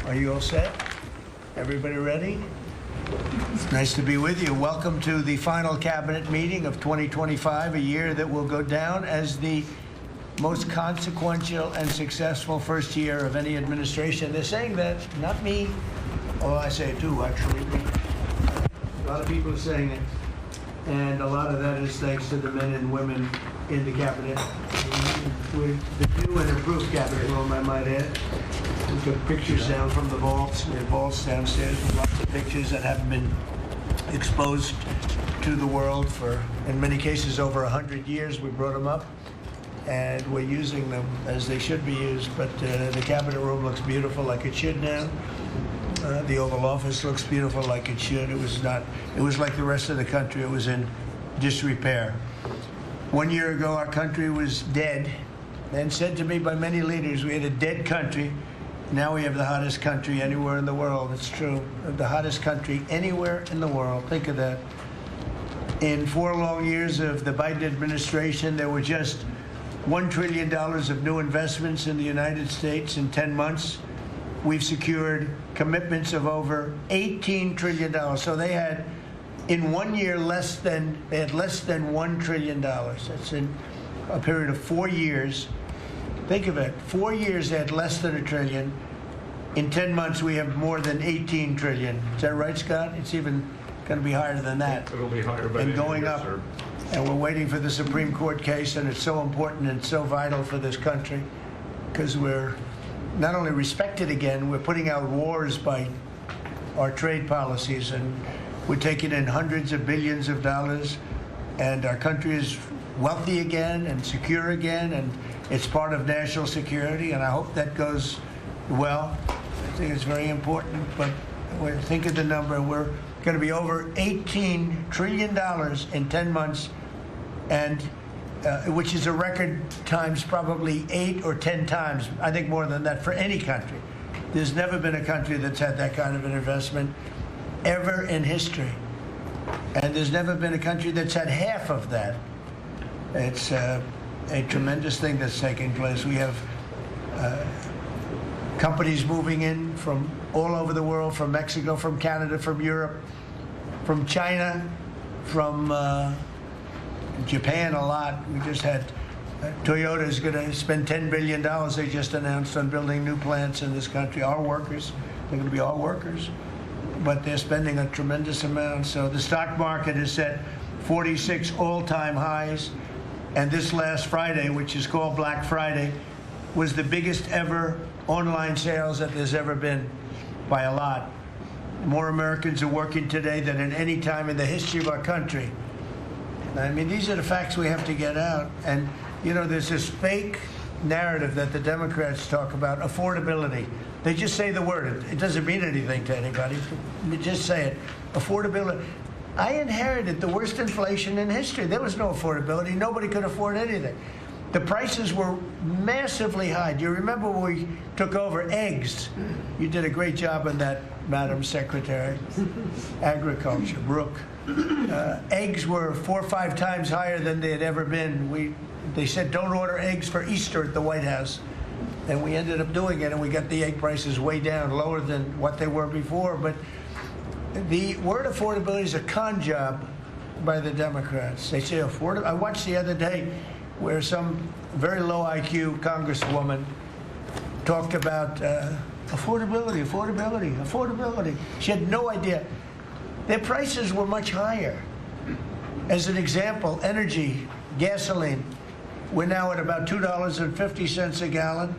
Are you all set? Everybody ready? It's nice to be with you. Welcome to the final cabinet meeting of 2025, a year that will go down as the most consequential and successful first year of any administration. They're saying that, not me. Oh, I say it too, actually. A lot of people are saying it. And a lot of that is thanks to the men and women in the cabinet. With the new and improved cabinet room, I might add. We took pictures down from the vaults. We have vaults downstairs with lots of pictures that haven't been exposed to the world for, in many cases, over 100 years. We brought them up, and we're using them as they should be used. But the cabinet room looks beautiful, like it should now. The Oval Office looks beautiful, like it should. It was not. It was like the rest of the country. It was in disrepair. 1 year ago, our country was dead, and said to me by many leaders, we had a dead country. Now we have the hottest country anywhere in the world. It's true. The hottest country anywhere in the world. Think of that. In 4 long years of the Biden administration, there were just $1 trillion of new investments in the United States in 10 months. We've secured commitments of over $18 trillion. So they had, in 1 year, less than $1 trillion. That's in a period of 4 years. Think of it, 4 years they had less than $1 trillion. In 10 months, we have more than $18 trillion. Is that right, Scott? It's even going to be higher than that. It'll be higher by and going up. Sir. And we're waiting for the Supreme Court case, and it's so important and so vital for this country because we're not only respected again, we're putting out wars by our trade policies, and we're taking in hundreds of billions of dollars, and our country is wealthy again and secure again, and it's part of national security, and I hope that goes well. I think it's very important, but think of the number. We're going to be over $18 trillion in 10 months, and which is a record times probably 8 or 10 times, I think more than that, for any country. There's never been a country that's had that kind of an investment ever in history. And there's never been a country that's had half of that. It's a tremendous thing that's taking place. We have companies moving in from all over the world, from Mexico, from Canada, from Europe, from China, from Japan a lot. We just had Toyota is going to spend $10 billion, they just announced, on building new plants in this country. Our workers, they're going to be our workers, but they're spending a tremendous amount. So the stock market has set 46 all-time highs. And this last Friday, which is called Black Friday, was the biggest ever online sales that there's ever been by a lot. More Americans are working today than at any time in the history of our country. I mean, these are the facts we have to get out. And, you know, there's this fake narrative that the Democrats talk about, affordability. They just say the word. It doesn't mean anything to anybody. They just say it. Affordability. I inherited the worst inflation in history. There was no affordability. Nobody could afford anything. The prices were massively high. Do you remember when we took over eggs? You did a great job on that, Madam Secretary. Agriculture, Brooke. Eggs were 4 or 5 times higher than they had ever been. They said, don't order eggs for Easter at the White House. And we ended up doing it, and we got the egg prices way down, lower than what they were before. But the word affordability is a con job by the Democrats. They say affordable. I watched the other day where some very low IQ congresswoman talked about affordability. She had no idea. Their prices were much higher. As an example, energy, gasoline, we're now at about $2.50 a gallon.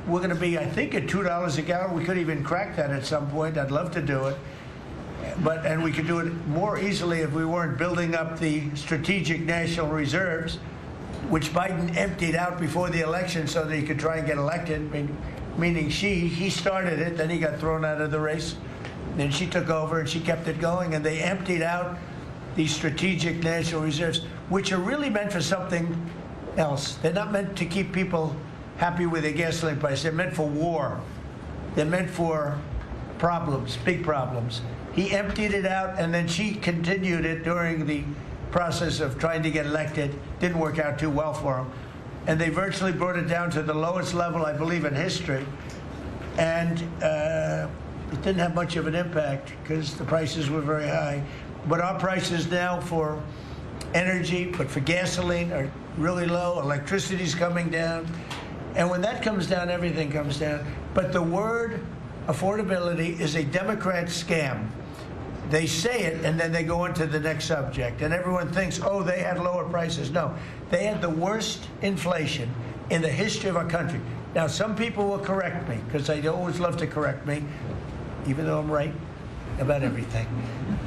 We're going to be, I think, at $2 a gallon. We could even crack that at some point. I'd love to do it. And we could do it more easily if we weren't building up the strategic national reserves, which Biden emptied out before the election so that he could try and get elected, meaning he started it, then he got thrown out of the race. Then she took over and she kept it going, and they emptied out these strategic national reserves, which are really meant for something else. They're not meant to keep people happy with their gasoline price. They're meant for war. They're meant for problems, big problems. He emptied it out, and then she continued it during the process of trying to get elected. Didn't work out too well for him. And they virtually brought it down to the lowest level, I believe, in history. and it didn't have much of an impact because the prices were very high. But our prices now for energy, but for gasoline, are really low. Electricity's coming down. And when that comes down, everything comes down. But the word affordability is a Democrat scam. They say it, and then they go on to the next subject. And everyone thinks, oh, they had lower prices. No, they had the worst inflation in the history of our country. Now, some people will correct me, because they always love to correct me, even though I'm right about everything.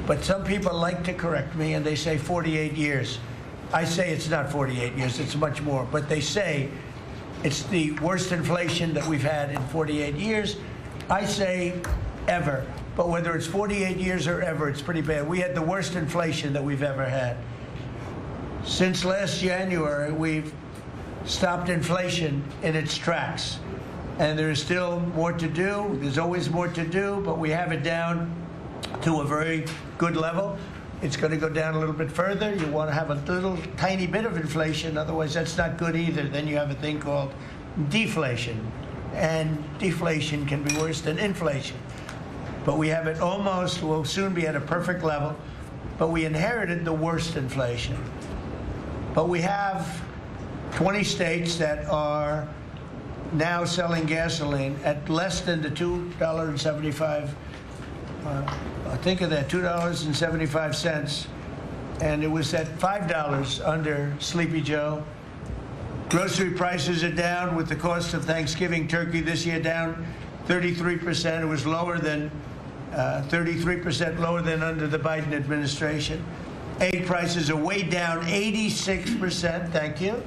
But some people like to correct me, and they say 48 years. I say it's not 48 years, it's much more. But they say it's the worst inflation that we've had in 48 years. I say ever. But whether it's 48 years or ever, it's pretty bad. We had the worst inflation that we've ever had. Since last January, we've stopped inflation in its tracks. And there is still more to do. There's always more to do, but we have it down to a very good level. It's going to go down a little bit further. You want to have a little tiny bit of inflation. Otherwise, that's not good either. Then you have a thing called deflation. And deflation can be worse than inflation. But we have it almost, we'll soon be at a perfect level. But we inherited the worst inflation. But we have 20 states that are now selling gasoline at less than the $2.75. Think of that, $2.75. And it was at $5 under Sleepy Joe. Grocery prices are down with the cost of Thanksgiving turkey this year down 33%. It was lower than 33% lower than under the Biden administration. Egg prices are way down 86%. Thank you.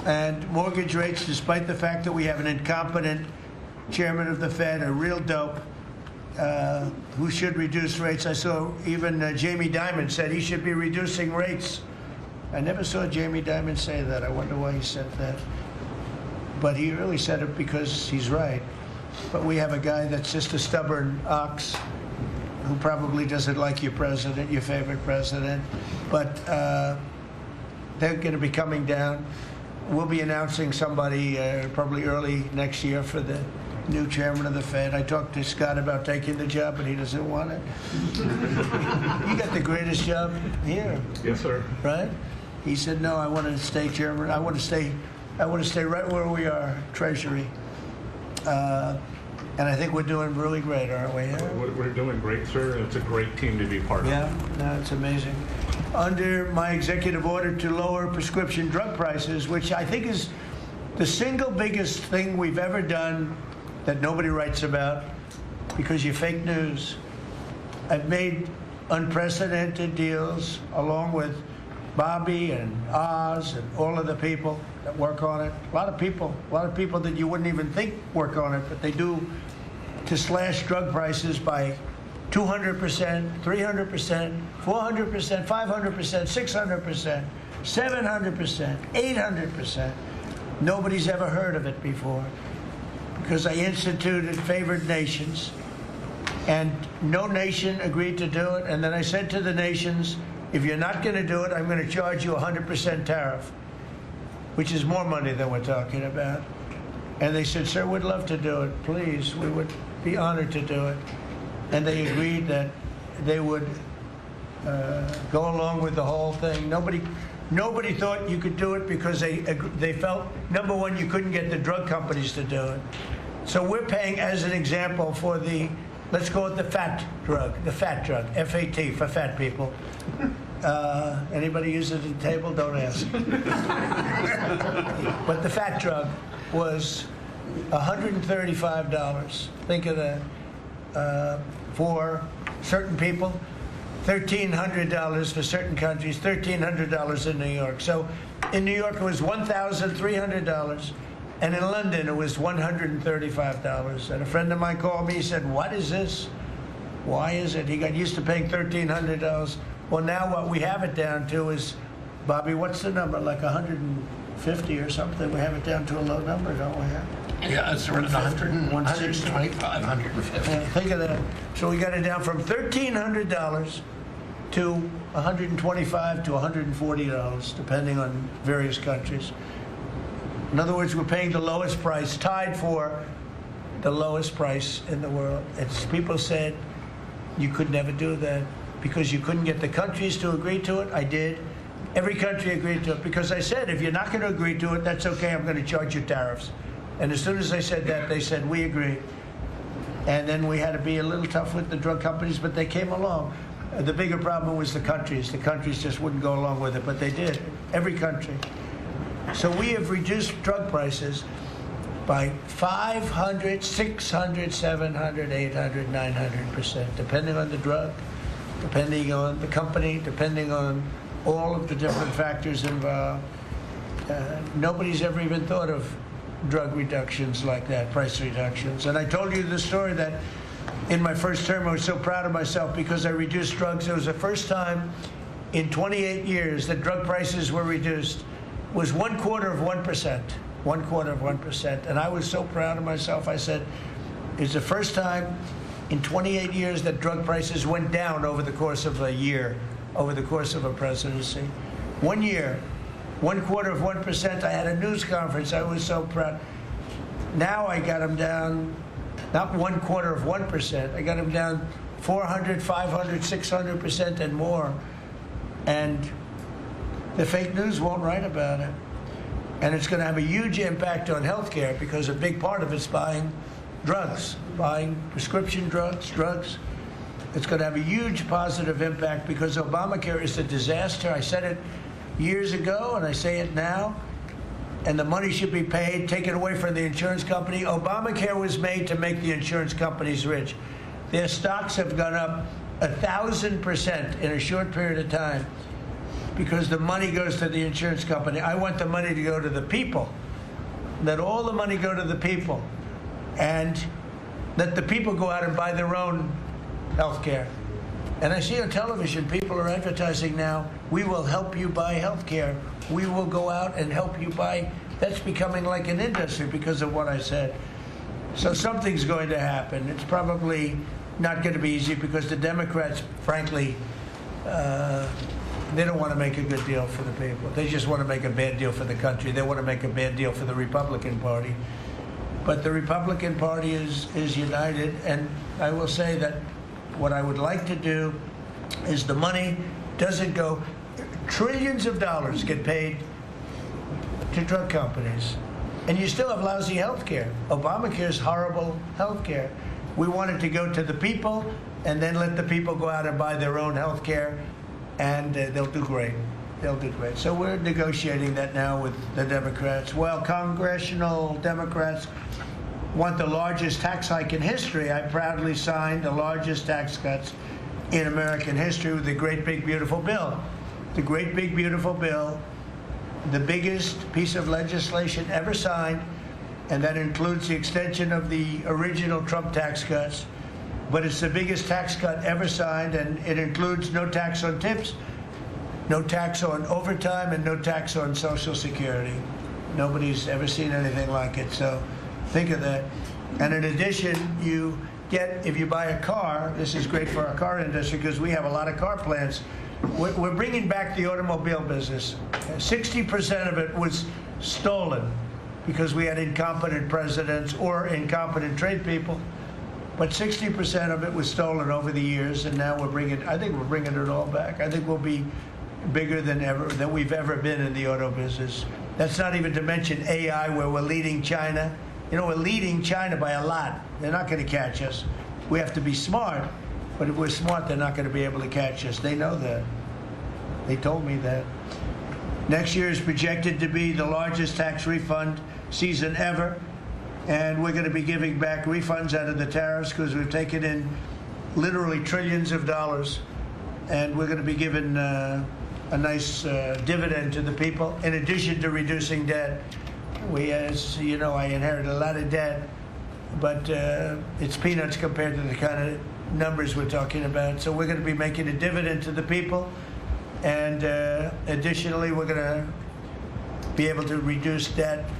And mortgage rates, despite the fact that we have an incompetent chairman of the Fed, a real dope, who should reduce rates. I saw even Jamie Dimon said he should be reducing rates. I never saw Jamie Dimon say that. I wonder why he said that. But he really said it because he's right. But we have a guy that's just a stubborn ox who probably doesn't like your president, your favorite president. But they're going to be coming down. We'll be announcing somebody probably early next year for the new chairman of the Fed. I talked to Scott about taking the job, but he doesn't want it. You got the greatest job here. Yes, sir. Right? He said, no, I want to stay chairman. I want to stay right where we are, Treasury. And I think we're doing really great, aren't we? Yeah? We're doing great, sir. It's a great team to be part of. Yeah, no, it's amazing. Under my executive order to lower prescription drug prices, which I think is the single biggest thing we've ever done that nobody writes about because you're fake news. I've made unprecedented deals along with Bobby and Oz and all of the people that work on it. A lot of people that you wouldn't even think work on it, but they do, to slash drug prices by 200%, 300%, 400%, 500%, 600%, 700%, 800%. Nobody's ever heard of it before because I instituted favored nations and no nation agreed to do it. And then I said to the nations, if you're not going to do it, I'm going to charge you 100% tariff, which is more money than we're talking about. And they said, sir, we'd love to do it. Please, we would be honored to do it. And they agreed that they would go along with the whole thing. Nobody thought you could do it because they felt, number one, you couldn't get the drug companies to do it. So we're paying, as an example, for the, let's call it the fat drug, F-A-T, for fat people. Anybody use it at the table? Don't ask. But the fat drug was $135. Think of that. For certain people, $1,300 for certain countries, $1,300 in New York. So in New York, it was $1,300. And in London, it was $135. And a friend of mine called me, he said, what is this? Why is it? He got used to paying $1,300. Well, now what we have it down to is, Bobby, what's the number? Like 150 or something? We have it down to a low number, don't we? Yeah, it's around 125, 150. Think of that. So we got it down from $1,300 to $125 to $140, depending on various countries. In other words, we're paying the lowest price, tied for the lowest price in the world. People said you could never do that because you couldn't get the countries to agree to it. I did. Every country agreed to it because I said, if you're not going to agree to it, that's okay. I'm going to charge you tariffs. And as soon as I said that, they said, we agree. And then we had to be a little tough with the drug companies, but they came along. The bigger problem was the countries. The countries just wouldn't go along with it, but they did. Every country. So we have reduced drug prices by 500, 600, 700, 800, 900%, depending on the drug, depending on the company, depending on all of the different factors involved. Nobody's ever even thought of drug reductions like that, price reductions. And I told you the story that in my first term, I was so proud of myself because I reduced drugs. It was the first time in 28 years that drug prices were reduced. It was 1/4%. 1/4%. And I was so proud of myself. I said, it's the first time in 28 years that drug prices went down over the course of a year, over the course of a presidency. 1 year, 1/4%. I had a news conference. I was so proud. Now I got them down, not 1/4%. I got them down 400, 500, 600% and more. And the fake news won't write about it. And it's going to have a huge impact on healthcare because a big part of it's buying drugs, buying prescription drugs. It's going to have a huge positive impact because Obamacare is a disaster. I said it years ago and I say it now. And the money should be paid, taken away from the insurance company. Obamacare was made to make the insurance companies rich. Their stocks have gone up 1,000% in a short period of time because the money goes to the insurance company. I want the money to go to the people. Let all the money go to the people. And let the people go out and buy their own health care. And I see on television, people are advertising now, we will help you buy health care. We will go out and help you buy. That's becoming like an industry because of what I said. So something's going to happen. It's probably not going to be easy because the Democrats, frankly, they don't want to make a good deal for the people. They just want to make a bad deal for the country. They want to make a bad deal for the Republican Party. But the Republican Party is united, and I will say that what I would like to do is the money doesn't go, trillions of dollars get paid to drug companies. And you still have lousy health care. Obamacare's horrible health care. We want it to go to the people and then let the people go out and buy their own health care, and they'll do great. They'll do great. So we're negotiating that now with the Democrats. Well, congressional Democrats want the largest tax hike in history. I proudly signed the largest tax cuts in American history with the Great Big Beautiful Bill. The Great Big Beautiful Bill, the biggest piece of legislation ever signed, and that includes the extension of the original Trump tax cuts. But it's the biggest tax cut ever signed, and it includes no tax on tips, no tax on overtime, and no tax on Social Security. Nobody's ever seen anything like it, so think of that. And in addition, you get, if you buy a car, this is great for our car industry because we have a lot of car plants. We're bringing back the automobile business. 60% of it was stolen because we had incompetent presidents or incompetent trade people. But 60% of it was stolen over the years, and now I think we're bringing it all back. I think we'll be bigger than we've ever been in the auto business. That's not even to mention AI, where we're leading China. You know, we're leading China by a lot. They're not going to catch us. We have to be smart, but if we're smart, they're not going to be able to catch us. They know that. They told me that. Next year is projected to be the largest tax refund season ever. And we're going to be giving back refunds out of the tariffs because we've taken in literally trillions of dollars. And we're going to be giving a nice dividend to the people, in addition to reducing debt. As you know, I inherited a lot of debt, but it's peanuts compared to the kind of numbers we're talking about. So we're going to be making a dividend to the people. And additionally, we're going to be able to reduce debt.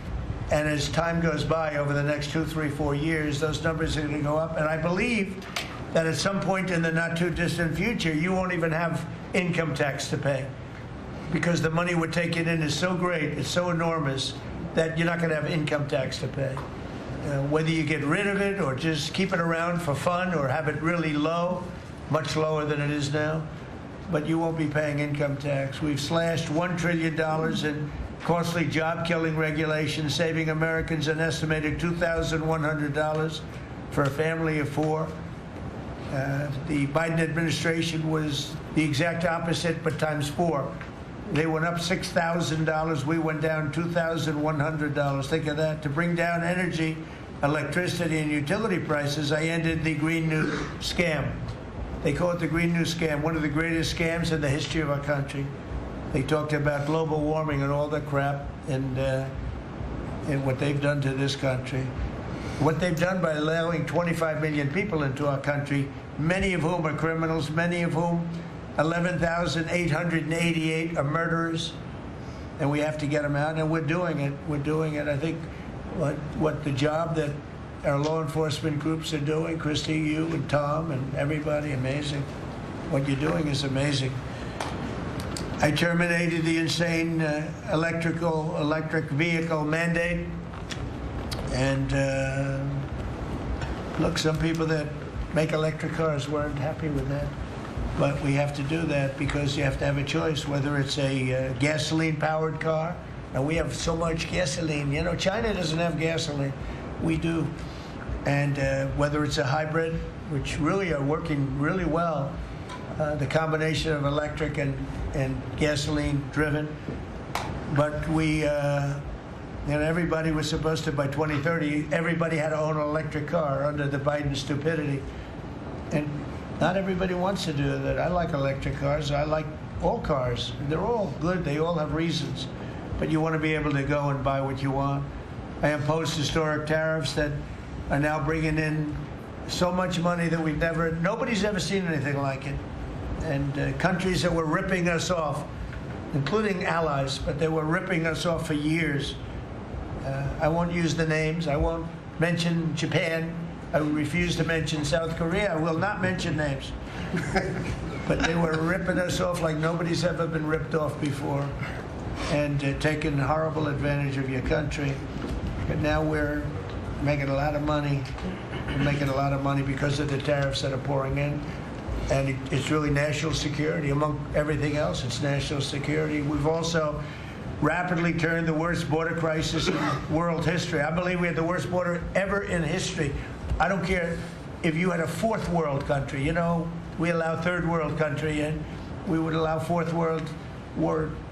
And as time goes by over the next 2, 3, 4 years, those numbers are going to go up. And I believe that at some point in the not too distant future, you won't even have income tax to pay because the money we're taking in is so great, it's so enormous that you're not going to have income tax to pay. whether you get rid of it or just keep it around for fun or have it really low, much lower than it is now, but you won't be paying income tax. We've slashed $1 trillion in costly job-killing regulations, saving Americans an estimated $2,100 for a family of four. The Biden administration was the exact opposite, but times four. They went up $6,000. We went down $2,100. Think of that. To bring down energy, electricity, and utility prices, I ended the Green New Scam. They call it the Green New Scam, one of the greatest scams in the history of our country. They talked about global warming and all that crap, and what they've done to this country. What they've done by allowing 25 million people into our country, many of whom are criminals, many of whom 11,888 are murderers, and we have to get them out, and we're doing it. We're doing it. I think what the job that our law enforcement groups are doing, Christy, you and Tom and everybody, amazing. What you're doing is amazing. I terminated the insane electric vehicle mandate, and look, some people that make electric cars weren't happy with that. But we have to do that because you have to have a choice, whether it's a gasoline-powered car, and we have so much gasoline. You know, China doesn't have gasoline. We do. And whether it's a hybrid, which really are working really well, the combination of electric and gasoline-driven. But we, everybody was supposed to, by 2030, everybody had to own an electric car under the Biden stupidity. And not everybody wants to do that. I like electric cars. I like all cars. They're all good. They all have reasons. But you want to be able to go and buy what you want. I imposed historic tariffs that are now bringing in so much money that nobody's ever seen anything like it. And countries that were ripping us off, including allies, but they were ripping us off for years. I won't use the names. I won't mention Japan. I refuse to mention South Korea. I will not mention names. But they were ripping us off like nobody's ever been ripped off before, and taking horrible advantage of your country. But now we're making a lot of money. We're making a lot of money because of the tariffs that are pouring in. And it's really national security. Among everything else, it's national security. We've also rapidly turned the worst border crisis in world history. I believe we had the worst border ever in history. I don't care if you had a fourth world country. You know, we allow third world country in. We would allow fourth world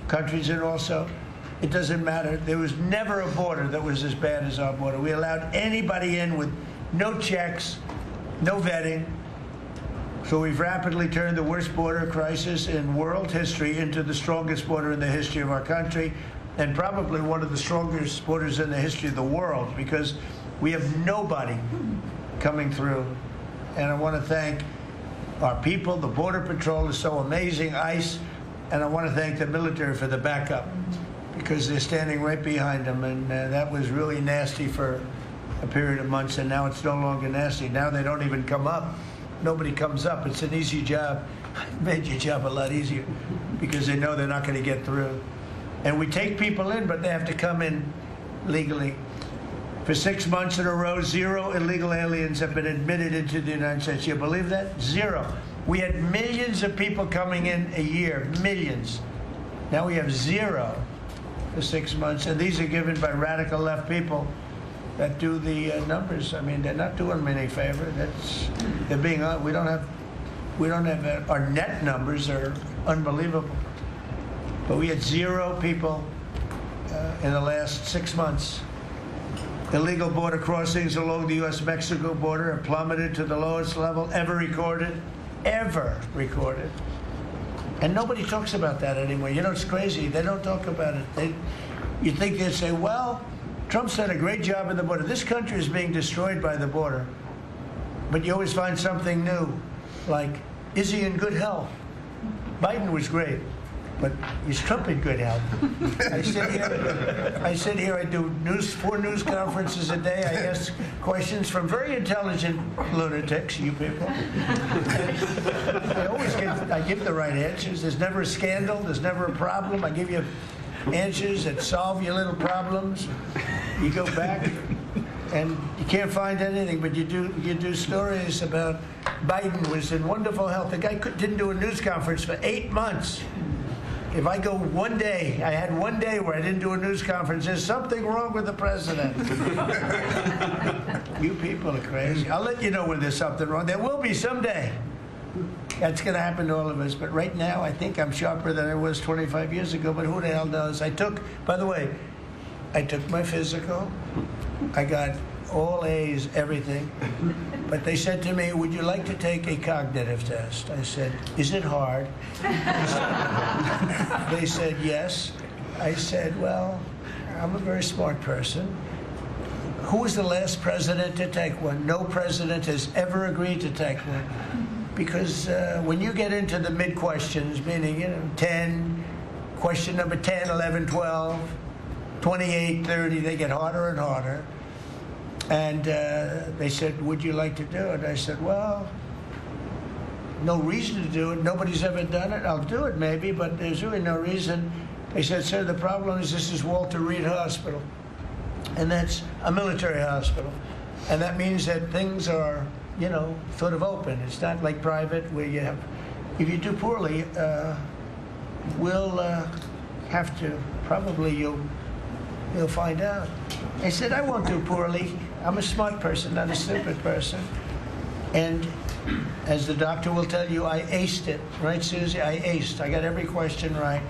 countries in also. It doesn't matter. There was never a border that was as bad as our border. We allowed anybody in with no checks, no vetting. So we've rapidly turned the worst border crisis in world history into the strongest border in the history of our country, and probably one of the strongest borders in the history of the world, because we have nobody coming through. And I want to thank our people. The Border Patrol is so amazing, ICE, and I want to thank the military for the backup, because they're standing right behind them, and that was really nasty for a period of months, and now it's no longer nasty. Now they don't even come up. Nobody comes up. It's an easy job. It made your job a lot easier because they know they're not going to get through. And we take people in, but they have to come in legally. For 6 months in a row, 0 illegal aliens have been admitted into the United States. You believe that? 0. We had millions of people coming in a year, millions. Now we have 0 for 6 months, and these are given by radical left people that do the numbers. I mean, they're not doing me any favor. They're being on. We don't have our net numbers are unbelievable. But we had 0 people in the last 6 months. Illegal border crossings along the U.S.-Mexico border have plummeted to the lowest level ever recorded. And nobody talks about that anymore. You know, it's crazy. They don't talk about it. You think they'd say, well, Trump's done a great job in the border. This country is being destroyed by the border. But you always find something new, like, is he in good health? Biden was great, but is Trump in good health? I sit here, I do 4 news conferences a day. I ask questions from very intelligent lunatics, you people. I give the right answers. There's never a scandal. There's never a problem. I give you answers that solve your little problems. You go back, and you can't find anything, but you do stories about Biden was in wonderful health. The guy didn't do a news conference for 8 months. If I go one day, I had one day where I didn't do a news conference, there's something wrong with the president. You people are crazy. I'll let you know when there's something wrong. There will be someday. That's going to happen to all of us. But right now, I think I'm sharper than I was 25 years ago, but who the hell knows? By the way, I took my physical. I got all A's, everything. But they said to me, would you like to take a cognitive test? I said, is it hard? They said, yes. I said, well, I'm a very smart person. Who was the last president to take one? No president has ever agreed to take one. Because when you get into the mid-questions, meaning, 10, question number 10, 11, 12, 28, 30, they get harder and harder. And they said, would you like to do it? I said, well, no reason to do it. Nobody's ever done it. I'll do it maybe, but there's really no reason. They said, sir, the problem is this is Walter Reed Hospital. And that's a military hospital. And that means that things are, sort of open. It's not like private where you have, if you do poorly, we'll have to, probably you'll find out. I said, I won't do poorly. I'm a smart person, not a stupid person. And as the doctor will tell you, I aced it. Right, Susie? I aced. I got every question right.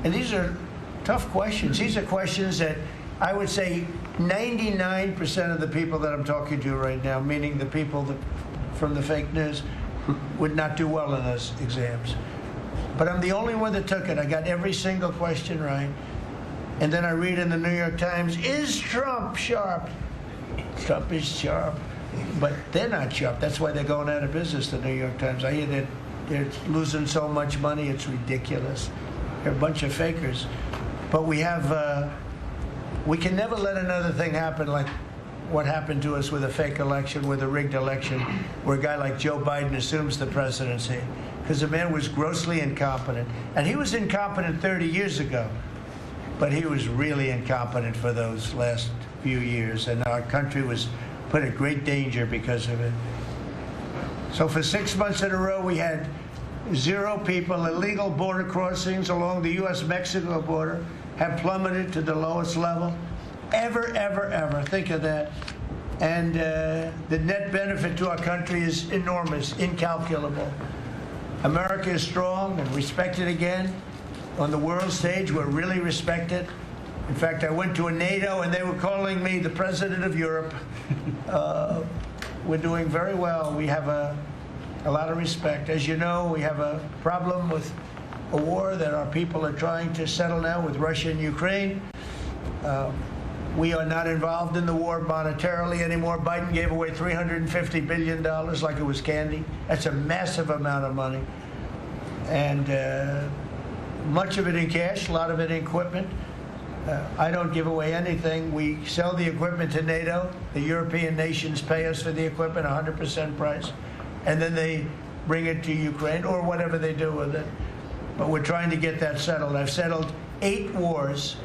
And these are tough questions. These are questions that I would say 99% of the people that I'm talking to right now, meaning the people from the fake news, would not do well in those exams. But I'm the only one that took it. I got every single question right. And then I read in the New York Times, is Trump sharp? Trump is sharp. But they're not sharp. That's why they're going out of business, the New York Times. I hear that they're losing so much money, it's ridiculous. They're a bunch of fakers. But we have, we can never let another thing happen like what happened to us with a fake election, with a rigged election, where a guy like Joe Biden assumes the presidency. Because the man was grossly incompetent. And he was incompetent 30 years ago. But he was really incompetent for those last few years, and our country was put at great danger because of it. So for 6 months in a row, we had 0 people. Illegal border crossings along the U.S.-Mexico border have plummeted to the lowest level ever, ever, ever. Think of that. And the net benefit to our country is enormous, incalculable. America is strong and respected again. On the world stage, we're really respected. In fact, I went to a NATO, and they were calling me the president of Europe. We're doing very well. We have a lot of respect. As you know, we have a problem with a war that our people are trying to settle now with Russia and Ukraine. We are not involved in the war monetarily anymore. Biden gave away $350 billion like it was candy. That's a massive amount of money. And much of it in cash, a lot of it in equipment. I don't give away anything. We sell the equipment to NATO. The European nations pay us for the equipment, 100% price. And then they bring it to Ukraine or whatever they do with it. But we're trying to get that settled. I've settled 8 wars.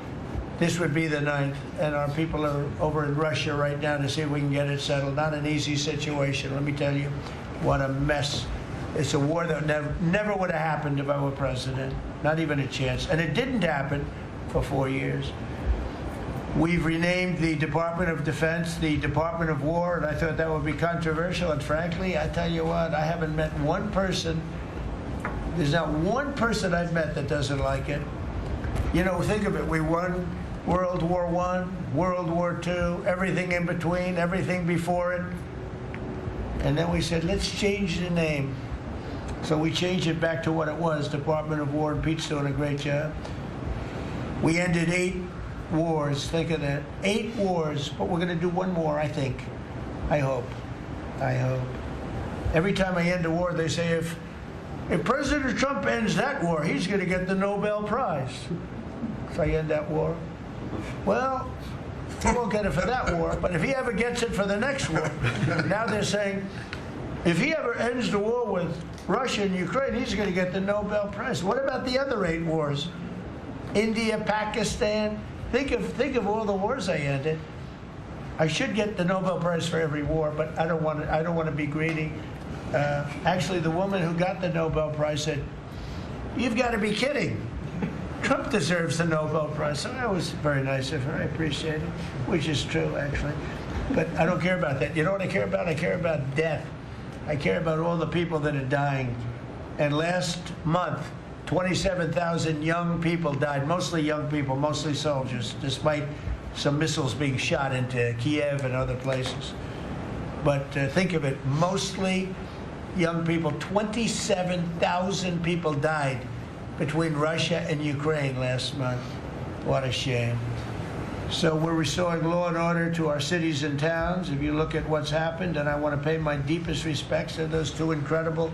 This would be the 9th. And our people are over in Russia right now to see if we can get it settled. Not an easy situation. Let me tell you, what a mess. It's a war that never would have happened if I were president. Not even a chance. And it didn't happen for 4 years. We've renamed the Department of Defense the Department of War, and I thought that would be controversial. And frankly, I tell you what, I haven't met one person. There's not one person I've met that doesn't like it. Think of it. We won World War I, World War II, everything in between, everything before it. And then we said, let's change the name. So we changed it back to what it was, Department of War, and Pete's doing a great job. We ended 8 wars. Think of that. 8 wars, but we're going to do one more, I think. I hope. Every time I end a war, they say, if President Trump ends that war, he's going to get the Nobel Prize. If I end that war. Well, he won't get it for that war, but if he ever gets it for the next war, now they're saying, if he ever ends the war with Russia and Ukraine, he's going to get the Nobel Prize. What about the other 8 wars? India, Pakistan. Think of all the wars I ended. I should get the Nobel Prize for every war, but I don't want to be greedy. Actually, the woman who got the Nobel Prize said, "You've got to be kidding. Trump deserves the Nobel Prize." So that was very nice of her. I appreciate it, which is true, actually. But I don't care about that. You know what I care about? I care about death. I care about all the people that are dying. And last month, 27,000 young people died, mostly young people, mostly soldiers, despite some missiles being shot into Kiev and other places. But think of it, mostly young people. 27,000 people died between Russia and Ukraine last month. What a shame. So we're restoring law and order to our cities and towns. If you look at what's happened, and I want to pay my deepest respects to those two incredible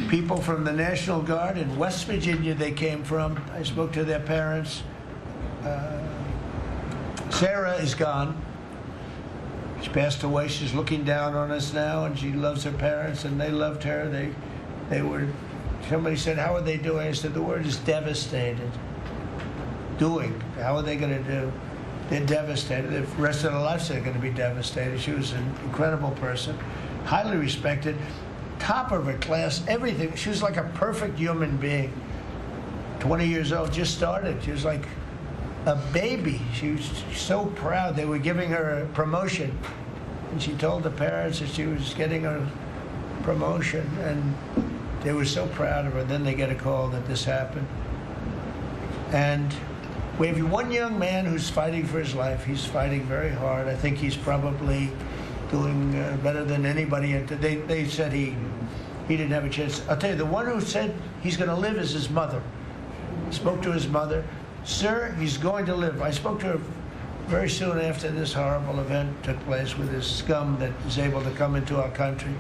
people from the National Guard in West Virginia they came from. I spoke to their parents. Sarah is gone. She passed away. She's looking down on us now, and she loves her parents, and they loved her. They were, somebody said, "How are they doing?" I said, the word is devastated. Doing. How are they going to do? They're devastated. The rest of their lives they're going to be devastated. She was an incredible person, highly respected, top of her class, everything. She was like a perfect human being. 20 years old, just started. She was like a baby. She was so proud. They were giving her a promotion, and she told the parents that she was getting a promotion, and they were so proud of her. Then they get a call that this happened. And we have one young man who's fighting for his life. He's fighting very hard. I think he's probably doing better than anybody. They said he didn't have a chance. I'll tell you, the one who said he's going to live is his mother. Spoke to his mother. "Sir, he's going to live." I spoke to her very soon after this horrible event took place with this scum that is able to come into our country.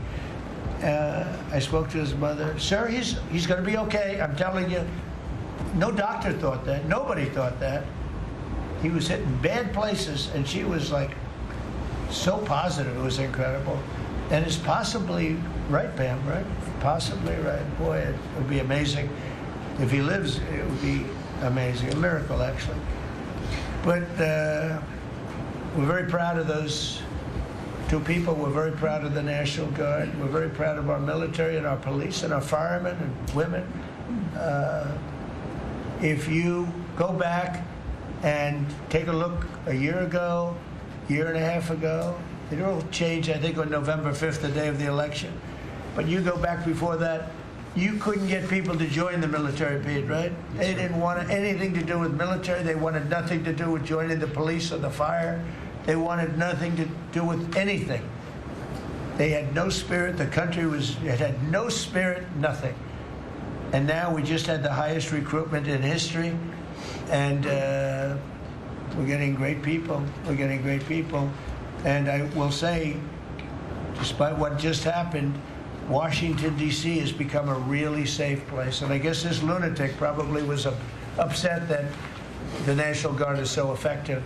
I spoke to his mother. "Sir, he's going to be okay. I'm telling you." No doctor thought that. Nobody thought that. He was hitting bad places, and she was like so positive. It was incredible. And it's possibly right, Pam, right? Possibly right. Boy, it would be amazing. If he lives, it would be amazing. A miracle, actually. But we're very proud of those two people. We're very proud of the National Guard. We're very proud of our military and our police and our firemen and women. If you go back and take a look a year ago, year and a half ago, it all changed, I think, on November 5th, the day of the election. But you go back before that, you couldn't get people to join the military, Pete, right? They didn't want anything to do with military. They wanted nothing to do with joining the police or the fire. They wanted nothing to do with anything. They had no spirit. The country it had no spirit, nothing. And now we just had the highest recruitment in history, and we're getting great people. We're getting great people. And I will say, despite what just happened, Washington, D.C. has become a really safe place. And I guess this lunatic probably was upset that the National Guard is so effective,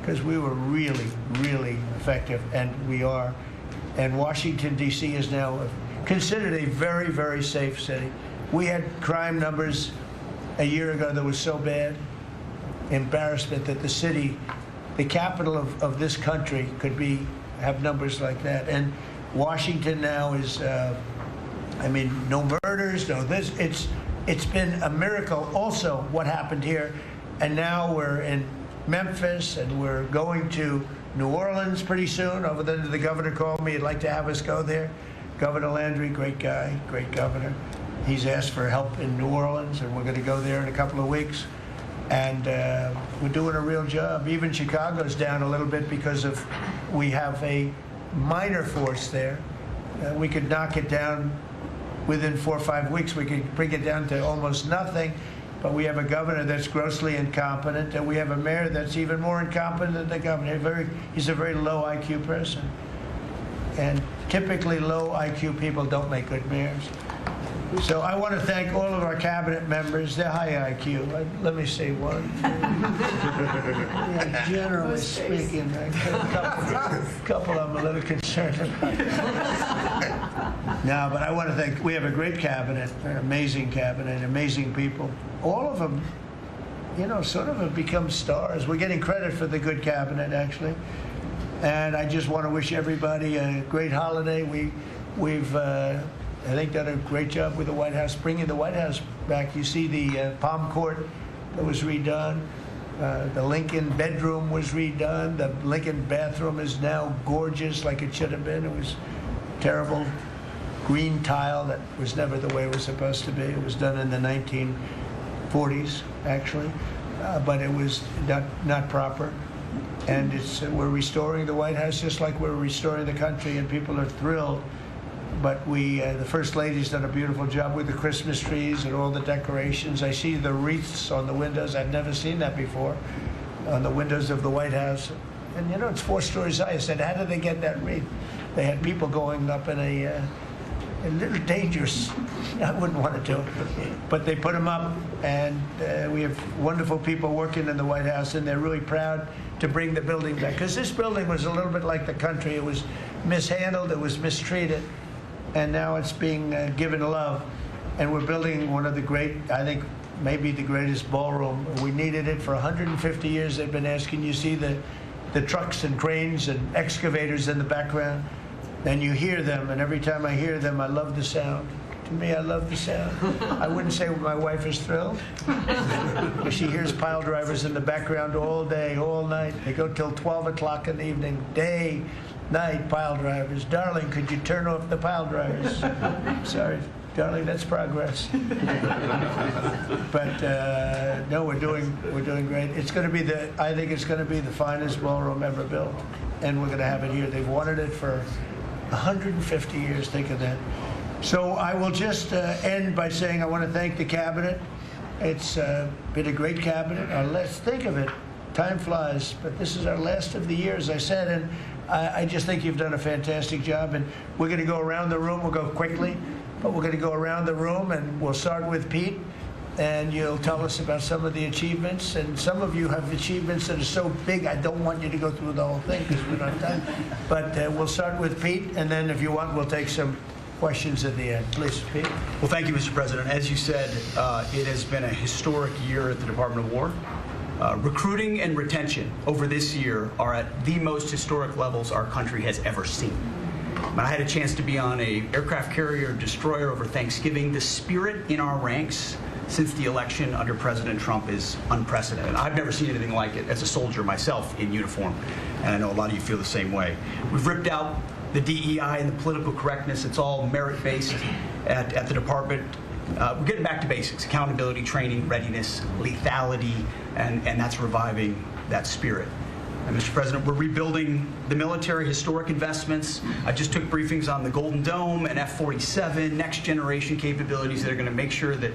because we were really, really effective, and we are. And Washington, D.C. is now considered a very, very safe city. We had crime numbers a year ago that was so bad, embarrassment, that the city, the capital of this country, could have numbers like that. And Washington now is, no murders, no this. It's been a miracle also what happened here. And now we're in Memphis, and we're going to New Orleans pretty soon. Over there, the governor called me. He'd like to have us go there. Governor Landry, great guy, great governor. He's asked for help in New Orleans, and we're going to go there in a couple of weeks. And we're doing a real job. Even Chicago's down a little bit because we have a minor force there. We could knock it down within 4 or 5 weeks. We could bring it down to almost nothing. But we have a governor that's grossly incompetent, and we have a mayor that's even more incompetent than the governor. He's a very low IQ person. And typically low IQ people don't make good mayors. So I want to thank all of our cabinet members. They're high IQ. Let me say one. Yeah, generally speaking, a couple I'm a little concerned about. No, but I want to thank, we have a great cabinet, an amazing cabinet, amazing people. All of them, sort of have become stars. We're getting credit for the good cabinet, actually. And I just want to wish everybody a great holiday. We've I think, done a great job with the White House, bringing the White House back. You see the Palm Court that was redone. The Lincoln bedroom was redone. The Lincoln bathroom is now gorgeous, like it should have been. It was terrible green tile that was never the way it was supposed to be. It was done in the 1940s, actually, but it was not proper. And we're restoring the White House just like we're restoring the country, and people are thrilled. But the First Lady's done a beautiful job with the Christmas trees and all the decorations. I see the wreaths on the windows. I've never seen that before, on the windows of the White House. And, it's 4 stories high. I said, how did they get that wreath? They had people going up in a little dangerous. I wouldn't want to do it. But they put them up, and we have wonderful people working in the White House, and they're really proud to bring the building back. Because this building was a little bit like the country. It was mishandled. It was mistreated. And now it's being given love. And we're building one of the great, I think, maybe the greatest ballroom. We needed it for 150 years. They've been asking. You see the trucks and cranes and excavators in the background. And you hear them, and every time I hear them, I love the sound. To me, I love the sound. I wouldn't say my wife is thrilled. She hears pile drivers in the background all day, all night. They go till 12 o'clock in the evening, day, night, pile drivers. Darling, could you turn off the pile drivers? Sorry, darling, that's progress. But no, we're doing great. It's going to be I think it's going to be the finest ballroom ever built, and we're going to have it here. They've wanted it for 150 years. Think of that. So I will just end by saying I want to thank the cabinet. It's been a great cabinet. Let's think of it. Time flies, but this is our last of the year, as I said, and I just think you've done a fantastic job. And we're going to go around the room. We'll go quickly, but we're going to go around the room, and we'll start with Pete. And you'll tell us about some of the achievements. And some of you have achievements that are so big, I don't want you to go through the whole thing because we don't have time. But we'll start with Pete, and then if you want, we'll take some questions at the end. Please, Pete. Well, thank you, Mr. President. As you said, it has been a historic year at the Department of War. Recruiting and retention over this year are at the most historic levels our country has ever seen. When I had a chance to be on an aircraft carrier destroyer over Thanksgiving, the spirit in our ranks since the election under President Trump is unprecedented. I've never seen anything like it as a soldier myself in uniform, and I know a lot of you feel the same way. We've ripped out the DEI and the political correctness. It's all merit-based at the department. We're getting back to basics: accountability, training, readiness, lethality, and that's reviving that spirit. And Mr. President, we're rebuilding the military, historic investments. I just took briefings on the Golden Dome and F-47, next generation capabilities that are going to make sure that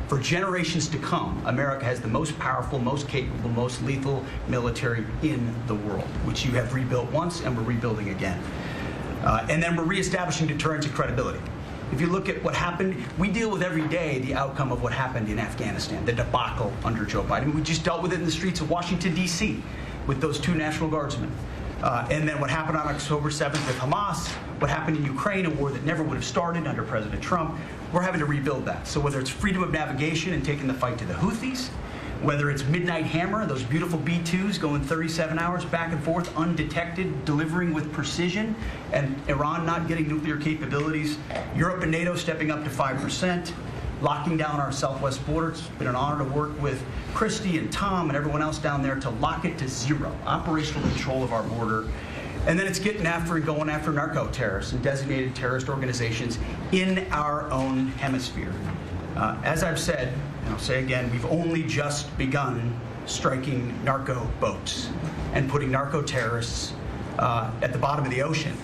for generations to come, America has the most powerful, most capable, most lethal military in the world, which you have rebuilt once and we're rebuilding again. And then we're reestablishing deterrence and credibility. If you look at what happened, we deal with every day the outcome of what happened in Afghanistan, the debacle under Joe Biden. We just dealt with it in the streets of Washington, D.C. with those 2 National Guardsmen. And then what happened on October 7th with Hamas, what happened in Ukraine, a war that never would have started under President Trump. We're having to rebuild that. So whether it's freedom of navigation and taking the fight to the Houthis, whether it's Midnight Hammer, those beautiful B-2s going 37 hours back and forth, undetected, delivering with precision, and Iran not getting nuclear capabilities, Europe and NATO stepping up to 5%, locking down our southwest border. It's been an honor to work with Christy and Tom and everyone else down there to lock it to 0, operational control of our border. And then it's getting after and going after narco-terrorists and designated terrorist organizations in our own hemisphere. As I've said, and I'll say again, we've only just begun striking narco boats and putting narco-terrorists at the bottom of the ocean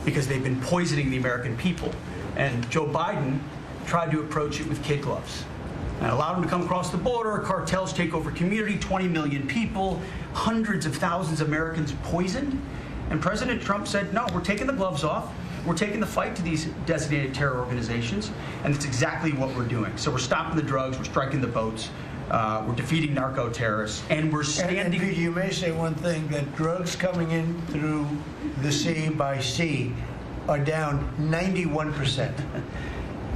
because they've been poisoning the American people. And Joe Biden tried to approach it with kid gloves and allowed them to come across the border. Cartels take over community, 20 million people, hundreds of thousands of Americans poisoned. And President Trump said, no, we're taking the gloves off. We're taking the fight to these designated terror organizations, and it's exactly what we're doing. So we're stopping the drugs, we're striking the boats, we're defeating narco-terrorists, and we're standing... And you may say one thing, that drugs coming in through the sea by sea are down 91%.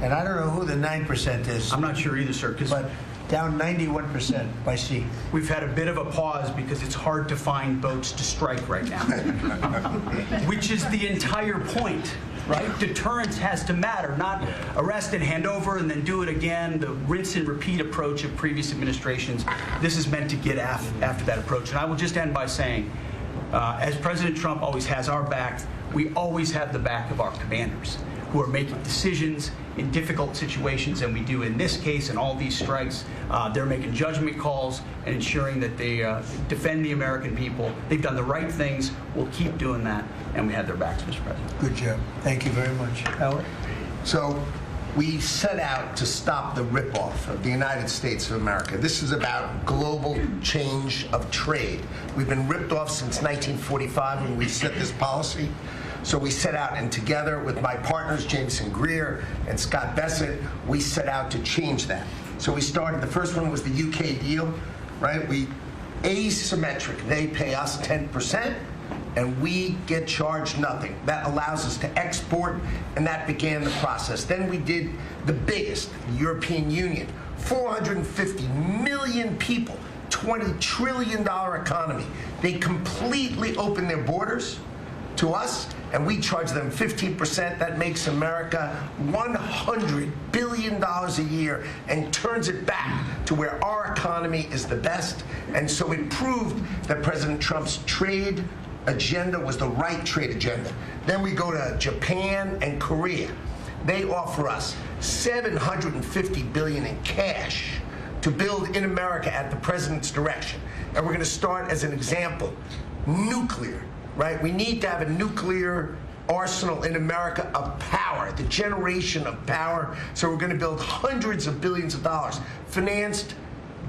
And I don't know who the 9% is. I'm not sure either, sir. But down 91% by sea. We've had a bit of a pause because it's hard to find boats to strike right now, which is the entire point, right? Deterrence has to matter, not arrest and hand over and then do it again, the rinse and repeat approach of previous administrations. This is meant to get after that approach. And I will just end by saying, as President Trump always has our back, we always have the back of our commanders who are making decisions in difficult situations, and we do in this case and all these strikes. They're making judgment calls and ensuring that they defend the American people. They've done the right things. We'll keep doing that, and we have their backs, Mr. President. Good job. Thank you very much. Howard? So we set out to stop the ripoff of the United States of America. This is about global change of trade. We've been ripped off since 1945 when we set this policy. So we set out, and together with my partners, Jameson Greer and Scott Bessett, we set out to change that. So we started, the first one was the UK deal, right? We asymmetric. They pay us 10%, and we get charged nothing. That allows us to export, and that began the process. Then we did the biggest, the European Union, 450 million people, $20 trillion economy. They completely opened their borders to us, and we charge them 15%. That makes America $100 billion a year and turns it back to where our economy is the best. And so it proved that President Trump's trade agenda was the right trade agenda. Then we go to Japan and Korea. They offer us $750 billion in cash to build in America at the president's direction. And we're going to start, as an example, nuclear. Right? We need to have a nuclear arsenal in America of power, the generation of power. So we're going to build hundreds of billions of dollars, financed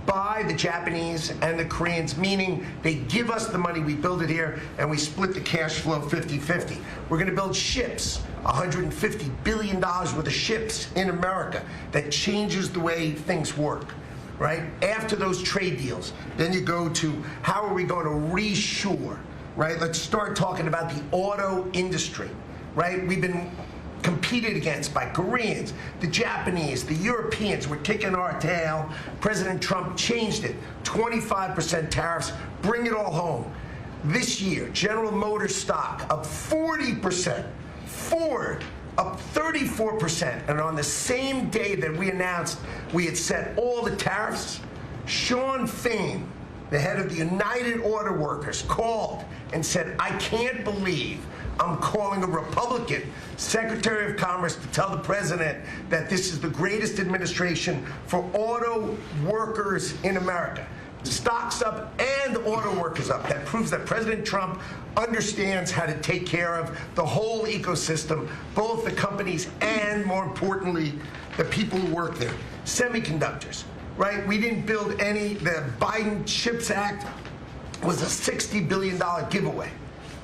by the Japanese and the Koreans, meaning they give us the money, we build it here, and we split the cash flow 50-50. We're going to build ships, $150 billion worth of ships in America. That changes the way things work. Right? After those trade deals, then you go to how are we going to reshore? Right? Let's start talking about the auto industry, right? We've been competed against by Koreans, the Japanese, the Europeans. We're kicking our tail. President Trump changed it. 25% tariffs, bring it all home. This year, General Motors stock up 40%, Ford up 34%, and on the same day that we announced we had set all the tariffs, Sean Fain, the head of the United Auto Workers, called and said, I can't believe I'm calling a Republican Secretary of Commerce to tell the president that this is the greatest administration for auto workers in America. Stocks up and auto workers up. That proves that President Trump understands how to take care of the whole ecosystem, both the companies and, more importantly, the people who work there. Semiconductors. Right? We didn't build any. The Biden CHIPS Act was a $60 billion giveaway.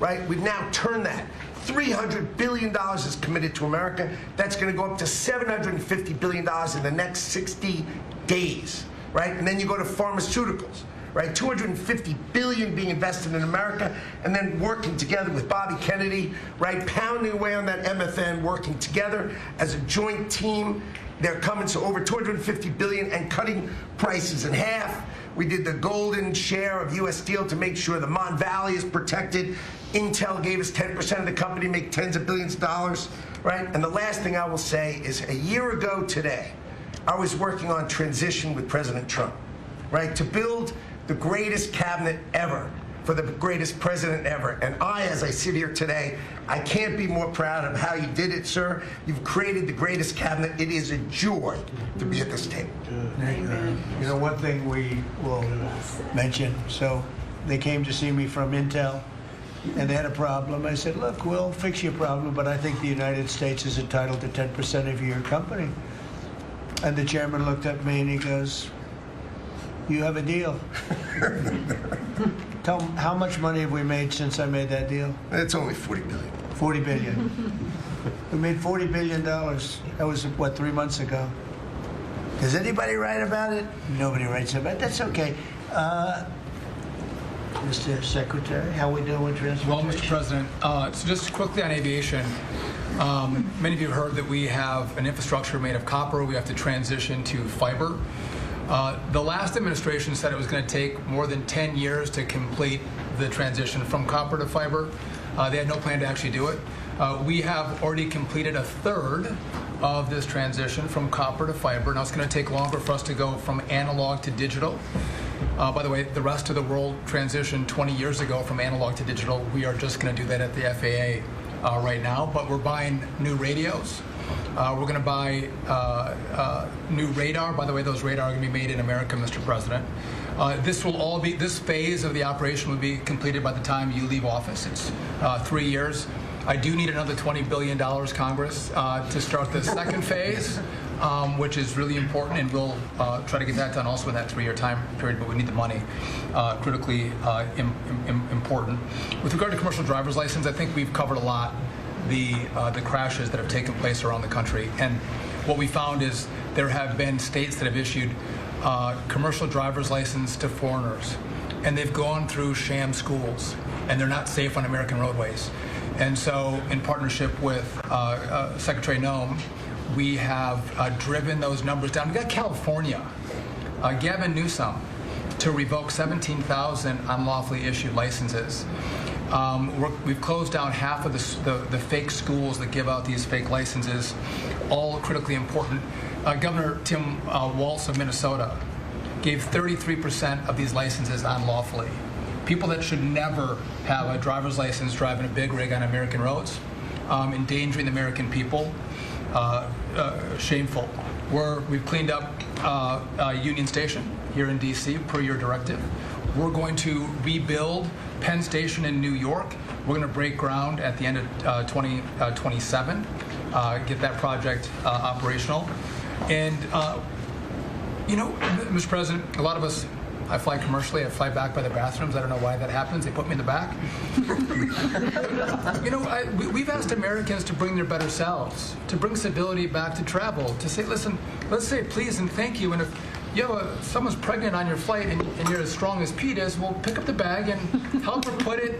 Right? We've now turned that. $300 billion is committed to America. That's going to go up to $750 billion in the next 60 days. Right? And then you go to pharmaceuticals. Right? $250 billion being invested in America, and then working together with Bobby Kennedy, right? Pounding away on that MFN, working together as a joint team. They're coming to over $250 billion and cutting prices in half. We did the golden share of U.S. Steel to make sure the Mon Valley is protected. Intel gave us 10% of the company, make tens of billions of dollars, right? And the last thing I will say is a year ago today, I was working on transition with President Trump, right? To build the greatest cabinet ever for the greatest president ever. And I, as I sit here today, I can't be more proud of how you did it, sir. You've created the greatest cabinet. It is a joy to be at this table. You know, one thing we will mention, so they came to see me from Intel, and they had a problem. I said, look, we'll fix your problem, but I think the United States is entitled to 10% of your company. And the chairman looked at me and he goes, you have a deal. Tell them, how much money have we made since I made that deal? It's only $40 billion. $40 billion. We made $40 billion. That was, what, 3 months ago? Does anybody write about it? Nobody writes about it. That's okay. Mr. Secretary, how we doing with transportation? Well, Mr. President, so just quickly on aviation, many of you have heard that we have an infrastructure made of copper. We have to transition to fiber. The last administration said it was going to take more than 10 years to complete the transition from copper to fiber. They had no plan to actually do it. We have already completed a third of this transition from copper to fiber. Now it's going to take longer for us to go from analog to digital. By the way, the rest of the world transitioned 20 years ago from analog to digital. We are just going to do that at the FAA right now, but we're buying new radios. We're going to buy new radar. By the way, those radar are going to be made in America, Mr. President. This phase of the operation will be completed by the time you leave office. It's 3 years. I do need another $20 billion, Congress, to start the second phase, which is really important, and we'll try to get that done also in that 3-year time period, but we need the money, critically important. With regard to commercial driver's license, I think we've covered a lot the crashes that have taken place around the country, and what we found is there have been states that have issued commercial driver's license to foreigners, and they've gone through sham schools, and they're not safe on American roadways. And so, in partnership with Secretary Noem, we have driven those numbers down. We got California, Gavin Newsom, to revoke 17,000 unlawfully issued licenses. We've closed down half of the fake schools that give out these fake licenses, all critically important. Governor Tim Walz of Minnesota gave 33% of these licenses unlawfully. People that should never have a driver's license driving a big rig on American roads, endangering the American people, shameful. We've cleaned up Union Station here in D.C. per your directive. We're going to rebuild Penn Station in New York. We're going to break ground at the end of 2027, get that project operational. And, Mr. President, a lot of us, I fly commercially. I fly back by the bathrooms. I don't know why that happens. They put me in the back. We've asked Americans to bring their better selves, to bring civility back to travel, to say, listen, let's say please and thank you. And if you have someone's pregnant on your flight and you're as strong as Pete is, well, pick up the bag and help her put it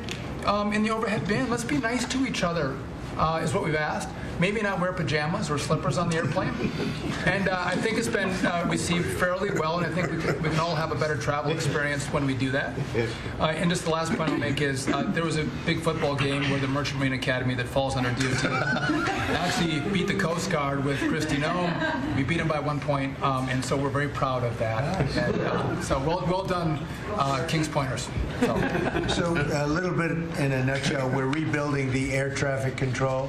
in the overhead bin. Let's be nice to each other, is what we've asked. Maybe not wear pajamas or slippers on the airplane. And I think it's been received fairly well, and I think we can all have a better travel experience when we do that. And just the last point I'll make is there was a big football game where the Merchant Marine Academy that falls under DOT actually beat the Coast Guard with Kristi Noem. We beat them by 1 point, and so we're very proud of that. And, so well done, Kings Pointers. So a little bit in a nutshell, we're rebuilding the air traffic control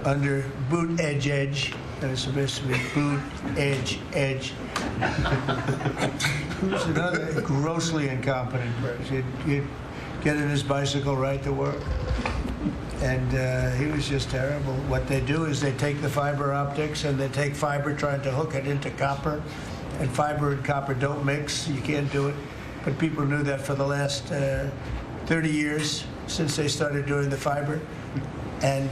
under boot edge. It's supposed to be boot edge. Who's another grossly incompetent person? He'd get in his bicycle right to work. And he was just terrible. What they do is they take the fiber optics and they take fiber trying to hook it into copper. And fiber and copper don't mix. You can't do it. But people knew that for the last 30 years since they started doing the fiber. And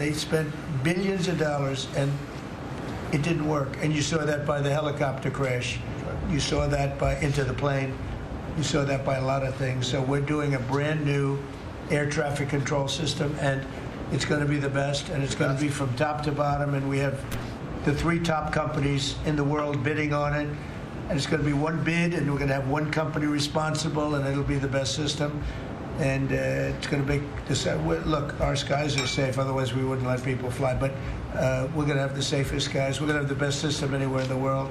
they spent billions of dollars, and it didn't work. And you saw that by the helicopter crash. You saw that by Into the Plane. You saw that by a lot of things. So we're doing a brand new air traffic control system, and it's going to be the best, and it's going to be from top to bottom. And we have the 3 top companies in the world bidding on it. And it's going to be one bid, and we're going to have one company responsible, and it'll be the best system. And it's going to make this. Look, our skies are safe. Otherwise, we wouldn't let people fly. But we're going to have the safest skies. We're going to have the best system anywhere in the world.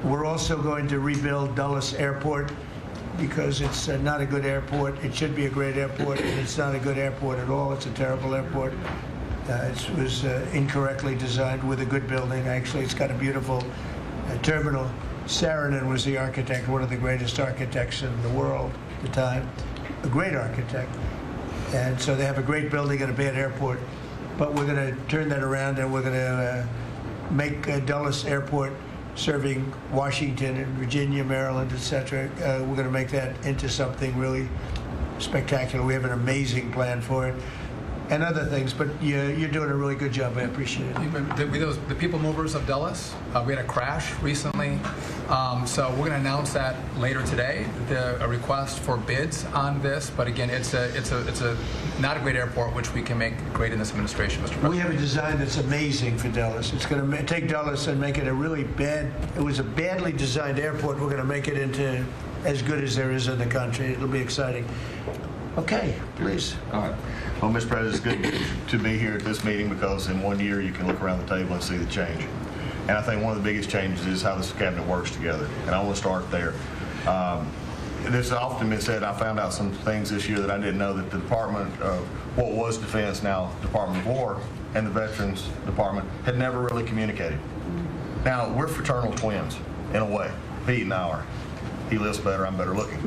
We're also going to rebuild Dulles Airport because it's not a good airport. It should be a great airport, and it's not a good airport at all. It's a terrible airport. It was incorrectly designed with a good building. Actually, it's got a beautiful terminal. Saarinen was the architect, one of the greatest architects in the world at the time. A great architect. And so they have a great building and a bad airport. But we're going to turn that around, and we're going to make Dulles Airport, serving Washington and Virginia, Maryland, etc. We're going to make that into something really spectacular. We have an amazing plan for it. and other things, but you're doing a really good job. I appreciate it. The people movers of Dulles, we had a crash recently, so we're going to announce that later today. A request for bids on this, but again, it's a not a great airport, which we can make great in this administration, Mr. President. We have a design that's amazing for Dulles. It's going to take Dulles and make it a really bad. It was a badly designed airport. We're going to make it into as good as there is in the country. It'll be exciting. Okay, please. All right. Well, Mr. President, it's good to be here at this meeting because in 1 year you can look around the table and see the change. And I think one of the biggest changes is how this cabinet works together. And I want to start there. This has often been said, I found out some things this year that I didn't know, that the Department of what was Defense, now Department of War, and the Veterans Department had never really communicated. Now, we're fraternal twins, in a way. Pete and I are. He lives better, I'm better looking.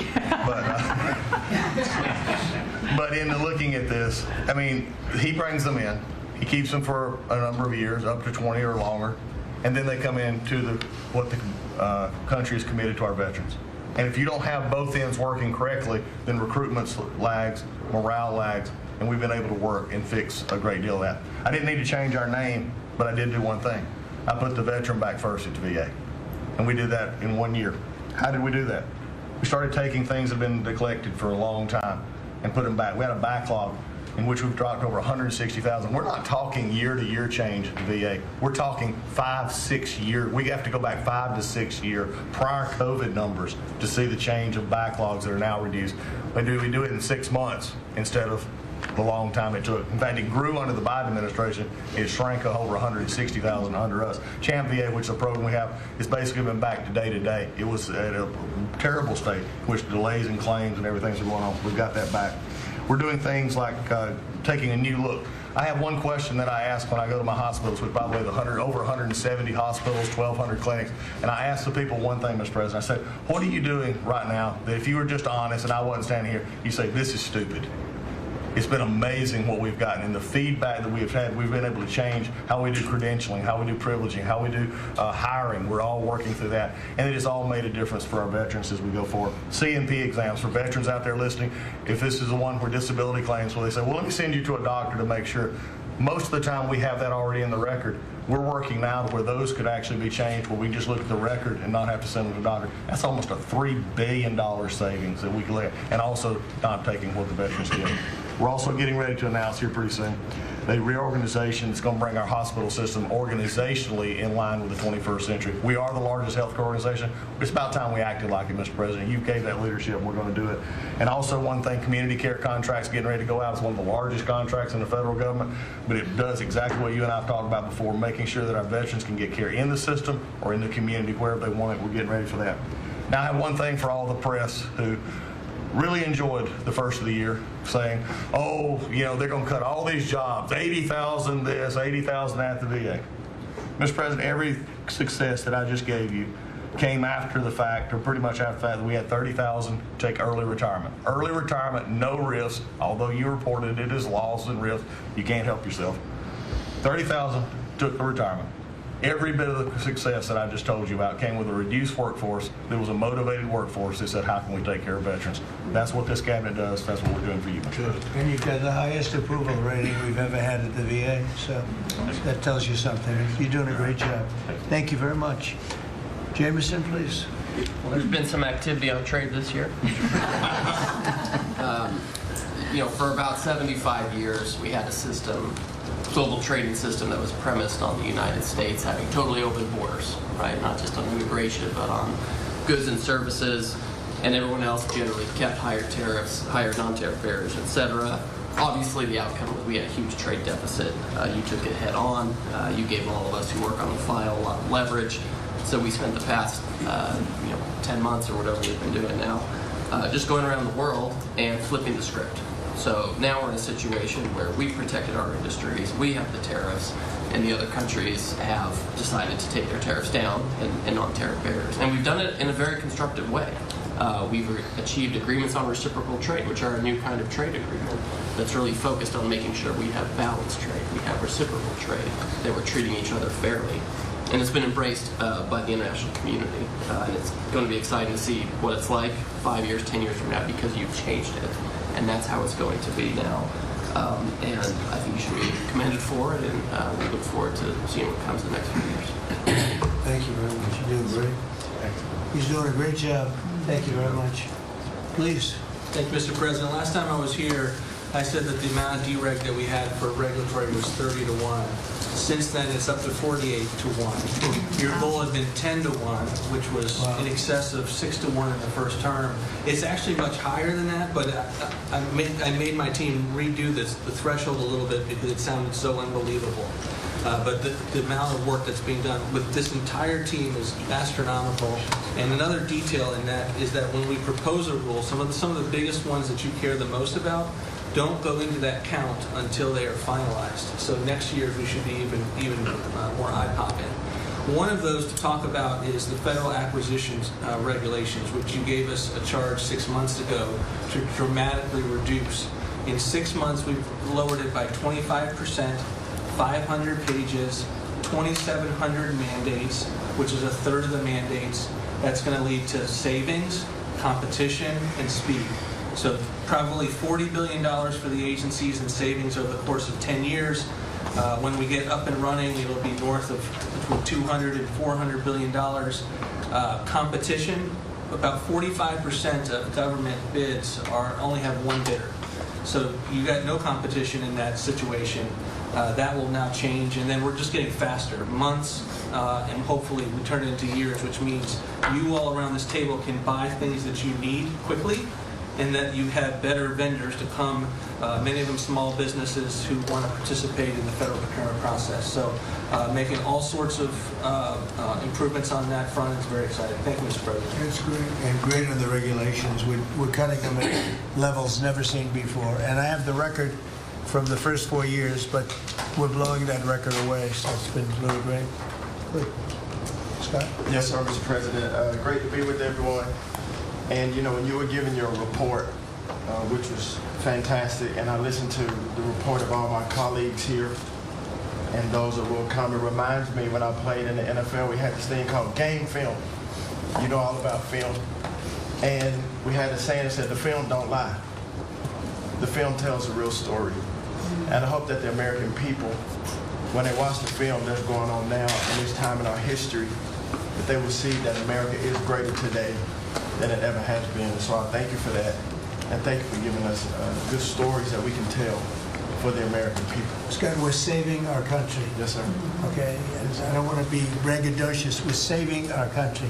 But in looking at this, I mean, he brings them in. He keeps them for a number of years, up to 20 or longer, and then they come into what the country is committed to our veterans. And if you don't have both ends working correctly, then recruitment lags, morale lags, and we've been able to work and fix a great deal of that. I didn't need to change our name, but I did do one thing. I put the veteran back first at the VA. And we did that in 1 year. How did we do that? We started taking things that have been neglected for a long time and put them back. We had a backlog in which we've dropped over 160,000. We're not talking year-to-year change at the VA. We're talking 5-6 year. We have to go back 5 to 6 year prior COVID numbers to see the change of backlogs that are now reduced. We do it in 6 months instead of the long time it took. In fact, it grew under the Biden administration. It shrank over 160,000 under us. Champ VA, which is a program we have, has basically been back to day to day. It was at a terrible state, which delays and claims and everything's going on. We've got that back. We're doing things like taking a new look. I have one question that I ask when I go to my hospitals, which by the way, over 170 hospitals, 1,200 clinics, and I ask the people one thing, Mr. President. I said, what are you doing right now that if you were just honest and I wasn't standing here, you say, this is stupid? It's been amazing what we've gotten, and the feedback that we've had. We've been able to change how we do credentialing, how we do privileging, how we do hiring. We're all working through that, and it has all made a difference for our veterans as we go forward. CNP exams for veterans out there listening. If this is the one where disability claims, where they say, well, let me send you to a doctor to make sure. Most of the time we have that already in the record. We're working now to where those could actually be changed, where we just look at the record and not have to send them to the doctor. That's almost a $3 billion savings that we can look at, and also not taking what the veterans get. We're also getting ready to announce here pretty soon a reorganization that's going to bring our hospital system organizationally in line with the 21st century. We are the largest healthcare organization. It's about time we acted like it, Mr. President. You gave that leadership, and we're going to do it. And also one thing, community care contracts getting ready to go out. It's one of the largest contracts in the federal government, but it does exactly what you and I have talked about before, making sure that our veterans can get care in the system or in the community, wherever they want it. We're getting ready for that. Now, I have one thing for all the press who really enjoyed the first of the year, saying, oh, you know, they're going to cut all these jobs, 80,000 this, 80,000 at the VA. Mr. President, every success that I just gave you came after the fact, or pretty much after the fact, that we had 30,000 take early retirement. Early retirement, no risk, although you reported it as loss and risk, you can't help yourself. 30,000 took the retirement. Every bit of the success that I just told you about came with a reduced workforce. There was a motivated workforce that said, how can we take care of veterans? That's what this cabinet does. That's what we're doing for you. Good. And you've got the highest approval rating we've ever had at the VA, so that tells you something. You're doing a great job. Thank you very much. Jameson, please. Well, there's been some activity on trade this year. You know, for about 75 years, we had a system, global trading system that was premised on the United States having totally open borders, right? Not just on immigration, but on goods and services, and everyone else generally kept higher tariffs, higher non-tariff barriers, etc. Obviously, the outcome was we had a huge trade deficit. You took it head on. You gave all of us who work on the file a lot of leverage. So we spent the past 10 months or whatever we've been doing now just going around the world and flipping the script. So now we're in a situation where we've protected our industries, we have the tariffs, and the other countries have decided to take their tariffs down and non-tariff barriers. And we've done it in a very constructive way. We've achieved agreements on reciprocal trade, which are a new kind of trade agreement that's really focused on making sure we have balanced trade, we have reciprocal trade, that we're treating each other fairly. And it's been embraced by the international community. And it's going to be exciting to see what it's like 5 years, 10 years from now, because you've changed it. And that's how it's going to be now. And I think you should be commended for it, and we look forward to seeing what comes in the next few years. Thank you very much. You're doing great. He's doing a great job. Thank you very much. Please. Thank you, Mr. President. Last time I was here, I said that the amount of dereg that we had for regulatory was 30 to 1. Since then, it's up to 48 to 1. Your goal had been 10 to 1, which was in excess of 6 to 1 in the first term. It's actually much higher than that, but I made my team redo the threshold a little bit because it sounded so unbelievable. But the amount of work that's being done with this entire team is astronomical. And another detail in that is that when we propose a rule, some of the biggest ones that you care the most about don't go into that count until they are finalized. So next year we should be even more eye-popping. One of those to talk about is the federal acquisitions regulations, which you gave us a charge 6 months ago to dramatically reduce. In 6 months, we've lowered it by 25%, 500 pages, 2,700 mandates, which is a third of the mandates. That's going to lead to savings, competition, and speed. So probably $40 billion for the agencies in savings over the course of 10 years. When we get up and running, it'll be north of between 200 and $400 billion. Competition, about 45% of government bids only have one bidder. So you got no competition in that situation. That will now change, and then we're just getting faster, months, and hopefully we turn it into years, which means you all around this table can buy things that you need quickly, and that you have better vendors to come, many of them small businesses who want to participate in the federal procurement process. So making all sorts of improvements on that front is very exciting. Thank you, Mr. President. It's great. And great on the regulations. We're cutting them at levels never seen before. And I have the record from the first 4 years, but we're blowing that record away, so it's been really great. Good. Scott? Yes, sir, Mr. President. Great to be with everyone. And, you know, when you were giving your report, which was fantastic, and I listened to the report of all my colleagues here and those that will come, it reminds me when I played in the NFL, we had this thing called game film. You know all about film. And we had a saying that said, the film don't lie. The film tells the real story. And I hope that the American people, when they watch the film that's going on now in this time in our history, that they will see that America is greater today than it ever has been. So I thank you for that. And thank you for giving us good stories that we can tell for the American people. Scott, we're saving our country. Yes, sir. Okay? And I don't want to be braggadocious. We're saving our country.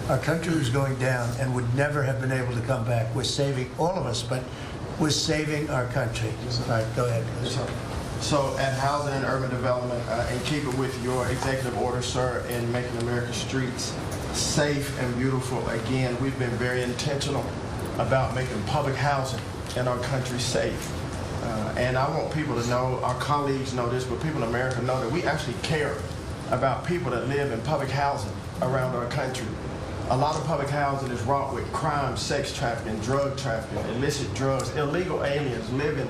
Our country was going down and would never have been able to come back. We're saving all of us, but we're saving our country. All right, go ahead. Yes, sir. So at Housing and Urban Development, in keeping with your executive order, sir, in making America's streets safe and beautiful, again, we've been very intentional about making public housing in our country safe. And I want people to know, our colleagues know this, but people in America know that we actually care about people that live in public housing around our country. A lot of public housing is wrought with crime, sex trafficking, drug trafficking, illicit drugs, illegal aliens living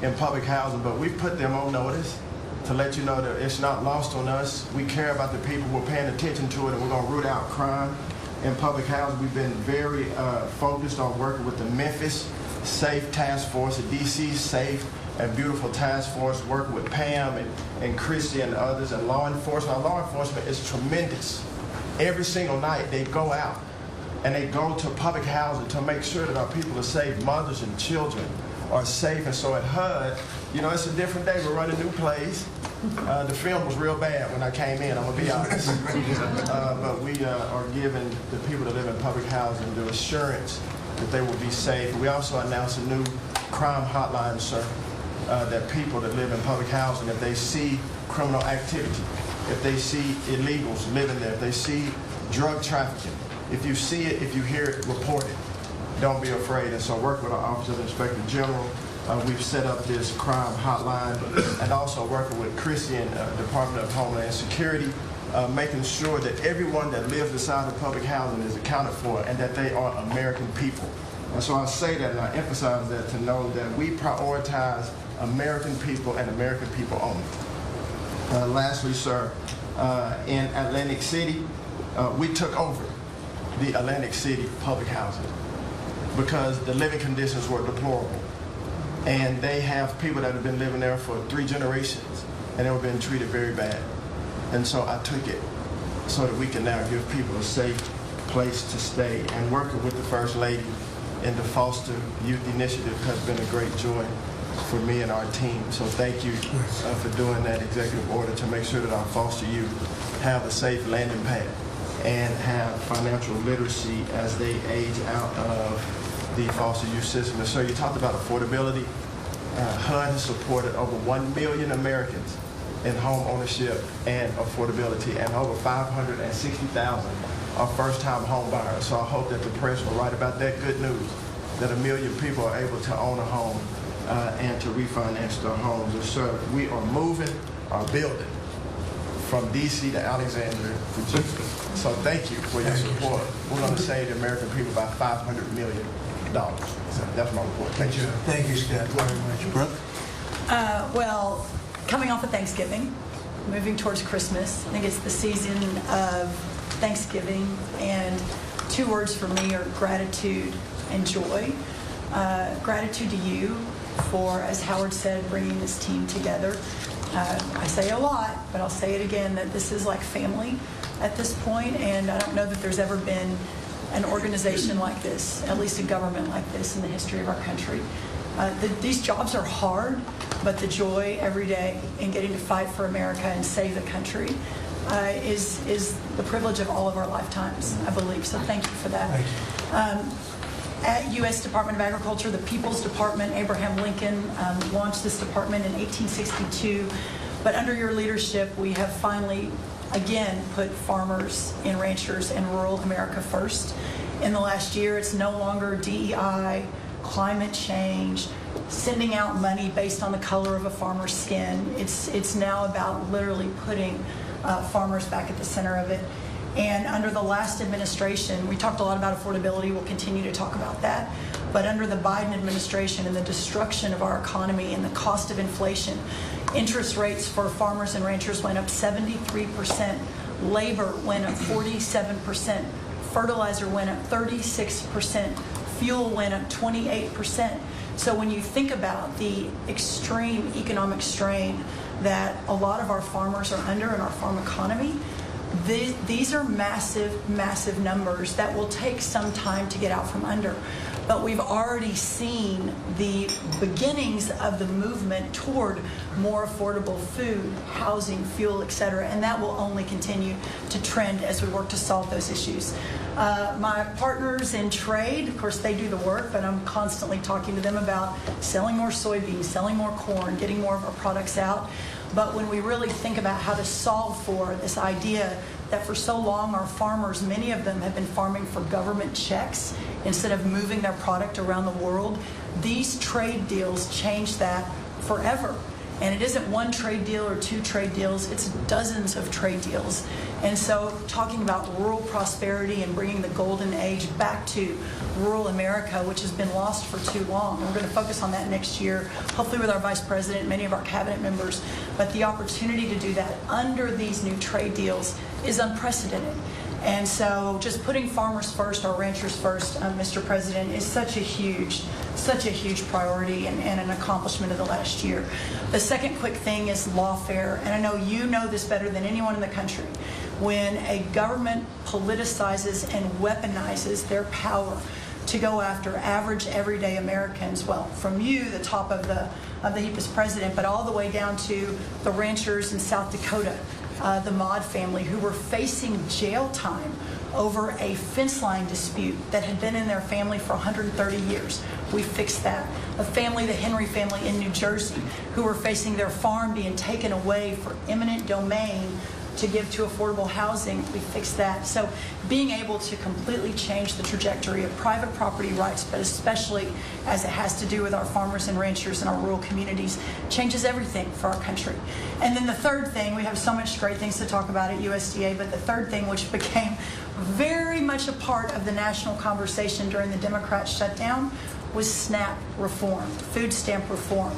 in public housing, but we put them on notice to let you know that it's not lost on us. We care about the people, we're paying attention to it, and we're going to root out crime in public housing. We've been very focused on working with the Memphis Safe Task Force, the DC Safe and Beautiful Task Force, working with Pam and Christy and others, and law enforcement. Our law enforcement is tremendous. Every single night they go out and they go to public housing to make sure that our people are safe, mothers and children are safe. And so at HUD, you know, it's a different day. We're running new plays. The film was real bad when I came in, I'm going to be honest. But we are giving the people that live in public housing the assurance that they will be safe. We also announced a new crime hotline, sir, that people that live in public housing, if they see criminal activity, if they see illegals living there, if they see drug trafficking, if you see it, if you hear it, report it. Don't be afraid. And so work with our Office of Inspector General. We've set up this crime hotline, and also working with Christy and Department of Homeland Security, making sure that everyone that lives inside of public housing is accounted for and that they are American people. And so I say that and I emphasize that to know that we prioritize American people and American people only. Lastly, sir, in Atlantic City, we took over the Atlantic City public housing because the living conditions were deplorable. And they have people that have been living there for 3 generations, and they were being treated very bad. And so I took it so that we can now give people a safe place to stay. And working with the First Lady in the Foster Youth Initiative has been a great joy for me and our team. So thank you for doing that executive order to make sure that our foster youth have a safe landing pad and have financial literacy as they age out of the foster youth system. And so you talked about affordability. HUD has supported over 1 million Americans in home ownership and affordability, and over 560,000 are first-time home buyers. So I hope that the press will write about that good news, that 1 million people are able to own a home and to refinance their homes. And so we are moving our building from D.C. to Alexandria, Virginia. So thank you for your support. We're going to save the American people about $500 million. So that's my report. Thank you. Thank you, Scott, very much. Brooke? Well, coming off of Thanksgiving, moving towards Christmas, I think it's the season of Thanksgiving, and 2 words for me are gratitude and joy. Gratitude to you for, as Howard said, bringing this team together. I say a lot, but I'll say it again, that this is like family at this point, and I don't know that there's ever been an organization like this, at least a government like this in the history of our country. These jobs are hard, but the joy every day in getting to fight for America and save the country is the privilege of all of our lifetimes, I believe. So thank you for that. At U.S. Department of Agriculture, the People's Department, Abraham Lincoln launched this department in 1862. But under your leadership, we have finally, again, put farmers and ranchers and rural America first. In the last year, it's no longer DEI, climate change, sending out money based on the color of a farmer's skin. It's now about literally putting farmers back at the center of it. And under the last administration, we talked a lot about affordability. We'll continue to talk about that. But under the Biden administration and the destruction of our economy and the cost of inflation, interest rates for farmers and ranchers went up 73%. Labor went up 47%. Fertilizer went up 36%. Fuel went up 28%. So when you think about the extreme economic strain that a lot of our farmers are under in our farm economy, these are massive, massive numbers that will take some time to get out from under. But we've already seen the beginnings of the movement toward more affordable food, housing, fuel, et cetera, and that will only continue to trend as we work to solve those issues. My partners in trade, of course, they do the work, but I'm constantly talking to them about selling more soybeans, selling more corn, getting more of our products out. But when we really think about how to solve for this idea that for so long our farmers, many of them have been farming for government checks instead of moving their product around the world, these trade deals change that forever. And it isn't one trade deal or 2 trade deals, it's dozens of trade deals. And so talking about rural prosperity and bringing the golden age back to rural America, which has been lost for too long. We're going to focus on that next year, hopefully with our Vice President and many of our cabinet members. But the opportunity to do that under these new trade deals is unprecedented. And so just putting farmers first, our ranchers first, Mr. President, is such a huge priority and an accomplishment of the last year. The second quick thing is lawfare, and I know you know this better than anyone in the country. When a government politicizes and weaponizes their power to go after average, everyday Americans, well, from you, the top of the heap as president, but all the way down to the ranchers in South Dakota, the Maud family, who were facing jail time over a fence line dispute that had been in their family for 130 years. We fixed that. A family, the Henry family in New Jersey, who were facing their farm being taken away for eminent domain to give to affordable housing, we fixed that. So being able to completely change the trajectory of private property rights, but especially as it has to do with our farmers and ranchers in our rural communities, changes everything for our country. And then the third thing, we have so much great things to talk about at USDA, but the third thing, which became very much a part of the national conversation during the Democrat shutdown, was SNAP reform, food stamp reform.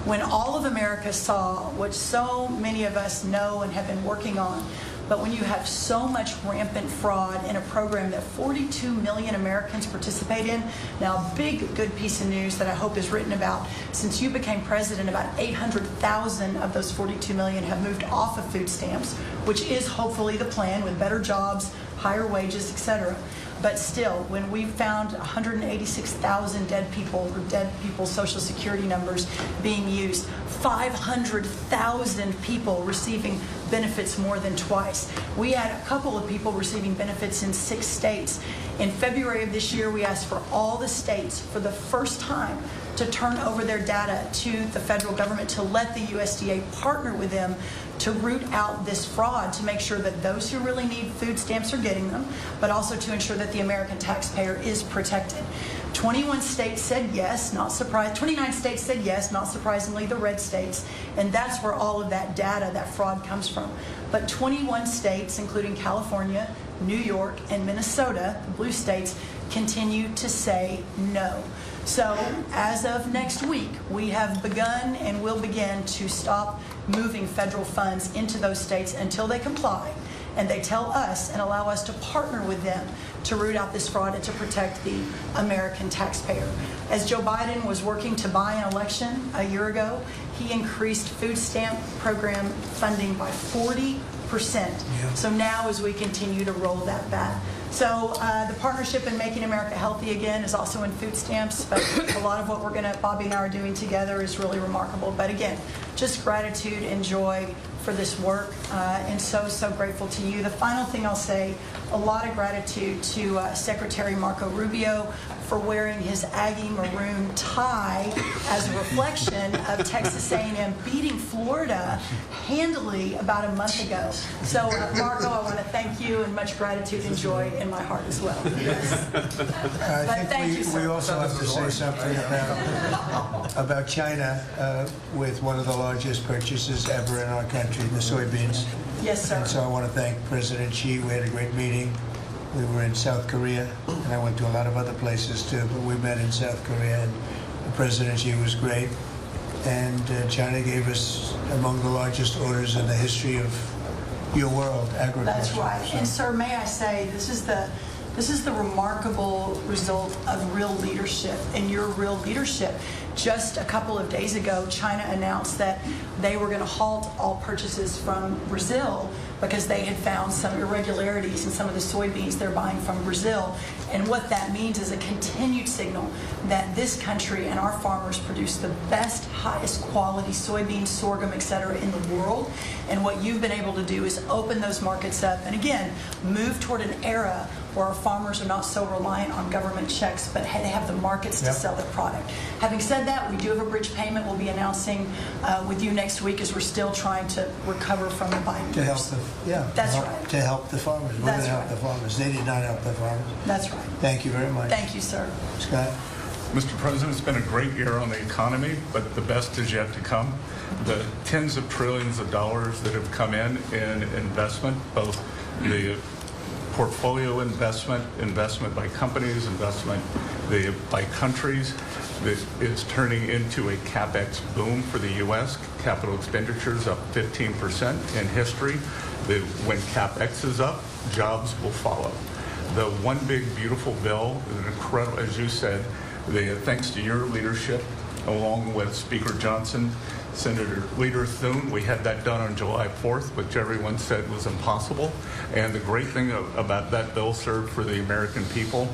When all of America saw what so many of us know and have been working on, But when you have so much rampant fraud in a program that 42 million Americans participate in, now a big good piece of news that I hope is written about, since you became president, about 800,000 of those 42 million have moved off of food stamps, which is hopefully the plan with better jobs, higher wages, etc. But still, when we found 186,000 dead people's Social Security numbers being used, 500,000 people receiving benefits more than twice. We had a couple of people receiving benefits in 6 states. In February of this year, we asked for all the states for the first time to turn over their data to the federal government to let the USDA partner with them to root out this fraud, to make sure that those who really need food stamps are getting them, but also to ensure that the American taxpayer is protected. 21 states said yes, not surprised. 29 states said yes, not surprisingly, the red states, and that's where all of that data, that fraud comes from. But 21 states, including California, New York, and Minnesota, the blue states, continue to say no. So as of next week, we have begun and will begin to stop moving federal funds into those states until they comply and they tell us and allow us to partner with them to root out this fraud and to protect the American taxpayer. As Joe Biden was working to buy an election a year ago, he increased food stamp program funding by 40%. So now as we continue to roll that back. So the partnership in Making America Healthy Again is also in food stamps, but a lot of what Bobby and I are doing together is really remarkable. But again, just gratitude and joy for this work, and so grateful to you. The final thing I'll say, a lot of gratitude to Secretary Marco Rubio for wearing his Aggie maroon tie as a reflection of Texas A&M beating Florida handily about a month ago. So Marco, I want to thank you, and much gratitude and joy in my heart as well. Yes. I think we also have to say something about China with one of the largest purchases ever in our country, the soybeans. Yes, sir. And so I want to thank President Xi. We had a great meeting. We were in South Korea, and I went to a lot of other places too, but we met in South Korea, and President Xi was great. And China gave us among the largest orders in the history of your world, agriculture. That's right. So. And sir, may I say, this is the remarkable result of real leadership, and your real leadership. Just a couple of days ago, China announced that they were going to halt all purchases from Brazil because they had found some irregularities in some of the soybeans they're buying from Brazil. And what that means is a continued signal that this country and our farmers produce the best, highest quality soybeans, sorghum, et cetera, in the world. And what you've been able to do is open those markets up and, again, move toward an era where our farmers are not so reliant on government checks, but they have the markets to sell their product. Having said that, we do have a bridge payment we'll be announcing with you next week, as we're still trying to recover from the Biden To help years. That's right. To help the farmers. We're going to help the farmers. They did not help the farmers. That's right. Thank you very much. Thank you, sir. Scott? Mr. President, it's been a great year on the economy, but the best is yet to come. The tens of trillions of dollars that have come in investment, both the portfolio investment by companies, investment by countries, that is turning into a CapEx boom for the U.S. Capital expenditures up 15% in history. When CapEx is up, jobs will follow. The one big beautiful bill is incredible, as you said, thanks to your leadership, along with Speaker Johnson, Senator Leader Thune. We had that done on July 4th, which everyone said was impossible. And the great thing about that bill, sir, for the American people,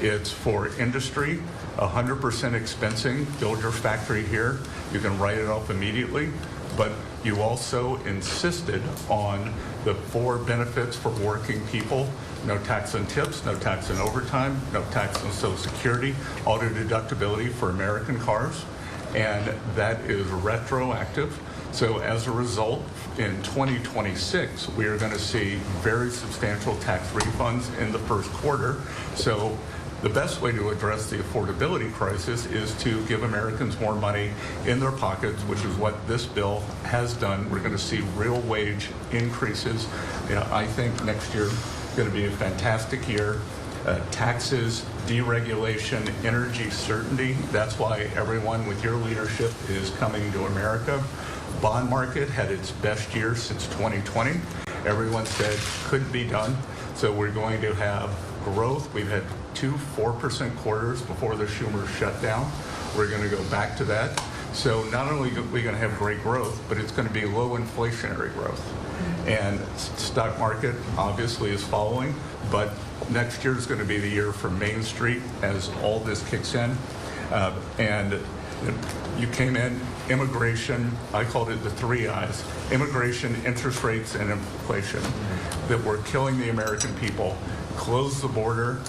it's for industry, 100% expensing. Build your factory here. You can write it off immediately. But you also insisted on the 4 benefits for working people: no tax on tips, no tax on overtime, no tax on Social Security, auto deductibility for American cars, and that is retroactive. So as a result, in 2026, we are going to see very substantial tax refunds in the first quarter. So the best way to address the affordability crisis is to give Americans more money in their pockets, which is what this bill has done. We're going to see real wage increases. I think next year is going to be a fantastic year. Taxes, deregulation, energy certainty. That's why everyone with your leadership is coming to America. Bond market had its best year since 2020. everyone said couldn't be done. So we're going to have growth. We've had 2 4% quarters before the Schumer shutdown. We're going to go back to that. So not only are we going to have great growth, but it's going to be low inflationary growth. And stock market obviously is following, but next year is going to be the year for Main Street as all this kicks in. And you came in, immigration, I called it the 3 I's, immigration, interest rates, and inflation, that were killing the American people. Close the border,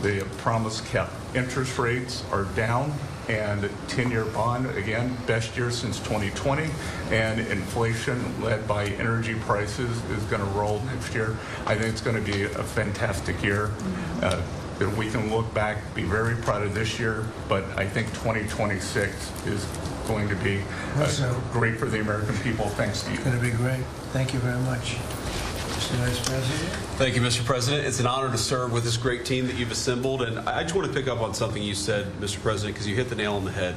the promise kept. Interest rates are down, and 10-year bond, again, best year since 2020, and inflation led by energy prices is going to roll next year. I think it's going to be a fantastic year. That we can look back, be very proud of this year, but I think 2026 is going to be great for the American people. Thanks to you. It's going to be great. Thank you very much. Mr. Vice President. Thank you, Mr. President. It's an honor to serve with this great team that you've assembled. And I just want to pick up on something you said, Mr. President, because you hit the nail on the head.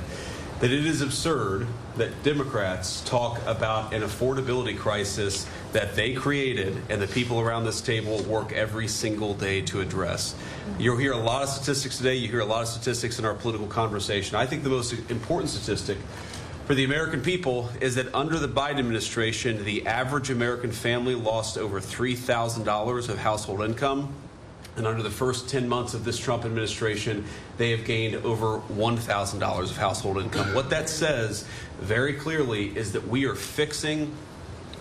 That it is absurd that Democrats talk about an affordability crisis that they created and the people around this table work every single day to address. You'll hear a lot of statistics today. You hear a lot of statistics in our political conversation. I think the most important statistic for the American people is that under the Biden administration, the average American family lost over $3,000 of household income. And under the first 10 months of this Trump administration, they have gained over $1,000 of household income. What that says very clearly is that we are fixing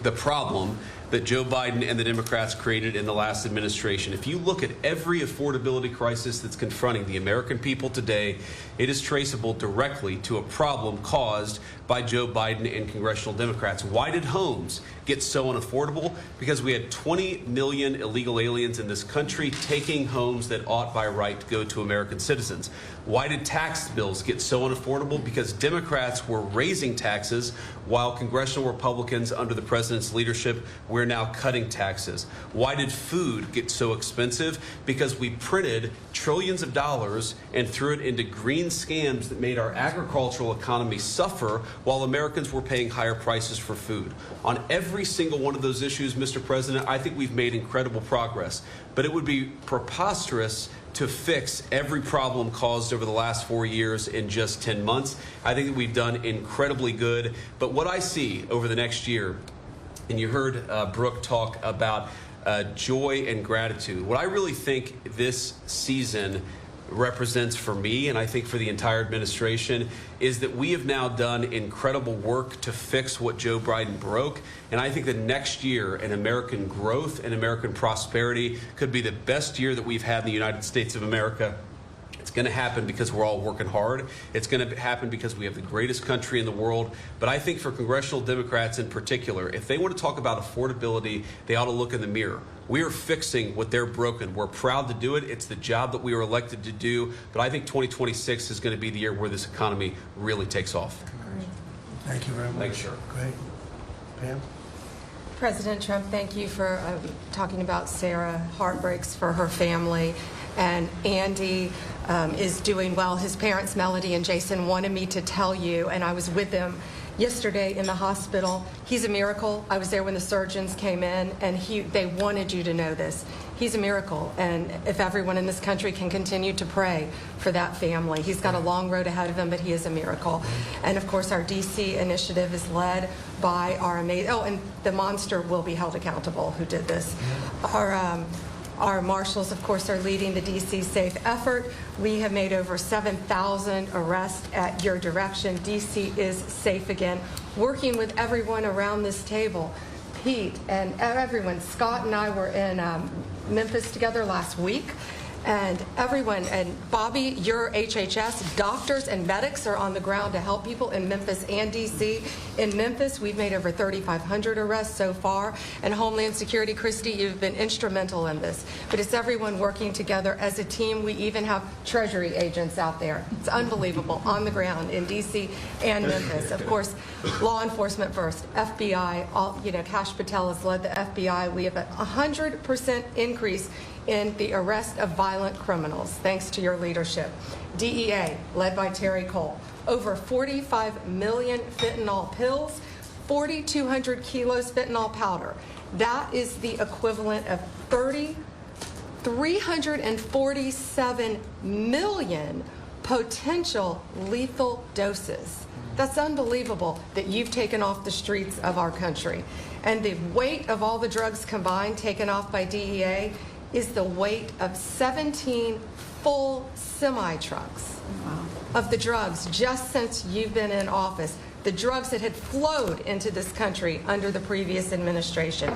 the problem that Joe Biden and the Democrats created in the last administration. If you look at every affordability crisis that's confronting the American people today, it is traceable directly to a problem caused by Joe Biden and congressional Democrats. Why did homes get so unaffordable? Because we had 20 million illegal aliens in this country taking homes that ought by right to go to American citizens. Why did tax bills get so unaffordable? Because Democrats were raising taxes while congressional Republicans under the president's leadership were now cutting taxes. Why did food get so expensive? Because we printed trillions of dollars and threw it into green scams that made our agricultural economy suffer while Americans were paying higher prices for food. On every single one of those issues, Mr. President, I think we've made incredible progress. But it would be preposterous to fix every problem caused over the last 4 years in just 10 months. I think that we've done incredibly good. But what I see over the next year, and you heard Brooke talk about joy and gratitude. What I really think this season represents for me, and I think for the entire administration, is that we have now done incredible work to fix what Joe Biden broke. And I think that next year, in American growth and American prosperity could be the best year that we've had in the United States of America. It's going to happen because we're all working hard. It's going to happen because we have the greatest country in the world. But I think for congressional Democrats in particular, if they want to talk about affordability, they ought to look in the mirror. We are fixing what they're broken. We're proud to do it. It's the job that we were elected to do. But I think 2026 is going to be the year where this economy really takes off. Thank you very much. Thanks, sir. Great. Pam? President Trump, thank you for talking about Sarah. Heartbreaks for her family. And Andy is doing well. His parents, Melody and Jason, wanted me to tell you, and I was with them yesterday in the hospital. He's a miracle. I was there when the surgeons came in, and they wanted you to know this. He's a miracle, and if everyone in this country can continue to pray for that family. He's got a long road ahead of him, but he is a miracle. And of course, our DC initiative is led by our amazing, and the monster will be held accountable who did this. Our marshals, of course, are leading the DC Safe effort. We have made over 7,000 arrests at your direction. DC is safe again. Working with everyone around this table, Pete and everyone. Scott and I were in Memphis together last week. And everyone, and Bobby, your HHS, doctors and medics are on the ground to help people in Memphis and D.C. In Memphis, we've made over 3,500 arrests so far. And Homeland Security, Christy, you've been instrumental in this. But it's everyone working together as a team. We even have Treasury agents out there. It's unbelievable, on the ground in D.C. and Memphis. Of course, law enforcement first, FBI, Kash Patel has led the FBI. We have a 100% increase in the arrest of violent criminals, thanks to your leadership. DEA, led by Terry Cole, over 45 million fentanyl pills, 4,200 kilos fentanyl powder. That is the equivalent of 347 million potential lethal doses. That's unbelievable that you've taken off the streets of our country. And the weight of all the drugs combined taken off by DEA is the weight of 17 full semi-trucks of the drugs just since you've been in office. The drugs that had flowed into this country under the previous administration.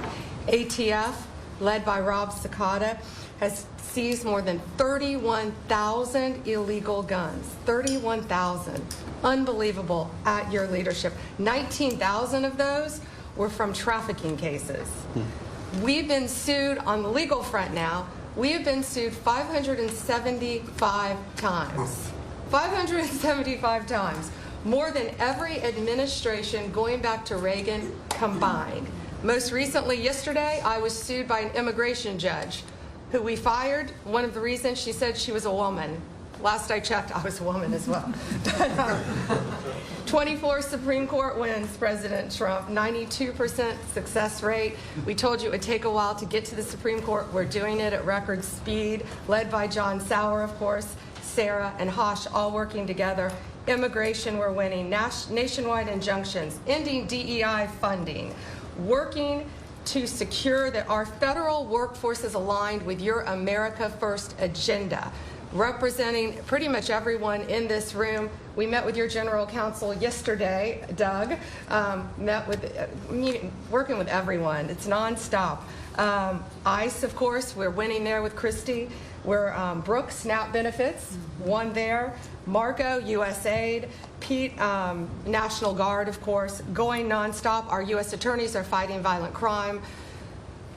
ATF, led by Rob Sakata, has seized more than 31,000 illegal guns. 31,000. Unbelievable at your leadership. 19,000 of those were from trafficking cases. We've been sued on the legal front now. We have been sued 575 times. 575 times. More than every administration going back to Reagan combined. Most recently, yesterday, I was sued by an immigration judge who we fired. One of the reasons, she said she was a woman. Last I checked, I was a woman as well. 24 Supreme Court wins, President Trump, 92% success rate. We told you it would take a while to get to the Supreme Court. We're doing it at record speed, led by John Sauer, of course, Sarah and Hosh, all working together. Immigration, we're winning. Nationwide injunctions, ending DEI funding, working to secure that our federal workforce is aligned with your America First agenda, representing pretty much everyone in this room. We met with your general counsel yesterday, Doug, working with everyone. It's nonstop. ICE, of course, we're winning there with Christie. We're Brooke, SNAP benefits, won there. Marco, USAID. Pete, National Guard, of course, going nonstop. Our U.S. attorneys are fighting violent crime,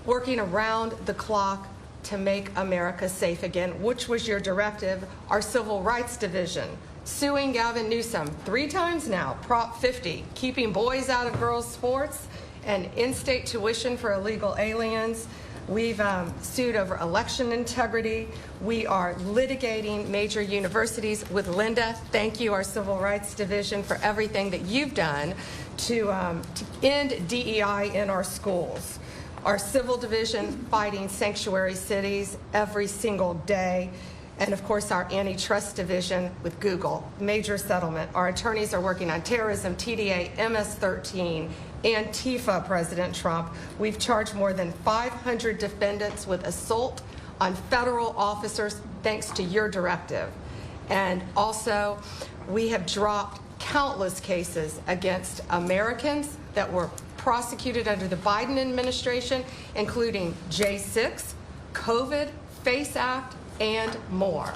working around the clock to make America safe again, which was your directive. Our Civil Rights Division, suing Gavin Newsom 3 times now, Prop 50, keeping boys out of girls' sports, and in-state tuition for illegal aliens. We've sued over election integrity. We are litigating major universities with Linda. Thank you, our Civil Rights Division, for everything that you've done to end DEI in our schools. Our Civil Division fighting sanctuary cities every single day. And of course, our Antitrust Division with Google, major settlement. Our attorneys are working on terrorism, TDA, MS-13, Antifa, President Trump. We've charged more than 500 defendants with assault on federal officers thanks to your directive. And also, we have dropped countless cases against Americans that were prosecuted under the Biden administration, including J6, COVID, FACE Act, and more.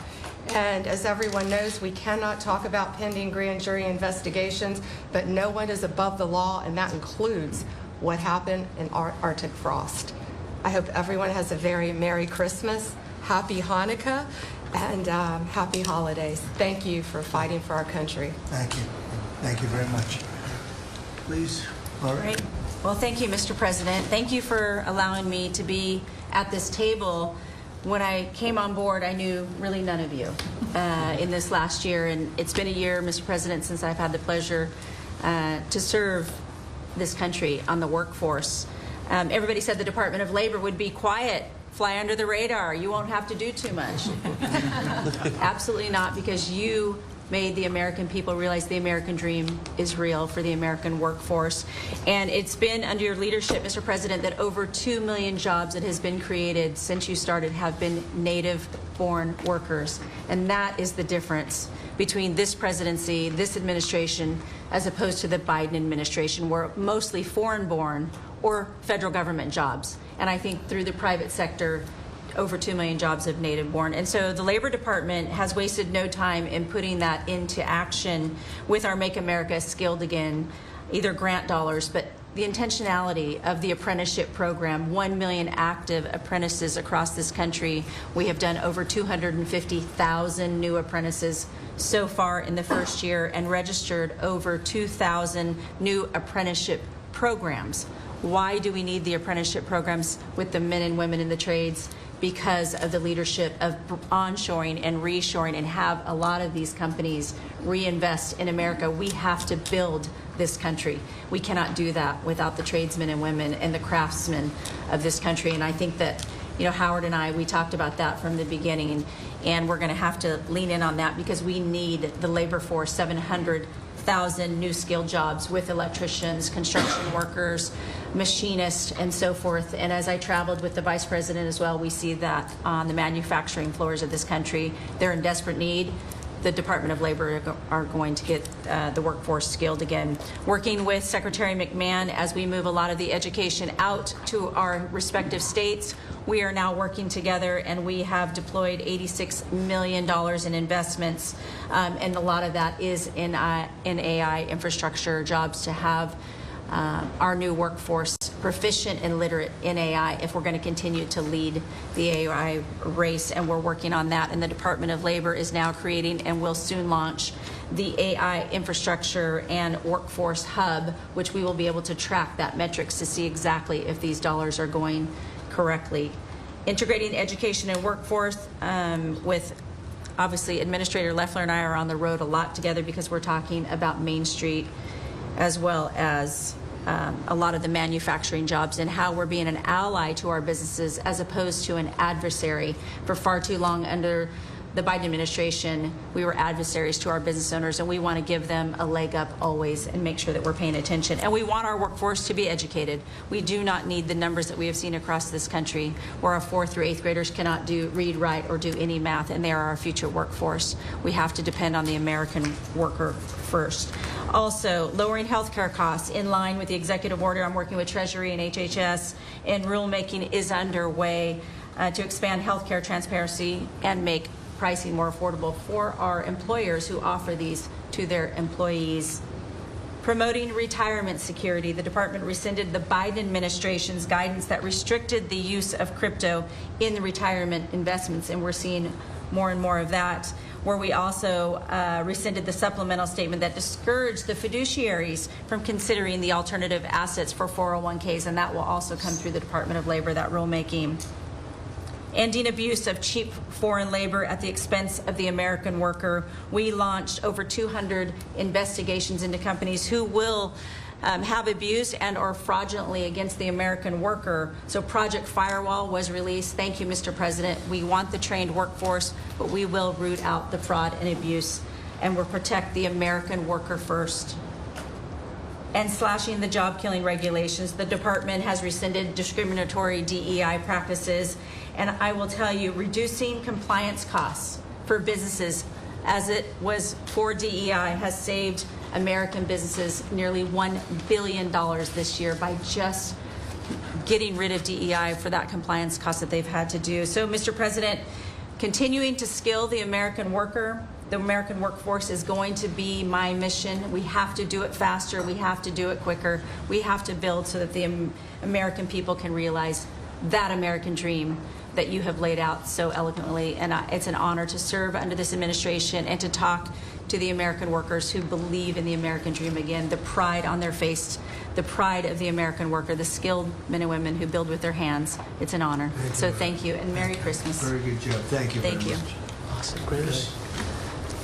And as everyone knows, we cannot talk about pending grand jury investigations, but no one is above the law, and that includes what happened in Arctic frost. I hope everyone has a very Merry Christmas, Happy Hanukkah, and Happy Holidays. Thank you for fighting for our country. Thank you. Thank you very much. Please, Laura. Great. Well, thank you, Mr. President. Thank you for allowing me to be at this table. When I came on board, I knew really none of you in this last year, and it's been a year, Mr. President, since I've had the pleasure to serve this country on the workforce. Everybody said the Department of Labor would be quiet, fly under the radar. You won't have to do too much. Absolutely not, because you made the American people realize the American dream is real for the American workforce. And it's been under your leadership, Mr. President, that over 2 million jobs that has been created since you started have been native-born workers. And that is the difference between this presidency, this administration, as opposed to the Biden administration, where mostly foreign-born or federal government jobs. And I think through the private sector, over 2 million jobs of native-born. And so the Labor Department has wasted no time in putting that into action with our Make America Skilled Again, either grant dollars, but the intentionality of the apprenticeship program, 1 million active apprentices across this country. We have done over 250,000 new apprentices so far in the first year and registered over 2,000 new apprenticeship programs. Why do we need the apprenticeship programs with the men and women in the trades? because of the leadership of onshoring and reshoring and have a lot of these companies reinvest in America. We have to build this country. We cannot do that without the tradesmen and women and the craftsmen of this country. And I think that, you know, Howard and I, we talked about that from the beginning, and we're going to have to lean in on that because we need the labor force, 700,000 new skilled jobs with electricians, construction workers, machinists, and so forth. And as I traveled with the Vice President as well, we see that on the manufacturing floors of this country, they're in desperate need. The Department of Labor are going to get the workforce skilled again. Working with Secretary McMahon as we move a lot of the education out to our respective states, we are now working together, and we have deployed $86 million in investments, and a lot of that is in AI infrastructure jobs to have our new workforce proficient and literate in AI if we're going to continue to lead the AI race, and we're working on that. And the Department of Labor is now creating and will soon launch the AI infrastructure and workforce hub, which we will be able to track that metrics to see exactly if these dollars are going correctly. Integrating education and workforce with obviously Administrator Loeffler and I are on the road a lot together because we're talking about Main Street as well as a lot of the manufacturing jobs and how we're being an ally to our businesses as opposed to an adversary. For far too long under the Biden administration, we were adversaries to our business owners, and we want to give them a leg up always and make sure that we're paying attention. And we want our workforce to be educated. We do not need the numbers that we have seen across this country where our 4th through 8th graders cannot read, write, or do any math, and they are our future workforce. We have to depend on the American worker first. Also, lowering healthcare costs in line with the executive order. I'm working with Treasury and HHS, and rulemaking is underway to expand healthcare transparency and make pricing more affordable for our employers who offer these to their employees. Promoting retirement security. The department rescinded the Biden administration's guidance that restricted the use of crypto in the retirement investments, and we're seeing more and more of that, where we also rescinded the supplemental statement that discouraged the fiduciaries from considering the alternative assets for 401ks, and that will also come through the Department of Labor, that rulemaking. Ending abuse of cheap foreign labor at the expense of the American worker. We launched over 200 investigations into companies who will have abused and or fraudulently against the American worker. So Project Firewall was released. Thank you, Mr. President. We want the trained workforce, but we will root out the fraud and abuse, and we'll protect the American worker first. And slashing the job-killing regulations. The department has rescinded discriminatory DEI practices. And I will tell you, reducing compliance costs for businesses, as it was for DEI, has saved American businesses nearly $1 billion this year by just getting rid of DEI for that compliance cost that they've had to do. So, Mr. President, continuing to skill the American worker, the American workforce is going to be my mission. We have to do it faster. We have to do it quicker. We have to build so that the American people can realize that American dream that you have laid out so eloquently. And it's an honor to serve under this administration and to talk to the American workers who believe in the American dream again, the pride on their face, the pride of the American worker, the skilled men and women who build with their hands. It's an honor. Thank you, and Merry Christmas. Very good job. Thank you very much. Awesome. Chris.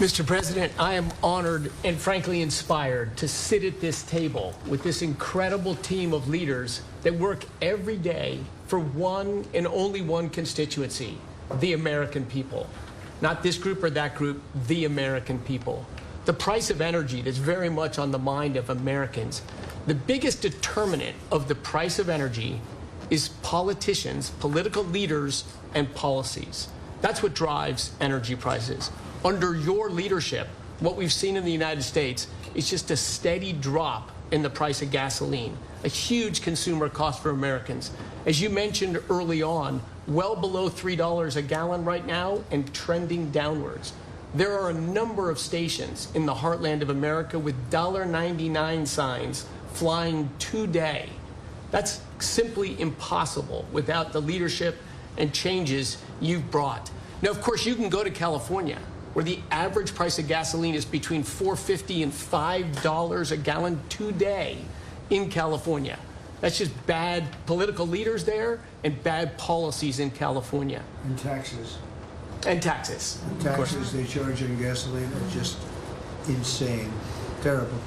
Mr. President, I am honored and frankly inspired to sit at this table with this incredible team of leaders that work every day for one and only one constituency, the American people. Not this group or that group, the American people. The price of energy that's very much on the mind of Americans. The biggest determinant of the price of energy is politicians, political leaders, and policies. That's what drives energy prices. Under your leadership, what we've seen in the United States is just a steady drop in the price of gasoline, a huge consumer cost for Americans. As you mentioned early on, well below $3 a gallon right now and trending downwards. There are a number of stations in the heartland of America with $1.99 signs flying today. That's simply impossible without the leadership and changes you've brought. Now, of course, you can go to California, where the average price of gasoline is between $4.50 and $5 a gallon today in California. That's just bad political leaders there and bad policies in California. And taxes. And taxes. The taxes they charge on gasoline are just insane. Terrible.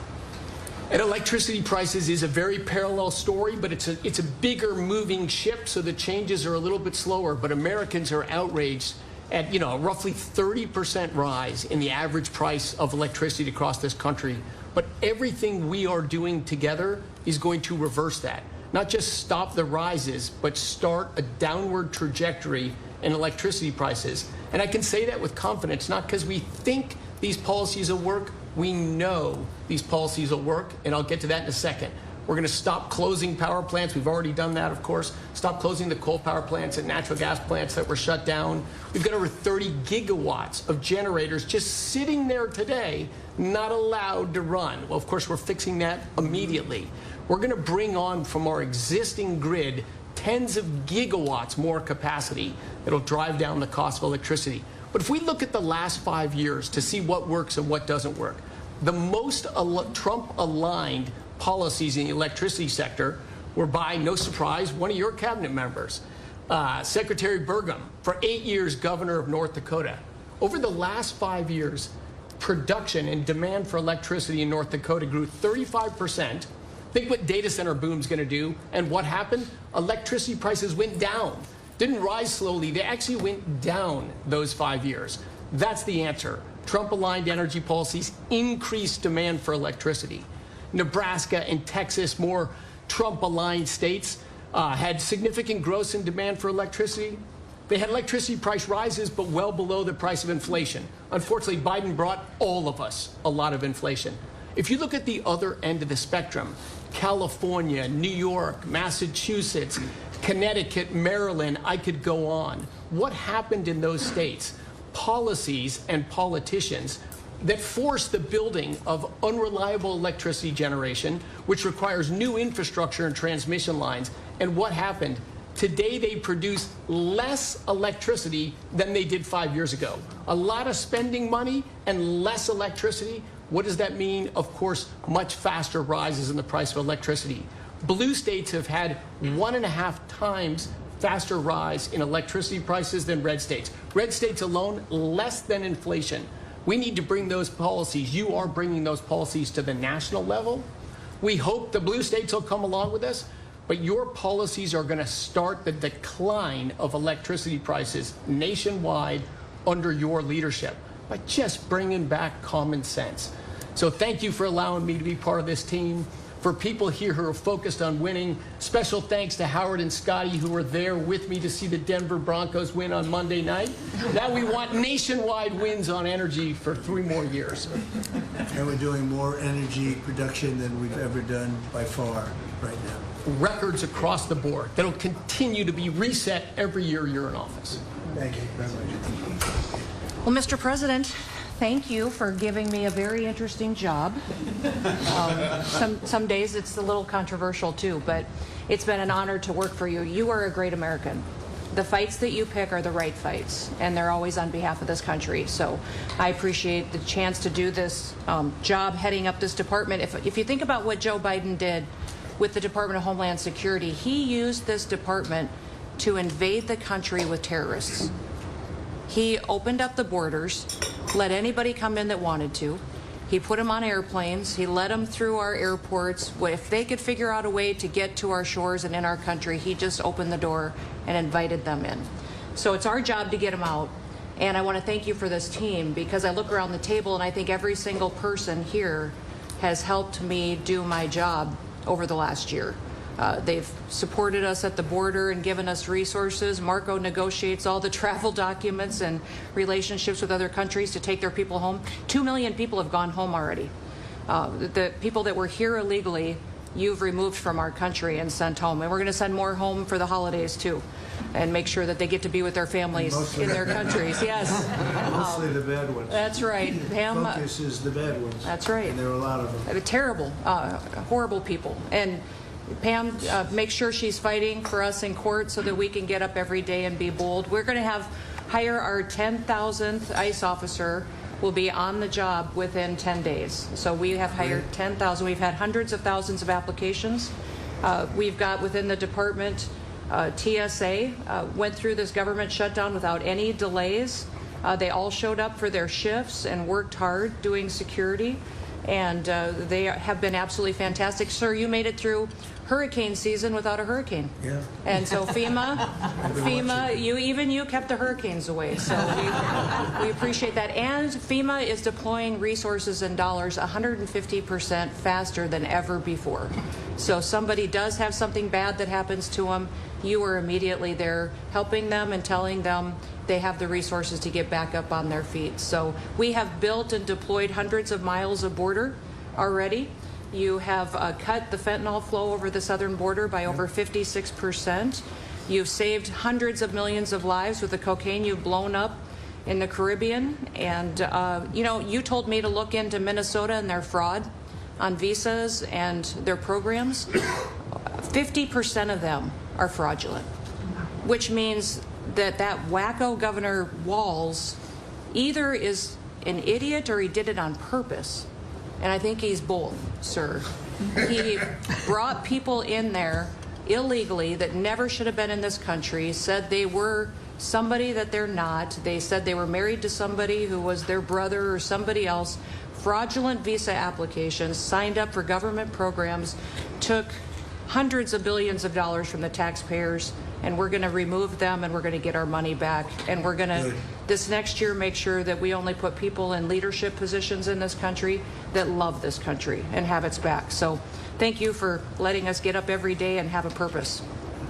And electricity prices is a very parallel story, but it's a bigger moving ship, so the changes are a little bit slower. But Americans are outraged at a roughly 30% rise in the average price of electricity across this country. But everything we are doing together is going to reverse that. Not just stop the rises, but start a downward trajectory in electricity prices. And I can say that with confidence, not because we think these policies will work. We know these policies will work, and I'll get to that in a second. We're going to stop closing power plants. We've already done that, of course. Stop closing the coal power plants and natural gas plants that were shut down. We've got over 30 gigawatts of generators just sitting there today, not allowed to run. Well, of course, we're fixing that immediately. We're going to bring on from our existing grid tens of gigawatts more capacity that'll drive down the cost of electricity. But if we look at the last 5 years to see what works and what doesn't work, the most Trump-aligned policies in the electricity sector were by, no surprise, one of your cabinet members, Secretary Burgum, for 8 years governor of North Dakota. Over the last 5 years, production and demand for electricity in North Dakota grew 35%. Think what data center boom's going to do. And what happened? Electricity prices went down. Didn't rise slowly. They actually went down those 5 years. That's the answer. Trump-aligned energy policies increased demand for electricity. Nebraska and Texas, more Trump-aligned states, had significant growth in demand for electricity. They had electricity price rises, but well below the price of inflation. Unfortunately, Biden brought all of us a lot of inflation. If you look at the other end of the spectrum, California, New York, Massachusetts, Connecticut, Maryland, I could go on. What happened in those states? Policies and politicians that forced the building of unreliable electricity generation, which requires new infrastructure and transmission lines. And what happened? Today they produce less electricity than they did 5 years ago. A lot of spending money and less electricity. What does that mean? Of course, much faster rises in the price of electricity. Blue states have had 1.5 times faster rise in electricity prices than red states. Red states alone, less than inflation. We need to bring those policies. You are bringing those policies to the national level. We hope the blue states will come along with us, but your policies are going to start the decline of electricity prices nationwide under your leadership by just bringing back common sense. So thank you for allowing me to be part of this team. For people here who are focused on winning, special thanks to Howard and Scotty who were there with me to see the Denver Broncos win on Monday night. Now we want nationwide wins on energy for 3 more years. And we're doing more energy production than we've ever done by far right now. Records across the board that'll continue to be reset every year you're in office. Thank you very much. Well, Mr. President, thank you for giving me a very interesting job. Some days it's a little controversial too, but it's been an honor to work for you. You are a great American. The fights that you pick are the right fights, and they're always on behalf of this country. So I appreciate the chance to do this job heading up this department. If you think about what Joe Biden did with the Department of Homeland Security, he used this department to invade the country with terrorists. He opened up the borders, let anybody come in that wanted to. He put them on airplanes. He let them through our airports. If they could figure out a way to get to our shores and in our country, he just opened the door and invited them in. So it's our job to get them out. And I want to thank you for this team, because I look around the table and I think every single person here has helped me do my job over the last year. They've supported us at the border and given us resources. Marco negotiates all the travel documents and relationships with other countries to take their people home. 2 million people have gone home already. The people that were here illegally, you've removed from our country and sent home. And we're going to send more home for the holidays, too, and make sure that they get to be with their families in their countries. Yes. Mostly the bad ones. That's right. Pam, focus is the bad ones. That's right. And there are a lot of them. They're terrible, horrible people. And Pam, make sure she's fighting for us in court so that we can get up every day and be bold. We're going to hire our 10,000th ICE officer. Will be on the job within 10 days. So we have hired 10,000. We've had hundreds of thousands of applications. We've got within the department, TSA went through this government shutdown without any delays. They all showed up for their shifts and worked hard doing security, and they have been absolutely fantastic. Sir, you made it through hurricane season without a hurricane. Yeah. And so FEMA, you kept the hurricanes away. So we appreciate that. And FEMA is deploying resources and dollars 150% faster than ever before. So somebody does have something bad that happens to them, you are immediately there helping them and telling them they have the resources to get back up on their feet. So we have built and deployed hundreds of miles of border already. You have cut the fentanyl flow over the southern border by over 56%. You've saved hundreds of millions of lives with the cocaine you've blown up in the Caribbean. And, you told me to look into Minnesota and their fraud on visas and their programs. 50% of them are fraudulent, which means that wacko Governor Walz either is an idiot or he did it on purpose. And I think he's both, sir. He brought people in there illegally that never should have been in this country, said they were somebody that they're not. They said they were married to somebody who was their brother or somebody else. Fraudulent visa applications, signed up for government programs, took hundreds of billions of dollars from the taxpayers, and we're going to remove them and we're going to get our money back. And we're going to, this next year, make sure that we only put people in leadership positions in this country that love this country and have its back. So thank you for letting us get up every day and have a purpose.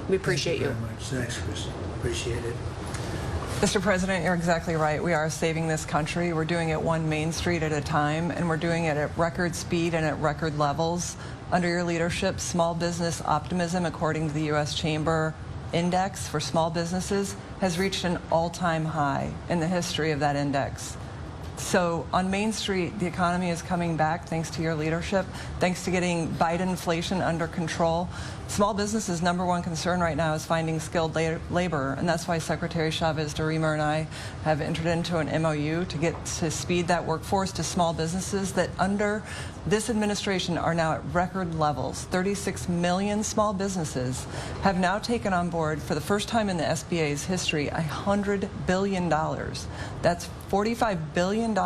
We appreciate you. Thank you very much. Thanks, Chris. Appreciate it. Mr. President, you're exactly right. We are saving this country. We're doing it one Main Street at a time, and we're doing it at record speed and at record levels. Under your leadership, small business optimism, according to the U.S. Chamber Index for small businesses, has reached an all-time high in the history of that index. So on Main Street, the economy is coming back thanks to your leadership, thanks to getting Biden inflation under control. Small businesses' number one concern right now is finding skilled labor, and that's why Secretary Chavez DeRemer and I have entered into an MOU to get to speed that workforce to small businesses that under this administration are now at record levels. 36 million small businesses have now taken on board, for the first time in the SBA's history, $100 billion. That's $45 billion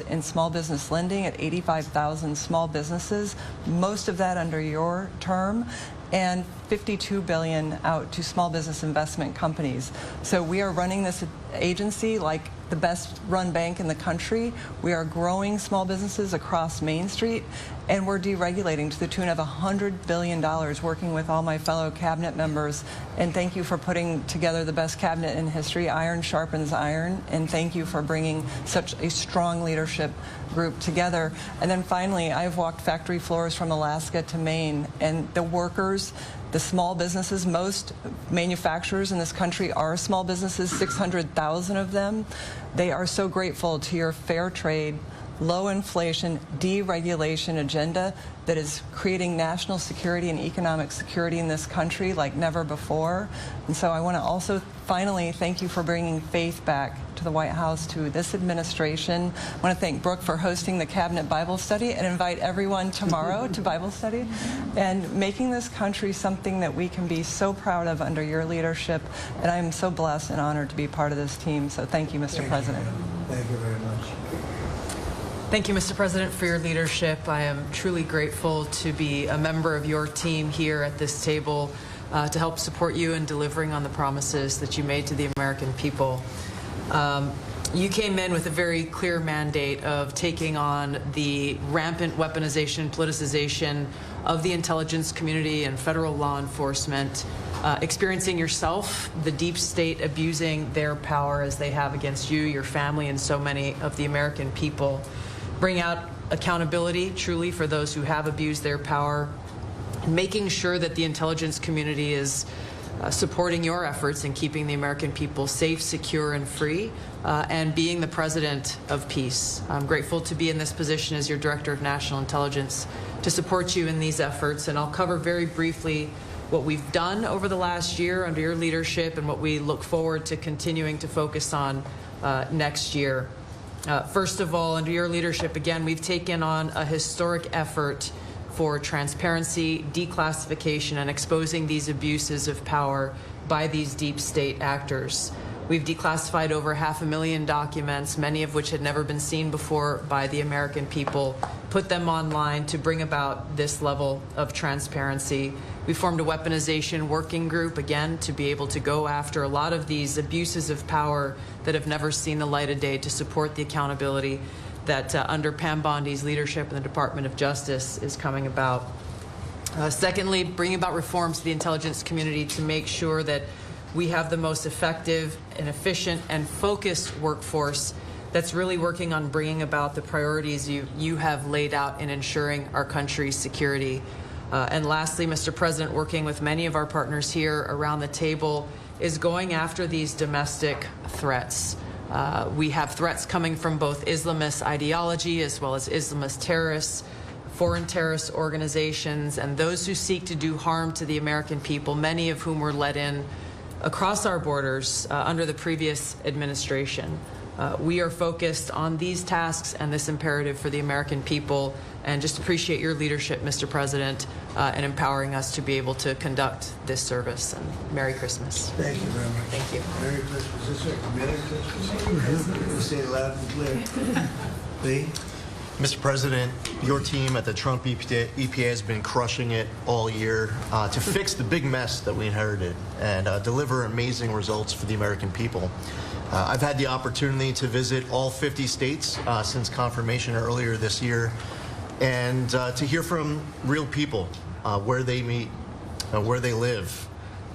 in small business lending at 85,000 small businesses, most of that under your term, and $52 billion out to small business investment companies. So we are running this agency like the best run bank in the country. We are growing small businesses across Main Street, and we're deregulating to the tune of $100 billion, working with all my fellow cabinet members. And thank you for putting together the best cabinet in history. Iron sharpens iron, and thank you for bringing such a strong leadership group together. And then finally, I've walked factory floors from Alaska to Maine, and the workers, the small businesses, most manufacturers in this country are small businesses, 600,000 of them. They are so grateful to your fair trade, low inflation, deregulation agenda that is creating national security and economic security in this country like never before. And so I want to also finally thank you for bringing faith back to the White House, to this administration. I want to thank Brooke for hosting the Cabinet Bible Study and invite everyone tomorrow to Bible study and making this country something that we can be so proud of under your leadership. And I am so blessed and honored to be part of this team. So thank you, Mr. President. Thank you very much. Thank you, Mr. President, for your leadership. I am truly grateful to be a member of your team here at this table to help support you in delivering on the promises that you made to the American people. You came in with a very clear mandate of taking on the rampant weaponization, politicization of the intelligence community and federal law enforcement, experiencing yourself, the deep state abusing their power as they have against you, your family, and so many of the American people. Bring out accountability, truly, for those who have abused their power, making sure that the intelligence community is supporting your efforts in keeping the American people safe, secure, and free, and being the president of peace. I'm grateful to be in this position as your Director of National Intelligence to support you in these efforts, and I'll cover very briefly what we've done over the last year under your leadership and what we look forward to continuing to focus on next year. First of all, under your leadership, again, we've taken on a historic effort for transparency, declassification, and exposing these abuses of power by these deep state actors. We've declassified over 500,000 documents, many of which had never been seen before by the American people, put them online to bring about this level of transparency. We formed a weaponization working group, again, to be able to go after a lot of these abuses of power that have never seen the light of day, to support the accountability that under Pam Bondi's leadership in the Department of Justice is coming about. Secondly, bringing about reforms to the intelligence community to make sure that we have the most effective and efficient and focused workforce that's really working on bringing about the priorities you have laid out in ensuring our country's security. And lastly, Mr. President, working with many of our partners here around the table is going after these domestic threats. We have threats coming from both Islamist ideology as well as Islamist terrorists, foreign terrorist organizations, and those who seek to do harm to the American people, many of whom were let in across our borders under the previous administration. We are focused on these tasks and this imperative for the American people, and just appreciate your leadership, Mr. President, in empowering us to be able to conduct this service. And Merry Christmas. Thank you very much. Thank you. Merry Christmas. Is this a Merry Christmas? Say it loud and clear. Lee? Mr. President, your team at the Trump EPA has been crushing it all year to fix the big mess that we inherited and deliver amazing results for the American people. I've had the opportunity to visit all 50 states since confirmation earlier this year, and to hear from real people where they meet, where they live,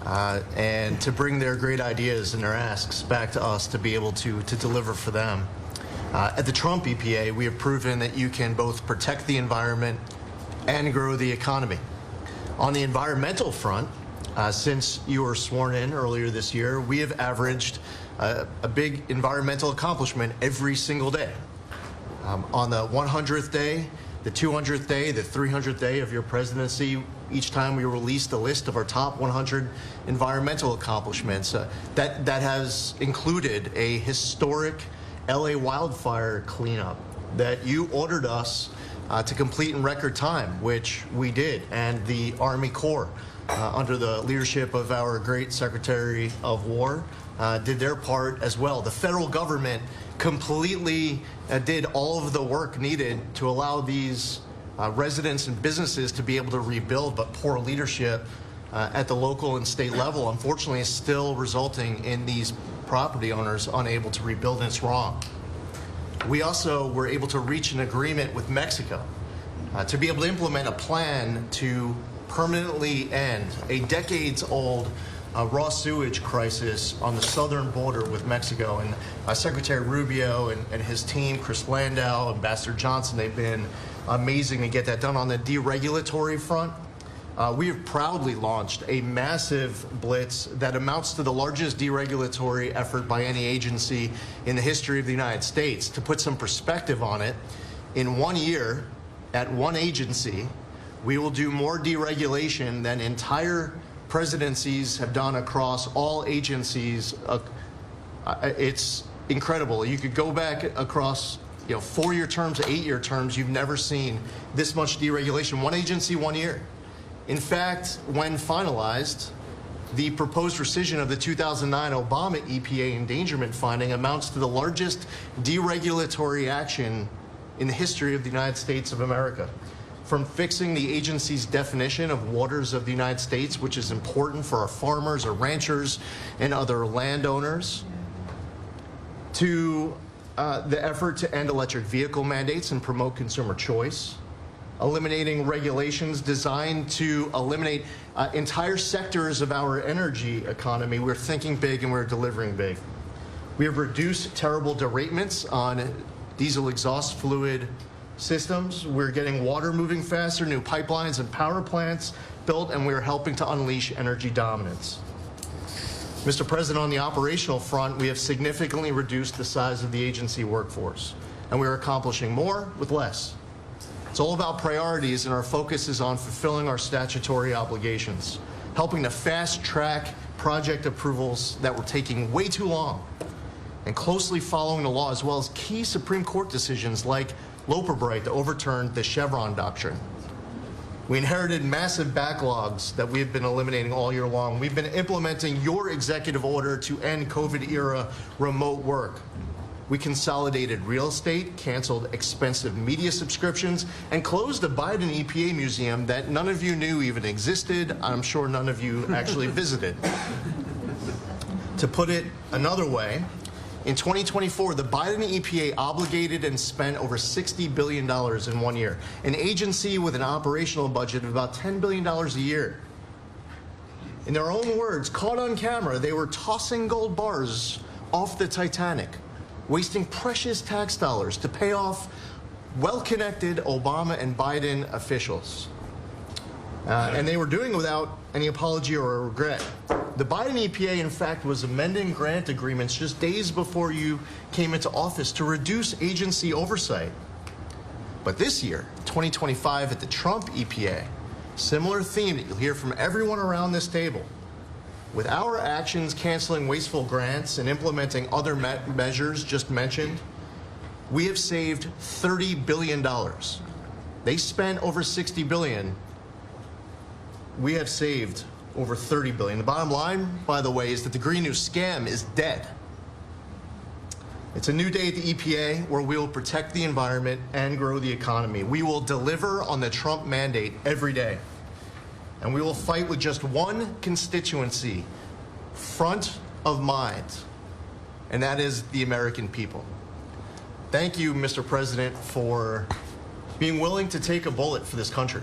and to bring their great ideas and their asks back to us to be able to deliver for them. At the Trump EPA, we have proven that you can both protect the environment and grow the economy. On the environmental front, since you were sworn in earlier this year, we have averaged a big environmental accomplishment every single day. On the 100th day, the 200th day, the 300th day of your presidency, each time we released a list of our top 100 environmental accomplishments. That has included a historic LA wildfire cleanup that you ordered us to complete in record time, which we did, and the Army Corps, under the leadership of our great Secretary of War, did their part as well. The federal government completely did all of the work needed to allow these residents and businesses to be able to rebuild, but poor leadership at the local and state level, unfortunately, is still resulting in these property owners unable to rebuild, and it's wrong. We also were able to reach an agreement with Mexico to be able to implement a plan to permanently end a decades-old raw sewage crisis on the southern border with Mexico. And Secretary Rubio and his team, Chris Landau, Ambassador Johnson, they've been amazing to get that done. On the deregulatory front, we have proudly launched a massive blitz that amounts to the largest deregulatory effort by any agency in the history of the United States. To put some perspective on it, in 1 year, at one agency, we will do more deregulation than entire presidencies have done across all agencies. It's incredible. You could go back across 4-year terms, 8-year terms, you've never seen this much deregulation. One agency, 1 year. In fact, when finalized, the proposed rescission of the 2009 Obama EPA endangerment finding amounts to the largest deregulatory action in the history of the United States of America. From fixing the agency's definition of waters of the United States, which is important for our farmers, our ranchers, and other landowners, to the effort to end electric vehicle mandates and promote consumer choice, eliminating regulations designed to eliminate entire sectors of our energy economy. We're thinking big and we're delivering big. We have reduced terrible derailments on diesel exhaust fluid systems. We're getting water moving faster, new pipelines and power plants built, and we're helping to unleash energy dominance. Mr. President, on the operational front, we have significantly reduced the size of the agency workforce, and we are accomplishing more with less. It's all about priorities, and our focus is on fulfilling our statutory obligations, helping to fast-track project approvals that were taking way too long, and closely following the law, as well as key Supreme Court decisions like Loper-Bright that overturned the Chevron doctrine. We inherited massive backlogs that we've been eliminating all year long. We've been implementing your executive order to end COVID-era remote work. We consolidated real estate, canceled expensive media subscriptions, and closed the Biden EPA museum that none of you knew even existed. I'm sure none of you actually visited. To put it another way, in 2024, the Biden EPA obligated and spent over $60 billion in 1 year, an agency with an operational budget of about $10 billion a year. In their own words, caught on camera, they were tossing gold bars off the Titanic, wasting precious tax dollars to pay off well-connected Obama and Biden officials. And they were doing it without any apology or regret. The Biden EPA, in fact, was amending grant agreements just days before you came into office to reduce agency oversight. But this year, 2025, at the Trump EPA, similar theme that you'll hear from everyone around this table. With our actions canceling wasteful grants and implementing other measures just mentioned, we have saved $30 billion. They spent over $60 billion. We have saved over $30 billion. The bottom line, by the way, is that the Green New scam is dead. It's a new day at the EPA where we will protect the environment and grow the economy. We will deliver on the Trump mandate every day. And we will fight with just one constituency front of mind, and that is the American people. Thank you, Mr. President, for being willing to take a bullet for this country.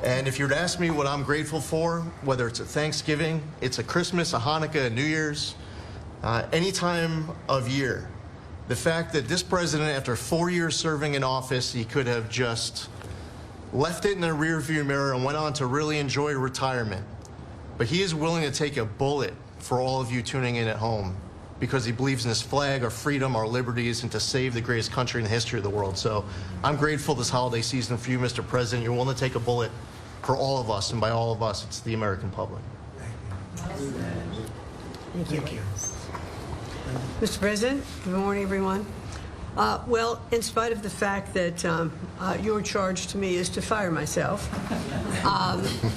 And if you were to ask me what I'm grateful for, whether it's a Thanksgiving, it's a Christmas, a Hanukkah, a New Year's, any time of year, the fact that this president, after 4 years serving in office, he could have just left it in the rearview mirror and went on to really enjoy retirement. But he is willing to take a bullet for all of you tuning in at home because he believes in this flag, our freedom, our liberties, and to save the greatest country in the history of the world. So I'm grateful this holiday season for you, Mr. President. You're willing to take a bullet for all of us, and by all of us, it's the American public. Thank you. Mr. President, good morning, everyone. Well, in spite of the fact that your charge to me is to fire myself,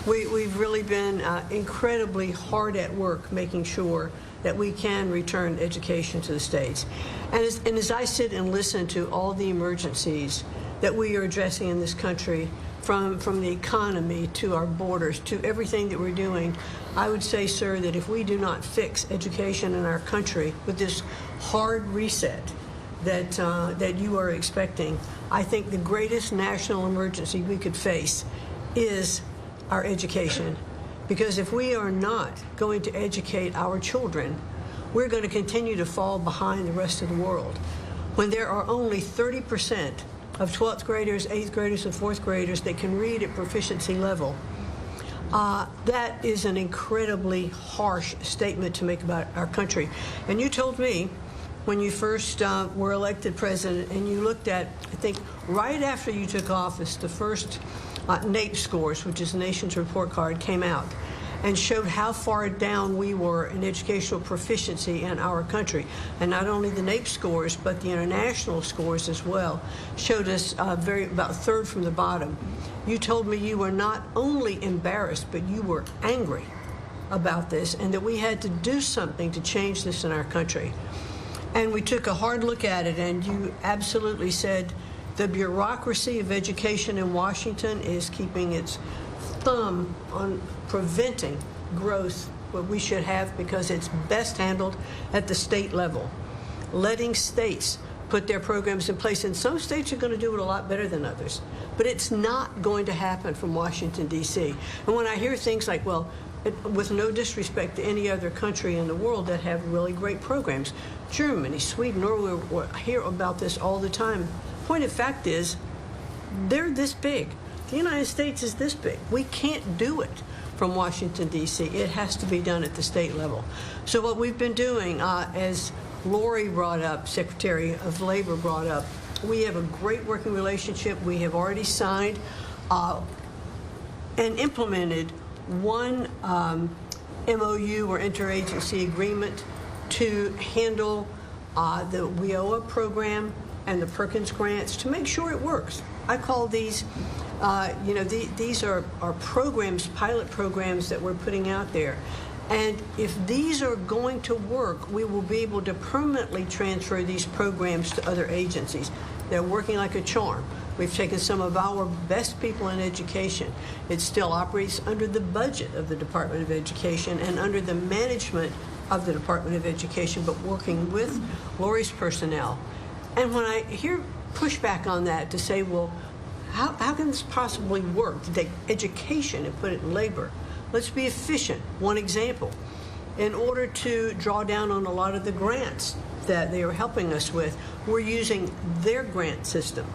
we've really been incredibly hard at work making sure that we can return education to the states. And as I sit and listen to all the emergencies that we are addressing in this country, from the economy to our borders to everything that we're doing, I would say, sir, that if we do not fix education in our country with this hard reset that you are expecting, I think the greatest national emergency we could face is our education. Because if we are not going to educate our children, we're going to continue to fall behind the rest of the world. When there are only 30% of 12th graders, 8th graders, and 4th graders that can read at proficiency level, that is an incredibly harsh statement to make about our country. And you told me when you first were elected president, and you looked at, I think, right after you took office, the first NAEP scores, which is the nation's report card, came out and showed how far down we were in educational proficiency in our country. And not only the NAEP scores, but the international scores as well showed us about third from the bottom. You told me you were not only embarrassed, but you were angry about this, and that we had to do something to change this in our country. And we took a hard look at it, and you absolutely said the bureaucracy of education in Washington is keeping its thumb on preventing growth, what we should have, because it's best handled at the state level. Letting states put their programs in place, and some states are going to do it a lot better than others. But it's not going to happen from Washington, D.C. And when I hear things like, well, with no disrespect to any other country in the world that have really great programs, Germany, Sweden, Norway, I hear about this all the time. Point of fact is, they're this big. The United States is this big. We can't do it from Washington, D.C. It has to be done at the state level. So what we've been doing, as Lori brought up, Secretary of Labor brought up, we have a great working relationship. We have already signed and implemented one MOU or interagency agreement to handle the WIOA program and the Perkins grants to make sure it works. I call these These are programs, pilot programs that we're putting out there. And if these are going to work, we will be able to permanently transfer these programs to other agencies. They're working like a charm. We've taken some of our best people in education. It still operates under the budget of the Department of Education and under the management of the Department of Education, but working with Lori's personnel. And when I hear pushback on that to say, well, how can this possibly work to take education and put it in labor? Let's be efficient. One example, in order to draw down on a lot of the grants that they are helping us with, we're using their grant system.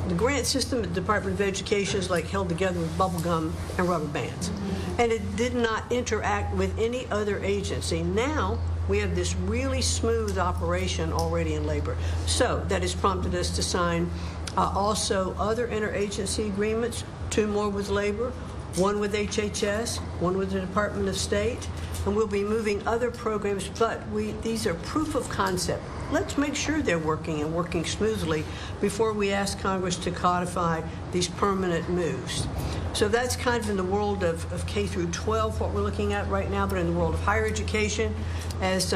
The grant system at the Department of Education is like held together with bubble gum and rubber bands. And it did not interact with any other agency. Now, we have this really smooth operation already in labor. So that has prompted us to sign also other interagency agreements, 2 more with labor, 1 with HHS, 1 with the Department of State, and we'll be moving other programs, but these are proof of concept. Let's make sure they're working and working smoothly before we ask Congress to codify these permanent moves. So that's kind of in the world of K through 12, what we're looking at right now, but in the world of higher education, as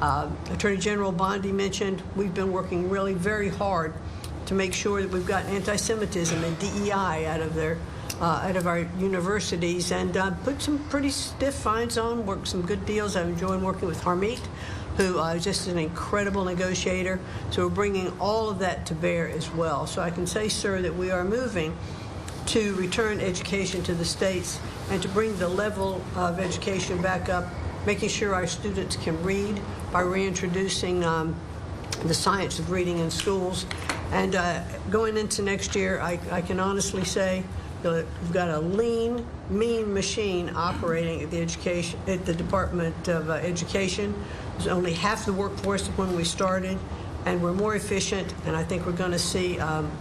Attorney General Bondi mentioned, we've been working really very hard to make sure that we've got anti-Semitism and DEI out of our universities, and put some pretty stiff fines on, worked some good deals. I've enjoyed working with Harmeet, who is just an incredible negotiator. So we're bringing all of that to bear as well. So I can say, sir, that we are moving to return education to the states and to bring the level of education back up, making sure our students can read by reintroducing the science of reading in schools. And going into next year, I can honestly say that we've got a lean, mean machine operating at the Department of Education. There's only half the workforce when we started, and we're more efficient, and I think we're going to see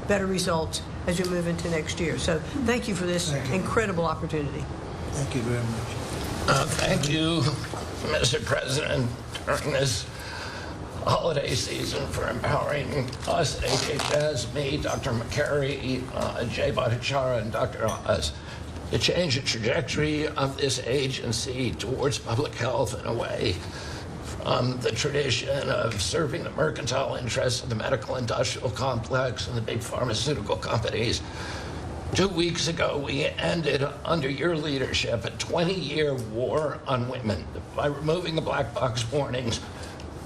better results as we move into next year. So thank you for this incredible opportunity. Thank you very much. Thank you, Mr. President, during this holiday season for empowering us at HHS, me, Dr. McCary, Jay Bhattacharya, and Dr. Oz to change the trajectory of this agency towards public health in a way from the tradition of serving the mercantile interests of the medical industrial complex and the big pharmaceutical companies. 2 weeks ago, we ended, under your leadership, a 20-year war on women by removing the black box warnings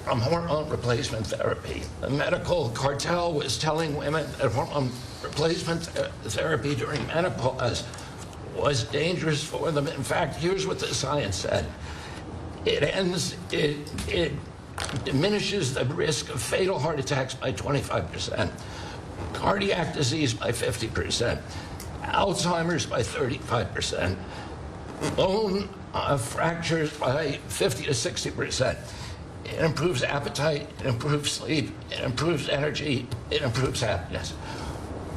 from hormone replacement therapy. The medical cartel was telling women that hormone replacement therapy during menopause was dangerous for them. In fact, here's what the science said. It diminishes the risk of fatal heart attacks by 25%, cardiac disease by 50%, Alzheimer's by 35%, bone fractures by 50 to 60%. It improves appetite, it improves sleep, it improves energy, it improves happiness.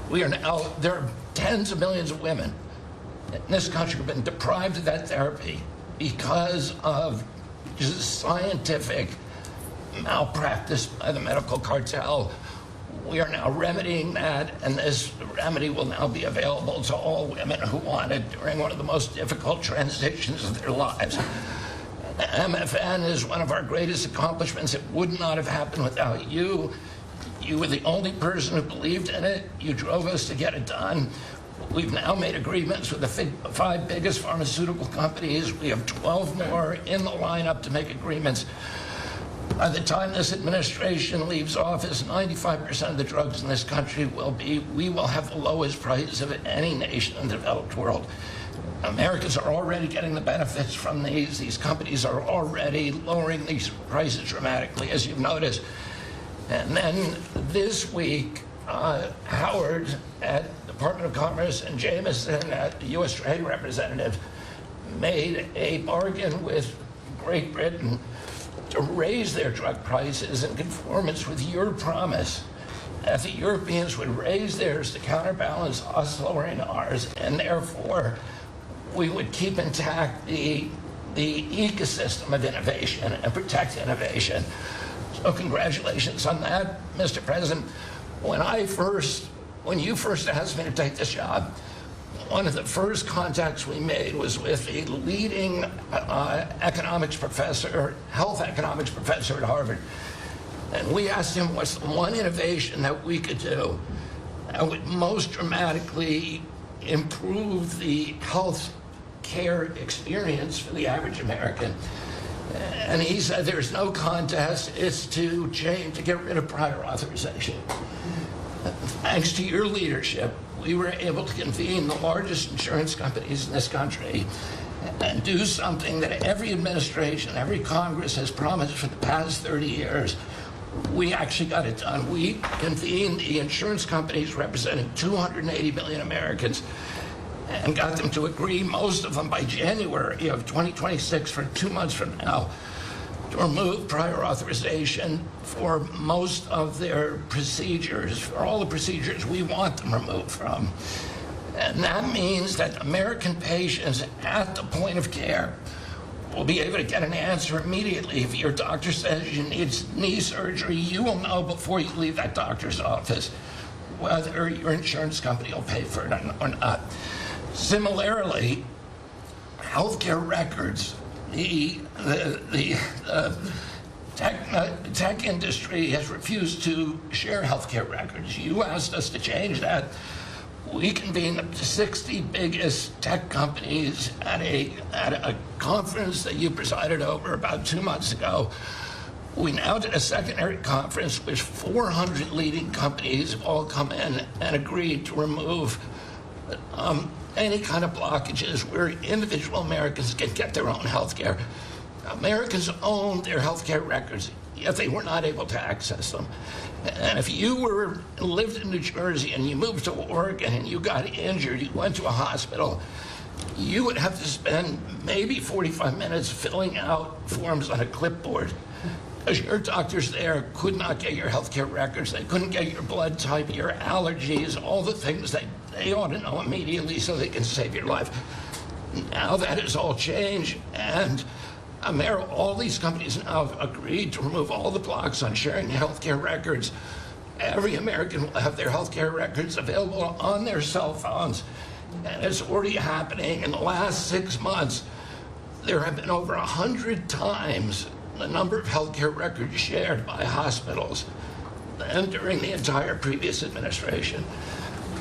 There are tens of millions of women in this country who have been deprived of that therapy because of just scientific malpractice by the medical cartel. We are now remedying that, and this remedy will now be available to all women who want it during one of the most difficult transitions of their lives. MFN is one of our greatest accomplishments. It would not have happened without you. You were the only person who believed in it. You drove us to get it done. We've now made agreements with the 5 biggest pharmaceutical companies. We have 12 more in the lineup to make agreements. By the time this administration leaves office, 95% of the drugs in this country we will have the lowest prices of any nation in the developed world. Americans are already getting the benefits from these. These companies are already lowering these prices dramatically, as you've noticed. And then this week, Howard at Department of Commerce and Jameson at the U.S. Trade Representative made a bargain with Great Britain to raise their drug prices in conformance with your promise that the Europeans would raise theirs to counterbalance us lowering ours, and therefore we would keep intact the ecosystem of innovation and protect innovation. So congratulations on that, Mr. President. When I first when you first asked me to take this job, one of the first contacts we made was with a leading economics professor, health economics professor at Harvard. And we asked him what's the one innovation that we could do that would most dramatically improve the health care experience for the average American. And he said there's no contest, it's to get rid of prior authorization. Thanks to your leadership, we were able to convene the largest insurance companies in this country and do something that every administration, every Congress has promised for the past 30 years. We actually got it done. We convened the insurance companies representing 280 million Americans and got them to agree, most of them by January of 2026, for 2 months from now, to remove prior authorization for most of their procedures, for all the procedures we want them removed from. And that means that American patients at the point of care will be able to get an answer immediately. If your doctor says you need knee surgery, you will know before you leave that doctor's office whether your insurance company will pay for it or not. Similarly, healthcare records, the tech industry has refused to share healthcare records. You asked us to change that. We convened up to 60 biggest tech companies at a conference that you presided over about 2 months ago. We now did a secondary conference which 400 leading companies have all come in and agreed to remove any kind of blockages where individual Americans can get their own health care. Americans own their health care records, yet they were not able to access them. And if you lived in New Jersey and you moved to Oregon and you got injured, you went to a hospital, you would have to spend maybe 45 minutes filling out forms on a clipboard because your doctors there could not get your health care records. They couldn't get your blood type, your allergies, all the things that they ought to know immediately so they can save your life. Now that has all changed, and all these companies now have agreed to remove all the blocks on sharing health care records. Every American will have their health care records available on their cell phones, and it's already happening. In the last 6 months, there have been over 100 times the number of health care records shared by hospitals than during the entire previous administration.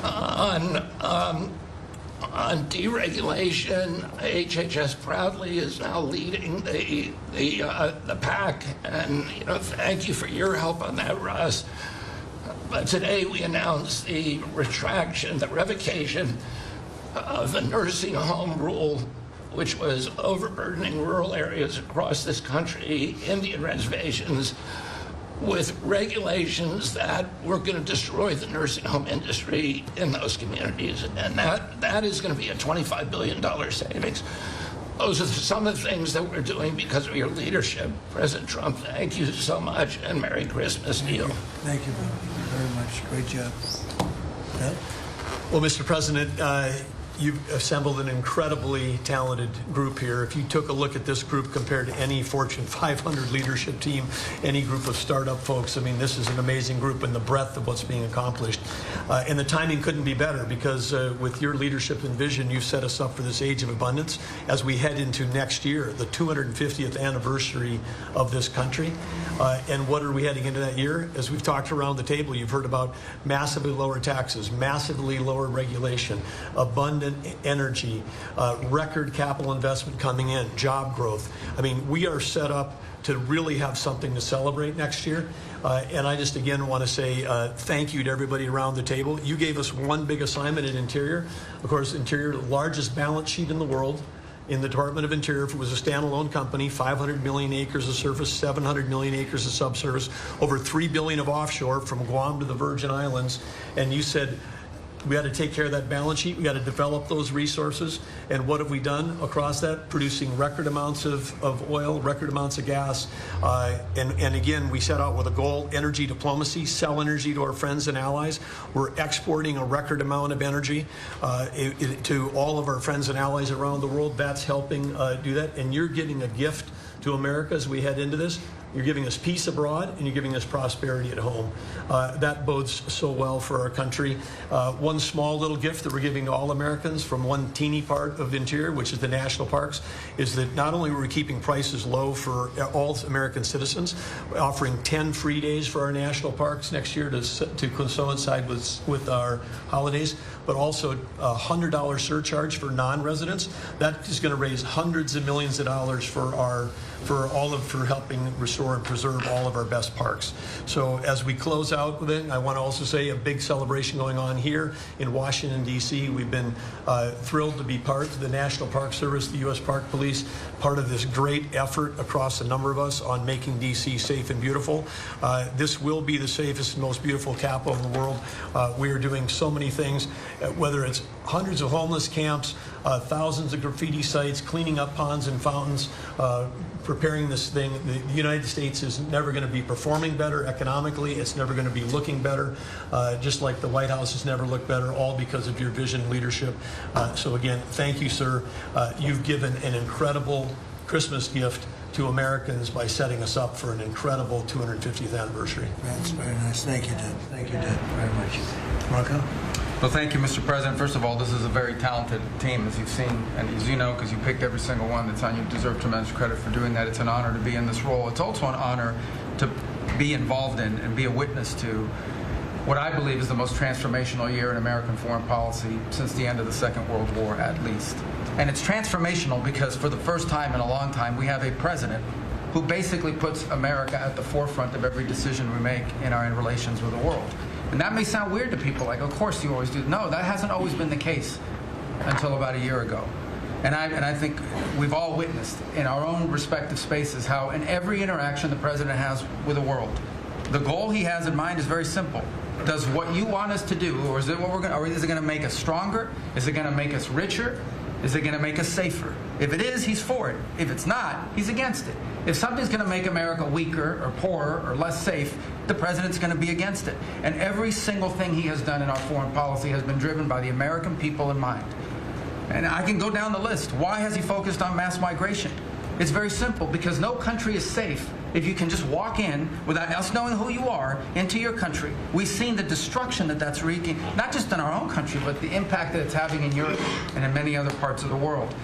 On deregulation, HHS proudly is now leading the pack, and thank you for your help on that, Russ. But today we announced the revocation of the nursing home rule, which was overburdening rural areas across this country, Indian reservations, with regulations that were going to destroy the nursing home industry in those communities. And that is going to be a $25 billion savings. Those are some of the things that we're doing because of your leadership. President Trump, thank you so much, and Merry Christmas to you. Thank you very much. Great job. Ed? Well, Mr. President, you've assembled an incredibly talented group here. If you took a look at this group compared to any Fortune 500 leadership team, any group of startup folks, I mean, this is an amazing group in the breadth of what's being accomplished. And the timing couldn't be better because with your leadership and vision, you've set us up for this age of abundance as we head into next year, the 250th anniversary of this country. And what are we heading into that year? As we've talked around the table, you've heard about massively lower taxes, massively lower regulation, abundant energy, record capital investment coming in, job growth. I mean, we are set up to really have something to celebrate next year. And I just again want to say thank you to everybody around the table. You gave us one big assignment at Interior. Of course, Interior, the largest balance sheet in the world. In the Department of Interior, if it was a standalone company, 500 million acres of surface, 700 million acres of subsurface, over 3 billion of offshore from Guam to the Virgin Islands. And you said, we got to take care of that balance sheet. We got to develop those resources. And what have we done across that? Producing record amounts of oil, record amounts of gas. And again, we set out with a goal, energy diplomacy, sell energy to our friends and allies. We're exporting a record amount of energy to all of our friends and allies around the world. That's helping do that. And you're getting a gift to America as we head into this. you're giving us peace abroad, and you're giving us prosperity at home. That bodes so well for our country. One small little gift that we're giving to all Americans from one teeny part of the interior, which is the national parks, is that not only are we keeping prices low for all American citizens, offering 10 free days for our national parks next year to coincide with our holidays, but also a $100 surcharge for non-residents. That is going to raise hundreds of millions of dollars for helping restore and preserve all of our best parks. So as we close out with it, I want to also say a big celebration going on here in Washington, D.C. We've been thrilled to be part of the National Park Service, the U.S. Park Police, part of this great effort across a number of us on making D.C. safe and beautiful. This will be the safest and most beautiful capital in the world. We are doing so many things, whether it's hundreds of homeless camps, thousands of graffiti sites, cleaning up ponds and fountains, preparing this thing. The United States is never going to be performing better economically. It's never going to be looking better, just like the White House has never looked better, all because of your vision and leadership. So again, thank you, sir. You've given an incredible Christmas gift to Americans by setting us up for an incredible 250th anniversary. That's very nice. Thank you, Deb. Thank you, Deb, very much. Marco? Well, thank you, Mr. President. First of all, this is a very talented team, as you've seen, and as you know, because you picked every single one that's on. You deserve tremendous credit for doing that. It's an honor to be in this role. It's also an honor to be involved in and be a witness to what I believe is the most transformational year in American foreign policy since the end of the Second World War, at least. And it's transformational because for the first time in a long time, we have a president who basically puts America at the forefront of every decision we make in our relations with the world. And that may sound weird to people, like, of course you always do. No, that hasn't always been the case until about a year ago. And I think we've all witnessed in our own respective spaces how in every interaction the president has with the world, the goal he has in mind is very simple. Does what you want us to do, or is it what we're going, or is it going to make us stronger? Is it going to make us richer? Is it going to make us safer? If it is, he's for it. If it's not, he's against it. If something's going to make America weaker or poorer or less safe, the president's going to be against it. And every single thing he has done in our foreign policy has been driven by the American people in mind. And I can go down the list. Why has he focused on mass migration? It's very simple, because no country is safe if you can just walk in without us knowing who you are into your country. We've seen the destruction that that's wreaking, not just in our own country, but the impact that it's having in Europe and in many other parts of the world.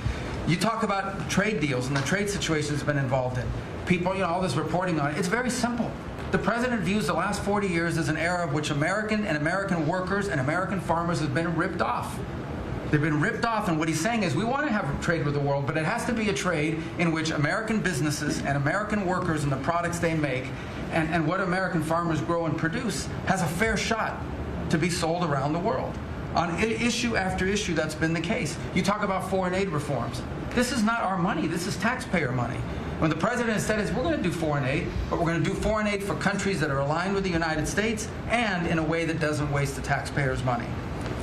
You talk about trade deals and the trade situation has been involved in. People, you know, all this reporting on it. It's very simple. The president views the last 40 years as an era of which American workers and American farmers have been ripped off. They've been ripped off, and what he's saying is we want to have trade with the world, but it has to be a trade in which American businesses and American workers and the products they make and what American farmers grow and produce has a fair shot to be sold around the world. On issue after issue, that's been the case. You talk about foreign aid reforms. This is not our money. This is taxpayer money. When the president said is we're going to do foreign aid, but we're going to do foreign aid for countries that are aligned with the United States and in a way that doesn't waste the taxpayers' money.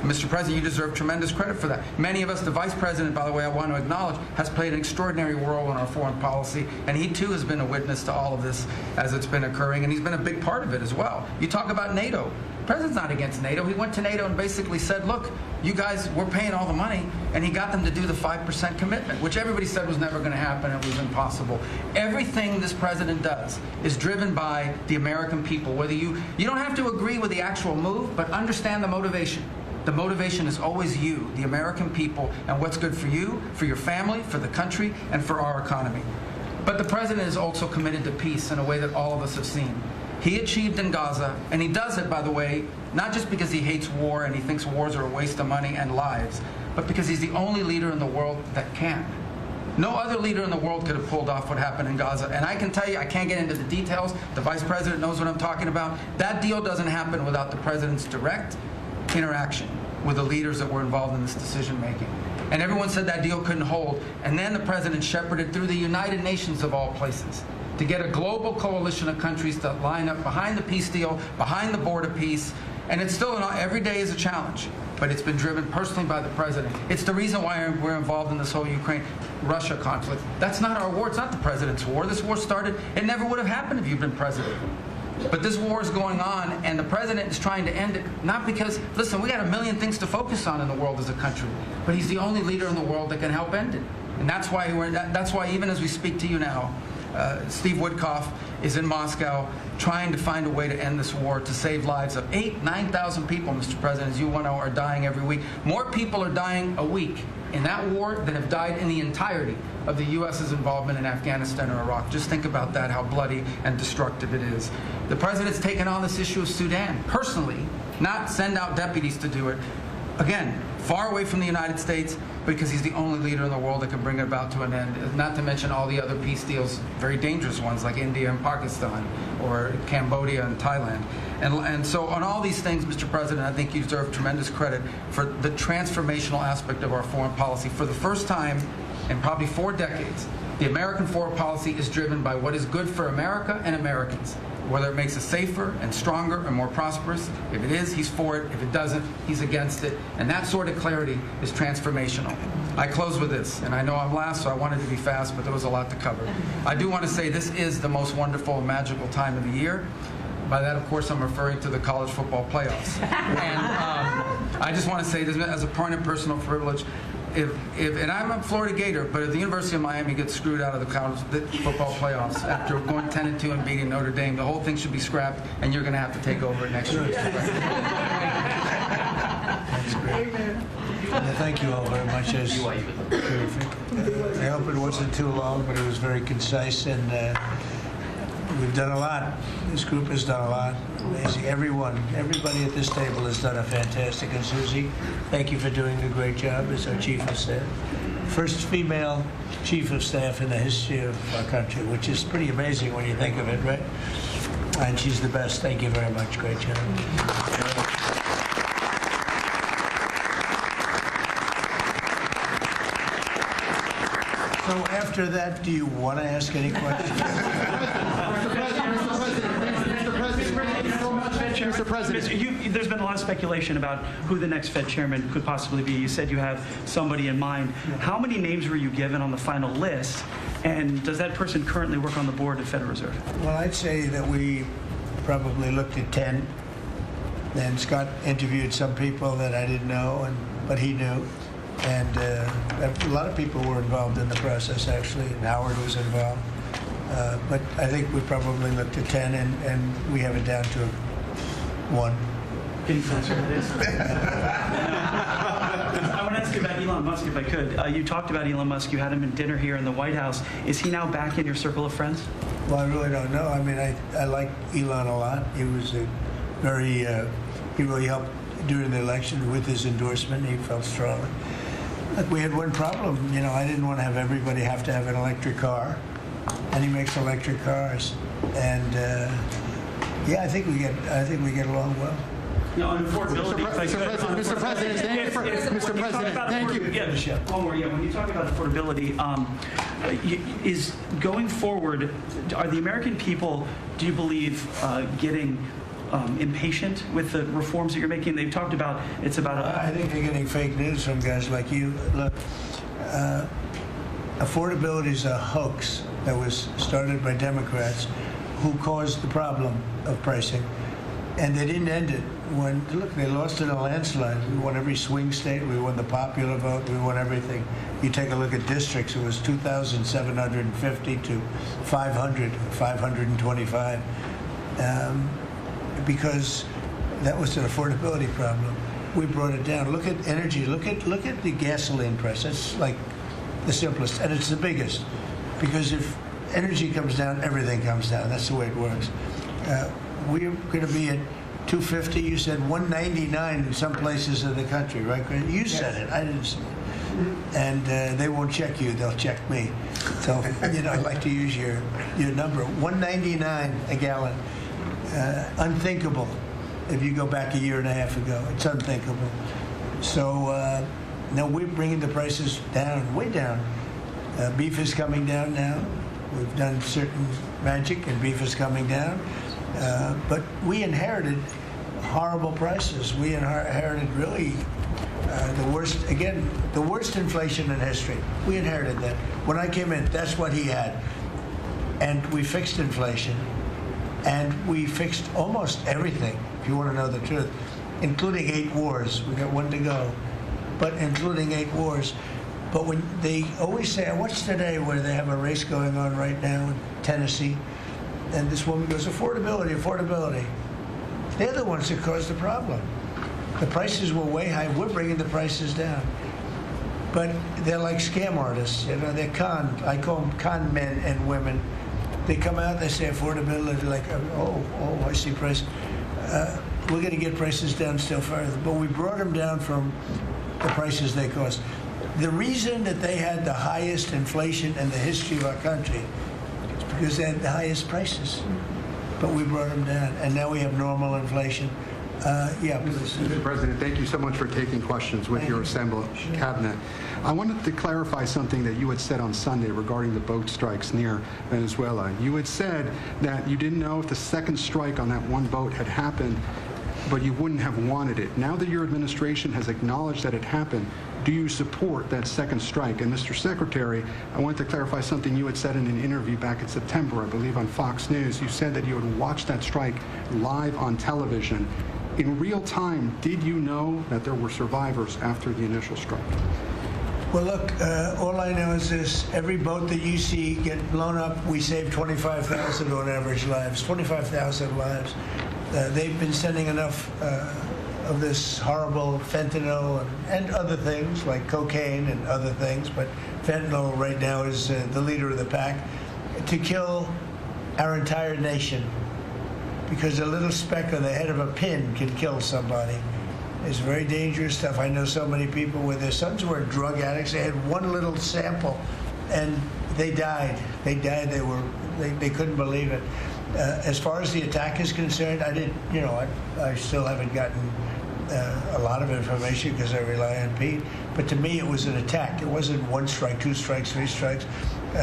Mr. President, you deserve tremendous credit for that. Many of us, the Vice President, by the way, I want to acknowledge, has played an extraordinary role in our foreign policy, and he too has been a witness to all of this as it's been occurring, and he's been a big part of it as well. You talk about NATO. The president's not against NATO. He went to NATO and basically said, look, you guys, we're paying all the money, and he got them to do the 5% commitment, which everybody said was never going to happen, it was impossible. Everything this president does is driven by the American people. Whether you don't have to agree with the actual move, but understand the motivation. The motivation is always you, the American people, and what's good for you, for your family, for the country, and for our economy. But the president is also committed to peace in a way that all of us have seen. He achieved in Gaza, and he does it, by the way, not just because he hates war and he thinks wars are a waste of money and lives, but because he's the only leader in the world that can. No other leader in the world could have pulled off what happened in Gaza. And I can tell you, I can't get into the details. The Vice President knows what I'm talking about. That deal doesn't happen without the president's direct interaction with the leaders that were involved in this decision making. And everyone said that deal couldn't hold. And then the president shepherded through the United Nations of all places to get a global coalition of countries to line up behind the peace deal, behind the border peace. And it's still, every day is a challenge, but it's been driven personally by the president. It's the reason why we're involved in this whole Ukraine-Russia conflict. That's not our war. It's not the president's war. This war started, it never would have happened if you'd been president. But this war is going on, and the president is trying to end it, not because, listen, we got a million things to focus on in the world as a country, but he's the only leader in the world that can help end it. And that's why even as we speak to you now, Steve Woodcock is in Moscow trying to find a way to end this war, to save lives of 9,000 people, Mr. President, as you know, are dying every week. More people are dying a week in that war than have died in the entirety of the U.S.'s involvement in Afghanistan or Iraq. Just think about that, how bloody and destructive it is. The President's taken on this issue of Sudan personally, not send out deputies to do it. Again, far away from the United States, because he's the only leader in the world that can bring it about to an end, not to mention all the other peace deals, very dangerous ones like India and Pakistan, or Cambodia and Thailand. And so on all these things, Mr. President, I think you deserve tremendous credit for the transformational aspect of our foreign policy. For the first time in probably 4 decades, the American foreign policy is driven by what is good for America and Americans. Whether it makes us safer and stronger and more prosperous. If it is, he's for it. If it doesn't, he's against it. And that sort of clarity is transformational. I close with this, and I know I'm last, so I wanted to be fast, but there was a lot to cover. I do want to say this is the most wonderful and magical time of the year. By that, of course, I'm referring to the college football playoffs. And I just want to say this as a point of personal privilege. And I'm a Florida Gator, but if the University of Miami gets screwed out of the college football playoffs after going 10-2 and beating Notre Dame, the whole thing should be scrapped, and you're going to have to take over it next year. That's great. Well, thank you all very much. As terrific. I hope it wasn't too long, but it was very concise, and we've done a lot. This group has done a lot. Amazing. Everybody at this table has done a fantastic. And Susie, thank you for doing a great job as our Chief of Staff. First female Chief of Staff in the history of our country, which is pretty amazing when you think of it, right? And she's the best. Thank you very much. Great job. So after that, do you want to ask any questions? Mr. President, there's been a lot of speculation about who the next Fed chairman could possibly be. You said you have somebody in mind. How many names were you given on the final list? And does that person currently work on the board of Federal Reserve? Well, I'd say that we probably looked at 10. Then Scott interviewed some people that I didn't know, but he knew. And a lot of people were involved in the process, actually, and Howard was involved. But I think we probably looked at 10, and we have it down to 1. Can you answer this? I want to ask you about Elon Musk, if I could. You talked about Elon Musk. You had him in dinner here in the White House. Is he now back in your circle of friends? Well, I really don't know. I mean, I like Elon a lot. He was a very, he really helped during the election with his endorsement. He felt strongly. Look, we had one problem. You know, I didn't want to have everybody have to have an electric car, and he makes electric cars. And yeah, I think we get along well. No, on affordability. Mr. President, thank you. Yeah, one more. Yeah, when you talk about affordability, is going forward, are the American people, do you believe, getting impatient with the reforms that you're making? They've talked about it's about. I think they're getting fake news from guys like you. Look, affordability is a hoax that was started by Democrats who caused the problem of pricing, and they didn't end it. Look, they lost in a landslide. We won every swing state. We won the popular vote. We won everything. You take a look at districts. It was 2,750 to 525. Because that was an affordability problem. We brought it down. Look at energy. Look at the gasoline price. That's like the simplest, and it's the biggest. Because if energy comes down, everything comes down. That's the way it works. We're going to be at 250. You said 199 in some places of the country, right? You said it. I didn't say it. And they won't check you. They'll check me. So I'd like to use your number. 199 a gallon. Unthinkable if you go back a year and a half ago. It's unthinkable. So now we're bringing the prices down, way down. Beef is coming down now. We've done certain magic, and beef is coming down. But we inherited horrible prices. We inherited really the worst inflation in history. We inherited that. When I came in, that's what he had. And we fixed inflation. And we fixed almost everything, if you want to know the truth, including 8 wars. We got 1 to go, but including 8 wars. But when they always say, I watched today where they have a race going on right now in Tennessee, And this woman goes, affordability, affordability. They're the ones that caused the problem. The prices were way high. We're bringing the prices down. But they're like scam artists. You know, they're I call them con men and women. They come out, they say affordability, like, I see price. We're going to get prices down still further. But we brought them down from the prices they cost. The reason that they had the highest inflation in the history of our country is because they had the highest prices. But we brought them down, and now we have normal inflation. Yeah, please. Mr. President, thank you so much for taking questions with your assembled cabinet. I wanted to clarify something that you had said on Sunday regarding the boat strikes near Venezuela. You had said that you didn't know if the second strike on that one boat had happened, but you wouldn't have wanted it. Now that your administration has acknowledged that it happened, do you support that second strike? And Mr. Secretary, I want to clarify something you had said in an interview back in September, I believe on Fox News. You said that you had watched that strike live on television. In real time, did you know that there were survivors after the initial strike? Well, look, all I know is this. Every boat that you see get blown up, we save 25,000 on average lives, 25,000 lives. They've been sending enough of this horrible fentanyl and other things like cocaine and other things, but fentanyl right now is the leader of the pack, to kill our entire nation. Because a little speck on the head of a pin can kill somebody. It's very dangerous stuff. I know so many people where their sons were drug addicts. They had one little sample, and they died. They died. They couldn't believe it. As far as the attack is concerned, I still haven't gotten a lot of information because I rely on Pete. But to me, it was an attack. It wasn't one strike, two strikes, three strikes.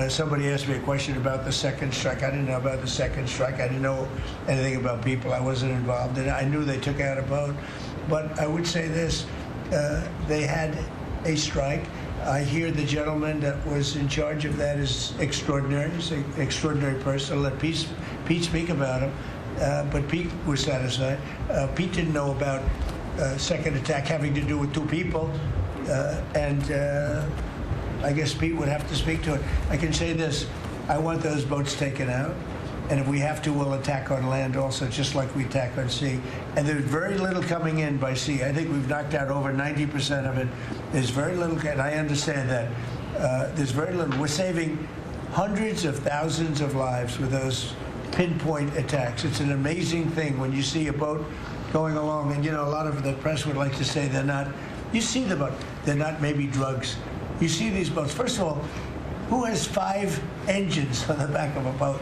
Somebody asked me a question about the second strike. I didn't know about the second strike. I didn't know anything about people. I wasn't involved in it. I knew they took out a boat. But I would say this, they had a strike. I hear the gentleman that was in charge of that is extraordinary. He's an extraordinary person. I'll let Pete speak about him. But Pete was satisfied. Pete didn't know about second attack having to do with two people. I guess Pete would have to speak to it. I can say this. I want those boats taken out. And if we have to, we'll attack on land also, just like we attack on sea. And there's very little coming in by sea. I think we've knocked out over 90% of it. There's very little, and I understand that. There's very little. We're saving hundreds of thousands of lives with those pinpoint attacks. It's an amazing thing when you see a boat going along. And, a lot of the press would like to say they're not. You see the boat. They're not maybe drugs. You see these boats. First of all, who has 5 engines on the back of a boat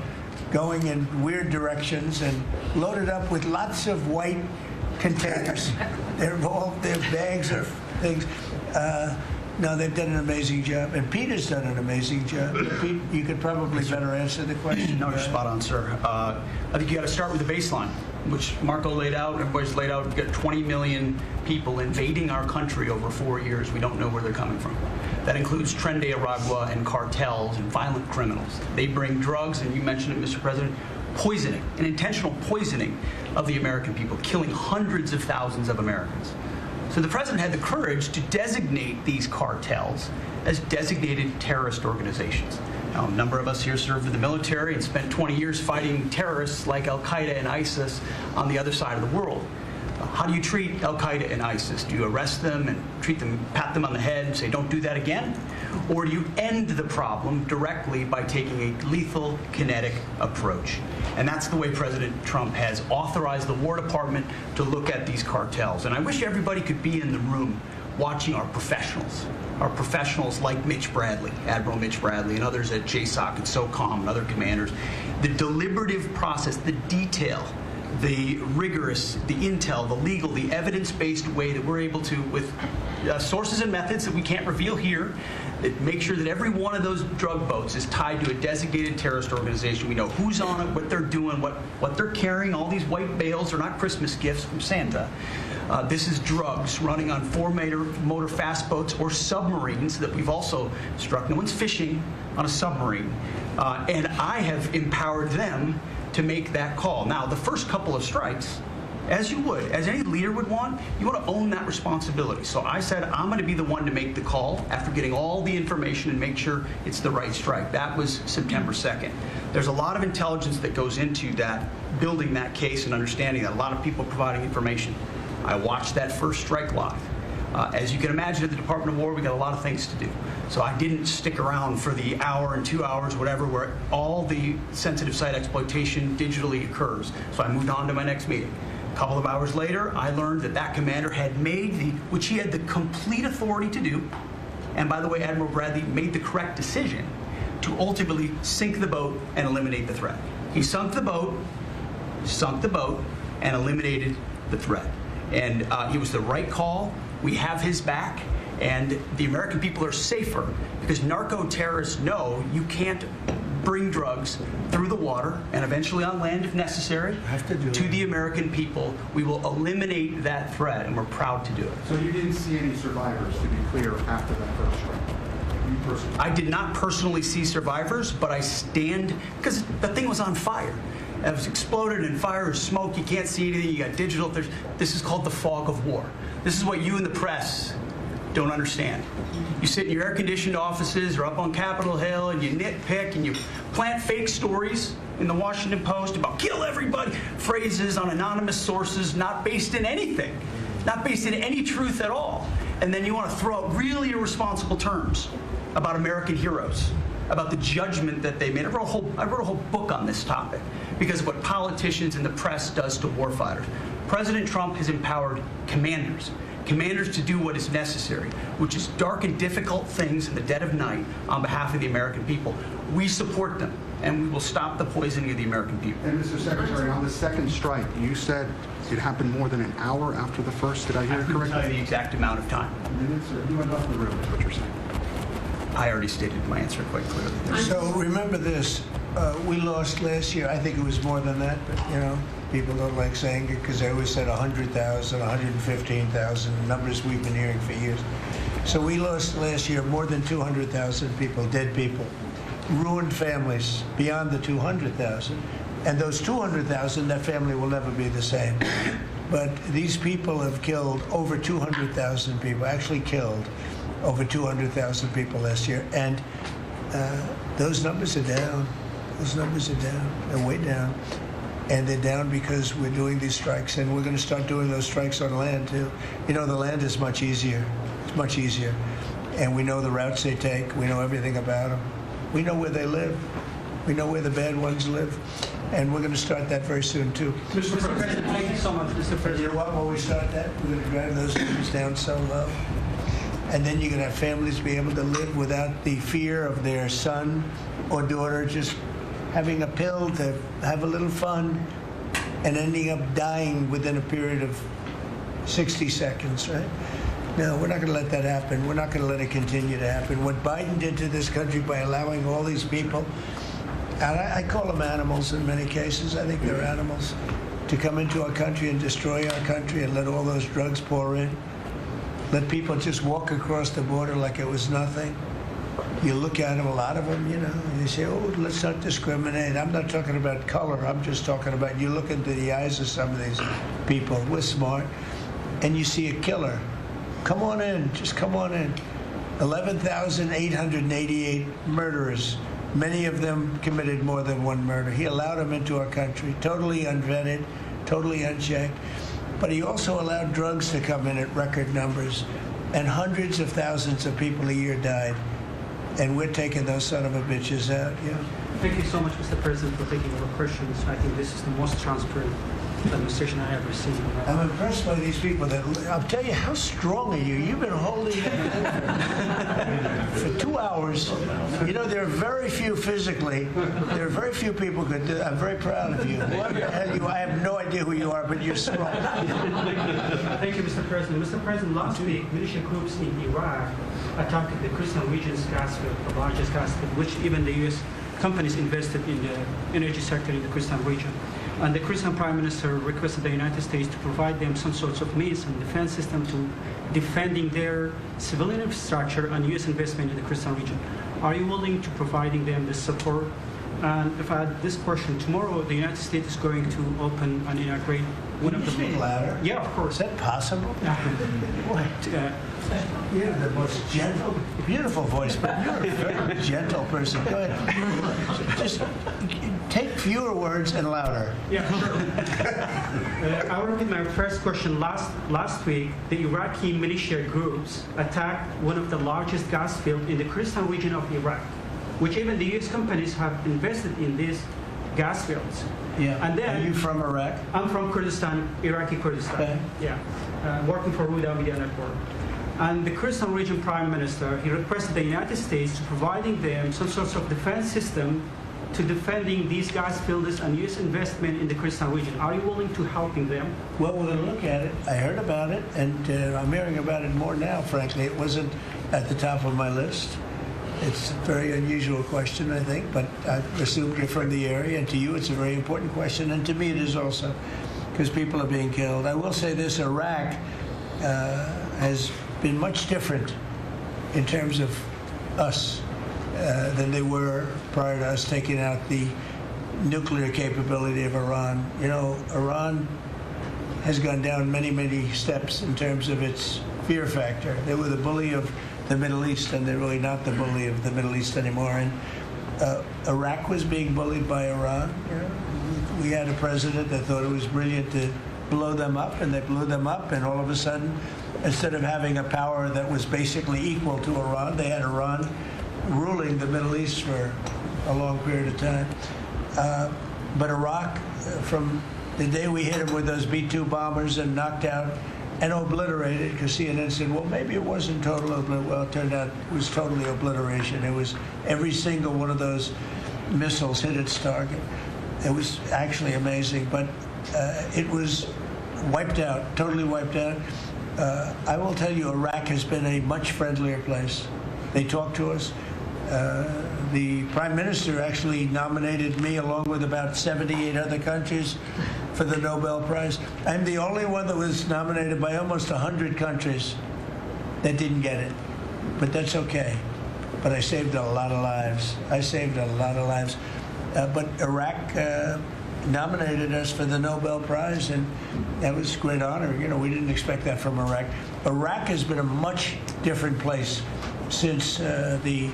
going in weird directions and loaded up with lots of white containers? They're bags of things. No, they've done an amazing job. And Peter's done an amazing job. Pete, you could probably better answer the question. No, you're spot on, sir. I think you got to start with the baseline, which Marco laid out, everybody's laid out. We've got 20 million people invading our country over 4 years. We don't know where they're coming from. That includes Tren de Aragua and cartels and violent criminals. They bring drugs, and you mentioned it, Mr. President, poisoning, an intentional poisoning of the American people, killing hundreds of thousands of Americans. So the president had the courage to designate these cartels as designated terrorist organizations. Now, a number of us here served in the military and spent 20 years fighting terrorists like Al-Qaeda and ISIS on the other side of the world. How do you treat Al-Qaeda and ISIS? Do you arrest them and treat them, pat them on the head and say, don't do that again? Or do you end the problem directly by taking a lethal, kinetic approach? And that's the way President Trump has authorized the War Department to look at these cartels. And I wish everybody could be in the room watching our professionals like Mitch Bradley, Admiral Mitch Bradley, and others at JSOC and SOCOM and other commanders. The deliberative process, the detail, the rigorous, the intel, the legal, the evidence-based way that we're able to, with sources and methods that we can't reveal here, that make sure that every one of those drug boats is tied to a designated terrorist organization. We know who's on it, what they're doing, what they're carrying. All these white bales are not Christmas gifts from Santa. This is drugs running on 4-motor fast boats or submarines that we've also struck. No one's fishing on a submarine. And I have empowered them to make that call. Now, the first couple of strikes, as you would, as any leader would want, you want to own that responsibility. So I said, I'm going to be the one to make the call after getting all the information and make sure it's the right strike. That was September 2nd. There's a lot of intelligence that goes into that, building that case and understanding that, a lot of people providing information. I watched that first strike live. As you can imagine, at the Department of War, we got a lot of things to do. So I didn't stick around for the hour and 2 hours, whatever, where all the sensitive site exploitation digitally occurs. So I moved on to my next meeting. A couple of hours later, I learned that that commander had made which he had the complete authority to do, and by the way, Admiral Bradley made the correct decision to ultimately sink the boat and eliminate the threat. He sunk the boat, and eliminated the threat. And it was the right call. We have his back, and the American people are safer because narco-terrorists know you can't bring drugs through the water and eventually on land if necessary to the American people. We will eliminate that threat, and we're proud to do it. So you didn't see any survivors, to be clear, after that first strike? You personally? I did not personally see survivors, but I stand, because the thing was on fire. It was exploded in fire and smoke. You can't see anything. You got digital. This is called the fog of war. This is what you in the press don't understand. You sit in your air-conditioned offices or up on Capitol Hill and you nitpick and you plant fake stories in the Washington Post about kill everybody, phrases on anonymous sources not based in anything, not based in any truth at all. And then you want to throw out really irresponsible terms about American heroes, about the judgment that they made. I wrote a whole book on this topic because of what politicians and the press does to warfighters. President Trump has empowered commanders to do what is necessary, which is dark and difficult things in the dead of night on behalf of the American people. We support them, and we will stop the poisoning of the American people. And Mr. Secretary, on the second strike, you said it happened more than an hour after the first. Did I hear it correctly? I couldn't tell you the exact amount of time. Minutes, or you went off the room, is what you're saying. I already stated my answer quite clearly. So remember this, we lost last year, I think it was more than that, but people don't like saying it because they always said 100,000, 115,000, numbers we've been hearing for years. So we lost last year more than 200,000 people, dead people, ruined families beyond the 200,000. And those 200,000, that family will never be the same. But these people have killed over 200,000 people, actually killed over 200,000 people last year. And those numbers are down. Those numbers are down. They're way down. And they're down because we're doing these strikes, and we're going to start doing those strikes on land, too. The land is much easier. It's much easier. And we know the routes they take. We know everything about them. We know where they live. We know where the bad ones live. And we're going to start that very soon, too. Mr. President, thank you so much, Mr. President. You know what? When we start that, we're going to drive those numbers down so low. And then you're going to have families be able to live without the fear of their son or daughter just having a pill to have a little fun and ending up dying within a period of 60 seconds, right? No, we're not going to let that happen. We're not going to let it continue to happen. What Biden did to this country by allowing all these people, and I call them animals in many cases, I think they're animals, to come into our country and destroy our country and let all those drugs pour in, let people just walk across the border like it was nothing. You look at them, a lot of them, and you say, oh, let's not discriminate. I'm not talking about color. I'm just talking about you look into the eyes of some of these people. We're smart. And you see a killer. Come on in. Just come on in. 11,888 murderers. Many of them committed more than one murder. He allowed them into our country, totally unvetted, totally unchecked. But he also allowed drugs to come in at record numbers. And hundreds of thousands of people a year died. And we're taking those son of a bitches out, Thank you so much, Mr. President, for taking our questions. I think this is the most transparent administration I ever seen. I'm impressed by these people. I'll tell you, how strong are you? You've been holding it for 2 hours. There are very few physically. There are very few people who could do. I'm very proud of you. What the hell you? I have no idea who you are, but you're strong. Thank you, Mr. President. Mr. President, last week, militia groups in Iraq attacked the Christian region's gas field, the largest gas field, which even the U.S. companies invested in the energy sector in the Christian region. And the Christian Prime Minister requested the United States to provide them some sorts of means and defense system to defending their civilian infrastructure and U.S. investment in the Christian region. Are you willing to providing them the support And if I had this question, tomorrow the United States is going to open and inaugurate one of the... Speak louder. Yeah, of course. Is that possible? Boy, you have the most gentle, beautiful voice, but you're a very gentle person. Go ahead. Just take fewer words and louder. Yeah, sure. I will repeat my first question. Last week, the Iraqi militia groups attacked one of the largest gas fields in the Kurdistan region of Iraq, which even the U.S. companies have invested in these gas fields. Yeah. And then, are you from Iraq? I'm from Kurdistan, Iraqi Kurdistan. Okay. Yeah. Working for Roosevelt Media Network. And the Kurdistan region prime minister, he requested the United States to providing them some sort of defense system to defending these gas fields and U.S. investment in the Kurdistan region. Are you willing to helping them? Well, we're going to look at it. I heard about it, and I'm hearing about it more now, frankly. It wasn't at the top of my list. It's a very unusual question, I think, but I assume you're from the area, and to you it's a very important question, and to me it is also, because people are being killed. I will say this, Iraq has been much different in terms of us than they were prior to us taking out the nuclear capability of Iran. You know, Iran has gone down many, many steps in terms of its fear factor. They were the bully of the Middle East, and they're really not the bully of the Middle East anymore. And Iraq was being bullied by Iran. You know, we had a president that thought it was brilliant to blow them up, and they blew them up, and all of a sudden, instead of having a power that was basically equal to Iran, they had Iran ruling the Middle East for a long period of time. But Iraq, from the day we hit them with those B-2 bombers and knocked out and obliterated, because CNN said, well, maybe it wasn't total obliteration. Well, it turned out it was totally obliteration. It was every single one of those missiles hit its target. It was actually amazing, but it was wiped out, totally wiped out. I will tell you, Iraq has been a much friendlier place. They talk to us. The Prime Minister actually nominated me along with about 78 other countries for the Nobel Prize. I'm the only one that was nominated by almost 100 countries that didn't get it. But that's okay. But I saved a lot of lives. I saved a lot of lives. But Iraq nominated us for the Nobel Prize, and that was a great honor. You know, we didn't expect that from Iraq. Iraq has been a much different place since the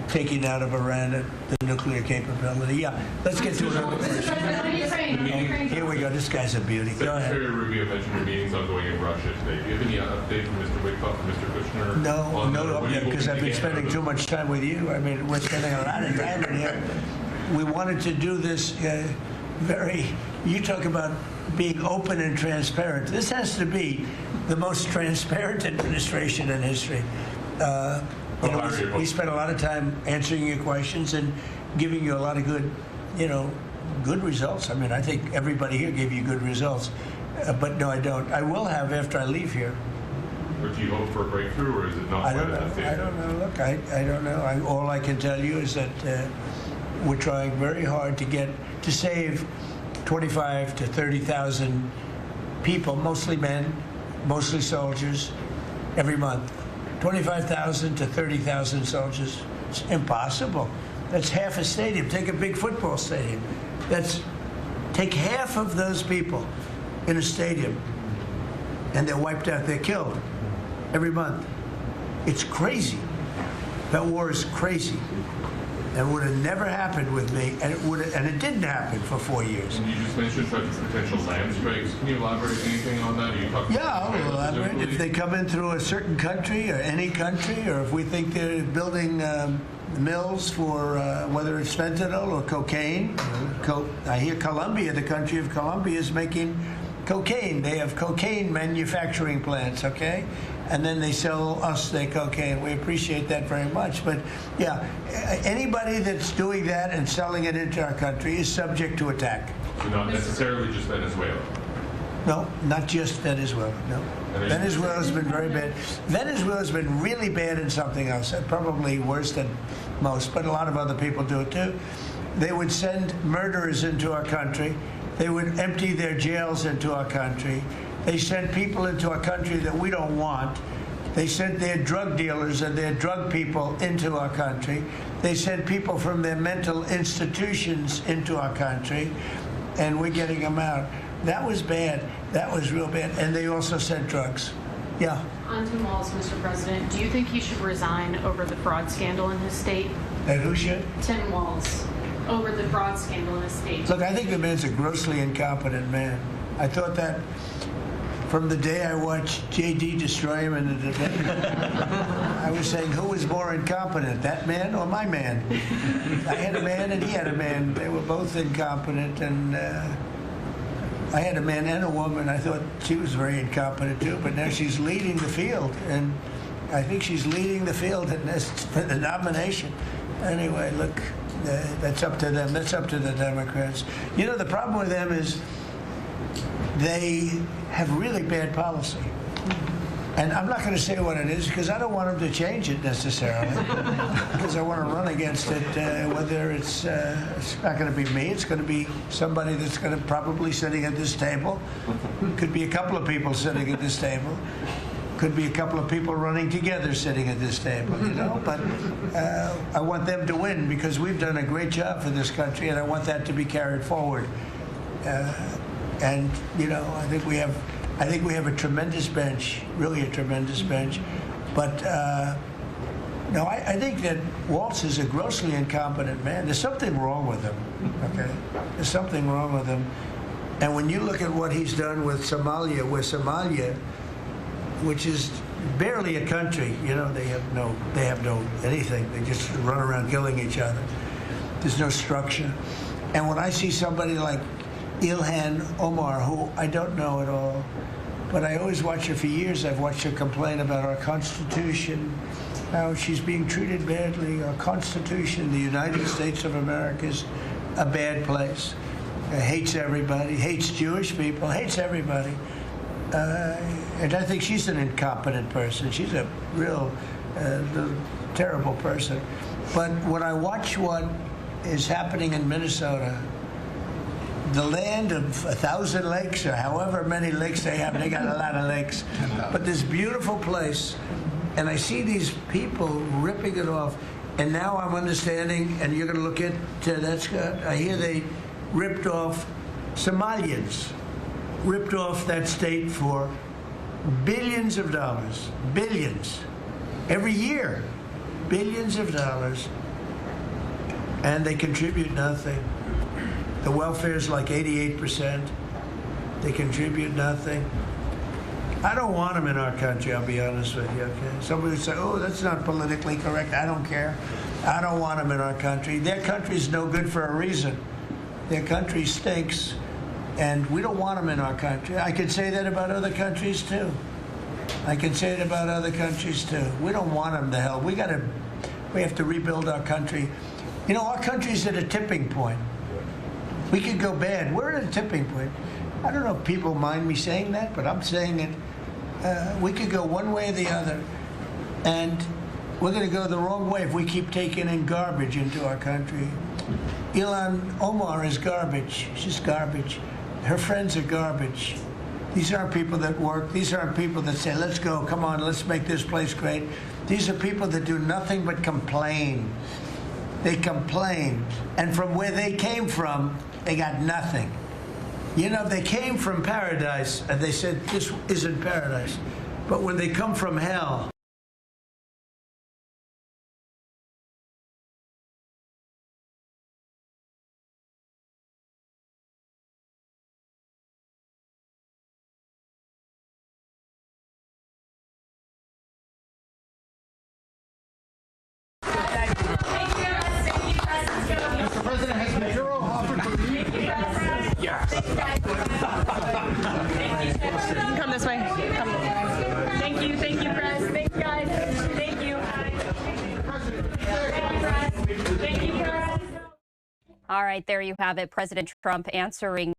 taking out of Iran the nuclear capability. Yeah, let's get to another question. Here we go. This guy's a beauty. Go ahead. Secretary Rubio mentioned your meetings ongoing in Russia today. Do you have any update from Mr. Wickoff and Mr. Kushner? No, because I've been spending too much time with you. I mean, we're spending a lot of time in here. We wanted to do this you talk about being open and transparent. This has to be the most transparent administration in history. We spent a lot of time answering your questions and giving you a lot of good results. I mean, I think everybody here gave you good results. But no, I don't. I will have after I leave here. But do you hope for a breakthrough, or is it not? I don't know. Look, I don't know. All I can tell you is that we're trying very hard to save 25 to 30,000 people, mostly men, mostly soldiers, every month. 25,000 to 30,000 soldiers. It's impossible. That's half a stadium. Take a big football stadium. Take half of those people in a stadium, and they're wiped out. They're killed every month. It's crazy. That war is crazy. That would have never happened with me, and it didn't happen for 4 years. And you just mentioned potential land strikes. Can you elaborate anything on that? I'll elaborate. If they come in through a certain country or any country, or if we think they're building mills for whether it's fentanyl or cocaine. I hear Colombia, the country of Colombia, is making cocaine. They have cocaine manufacturing plants, okay? And then they sell us their cocaine. We appreciate that very much. But yeah, anybody that's doing that and selling it into our country is subject to attack. So not necessarily just Venezuela? No, not just Venezuela, no. Venezuela's been very bad. Venezuela's been really bad in something else, probably worse than most, but a lot of other people do it too. They would send murderers into our country. They would empty their jails into our country. They send people into our country that we don't want, They sent their drug dealers and their drug people into our country. They sent people from their mental institutions into our country, and we're getting them out. That was bad. That was real bad. And they also sent drugs. Yeah. On Tim Walz, Mr. President, do you think he should resign over the fraud scandal in his state? And who should? Tim Walz, over the fraud scandal in his state. Look, I think the man's a grossly incompetent man. I thought that from the day I watched J.D. destroy him in the debate. I was saying, who was more incompetent, that man or my man? I had a man and he had a man. They were both incompetent, and I had a man and a woman. I thought she was very incompetent too, but now she's leading the field, and I think she's leading the field for the nomination. Anyway, look, that's up to them. That's up to the Democrats. You know, the problem with them is they have really bad policy. And I'm not going to say what it is because I don't want them to change it necessarily. Because I want to run against it, whether it's not going to be me, it's going to be somebody that's going to probably sitting at this table. Could be a couple of people sitting at this table. Could be a couple of people running together sitting at this table, you know. But I want them to win because we've done a great job for this country, and I want that to be carried forward. And you know, I think we have a tremendous bench, really a tremendous bench. But no, I think that Walz is a grossly incompetent man. There's something wrong with him. Okay, there's something wrong with him. And when you look at what he's done with Somalia, which is barely a country, you know, they have no anything. They just run around killing each other. There's no structure. And when I see somebody like Ilhan Omar, who I don't know at all, but I always watch her for years. I've watched her complain about our Constitution, how she's being treated badly. Our Constitution, the United States of America, is a bad place. Hates everybody, hates Jewish people, hates everybody. And I think she's an incompetent person. She's a real terrible person. But when I watch what is happening in Minnesota, the land of 1,000 lakes, or however many lakes they have, they got a lot of lakes. But this beautiful place, and I see these people ripping it off, and now I'm understanding, and you're going to look at that, Scott, I hear they ripped off Somalians, ripped off that state for billions of dollars, billions, every year, billions of dollars, and they contribute nothing. The welfare is like 88%. They contribute nothing. I don't want them in our country, I'll be honest with you, okay? Somebody would say, oh, that's not politically correct. I don't care. I don't want them in our country. Their country's no good for a reason. Their country stinks, and we don't want them in our country. I could say that about other countries, too. I can say it about other countries, too. We don't want them to hell. We have to rebuild our country. You know, our country's at a tipping point. We could go bad. We're at a tipping point. I don't know if people mind me saying that, but I'm saying it. We could go one way or the other, and we're going to go the wrong way if we keep taking in garbage into our country. Ilhan Omar is garbage. She's garbage. Her friends are garbage. These aren't people that work. These aren't people that say, let's go, come on, let's make this place great. These are people that do nothing but complain. They complain. And from where they came from, they got nothing. You know, they came from paradise, and they said, this isn't paradise. But when they come from hell, Mr. President, has the Bureau offered to leave? Yes. Come this way. Come. Thank you, Press. Thanks, guys. Thank you. All right, there you have it. President Trump answering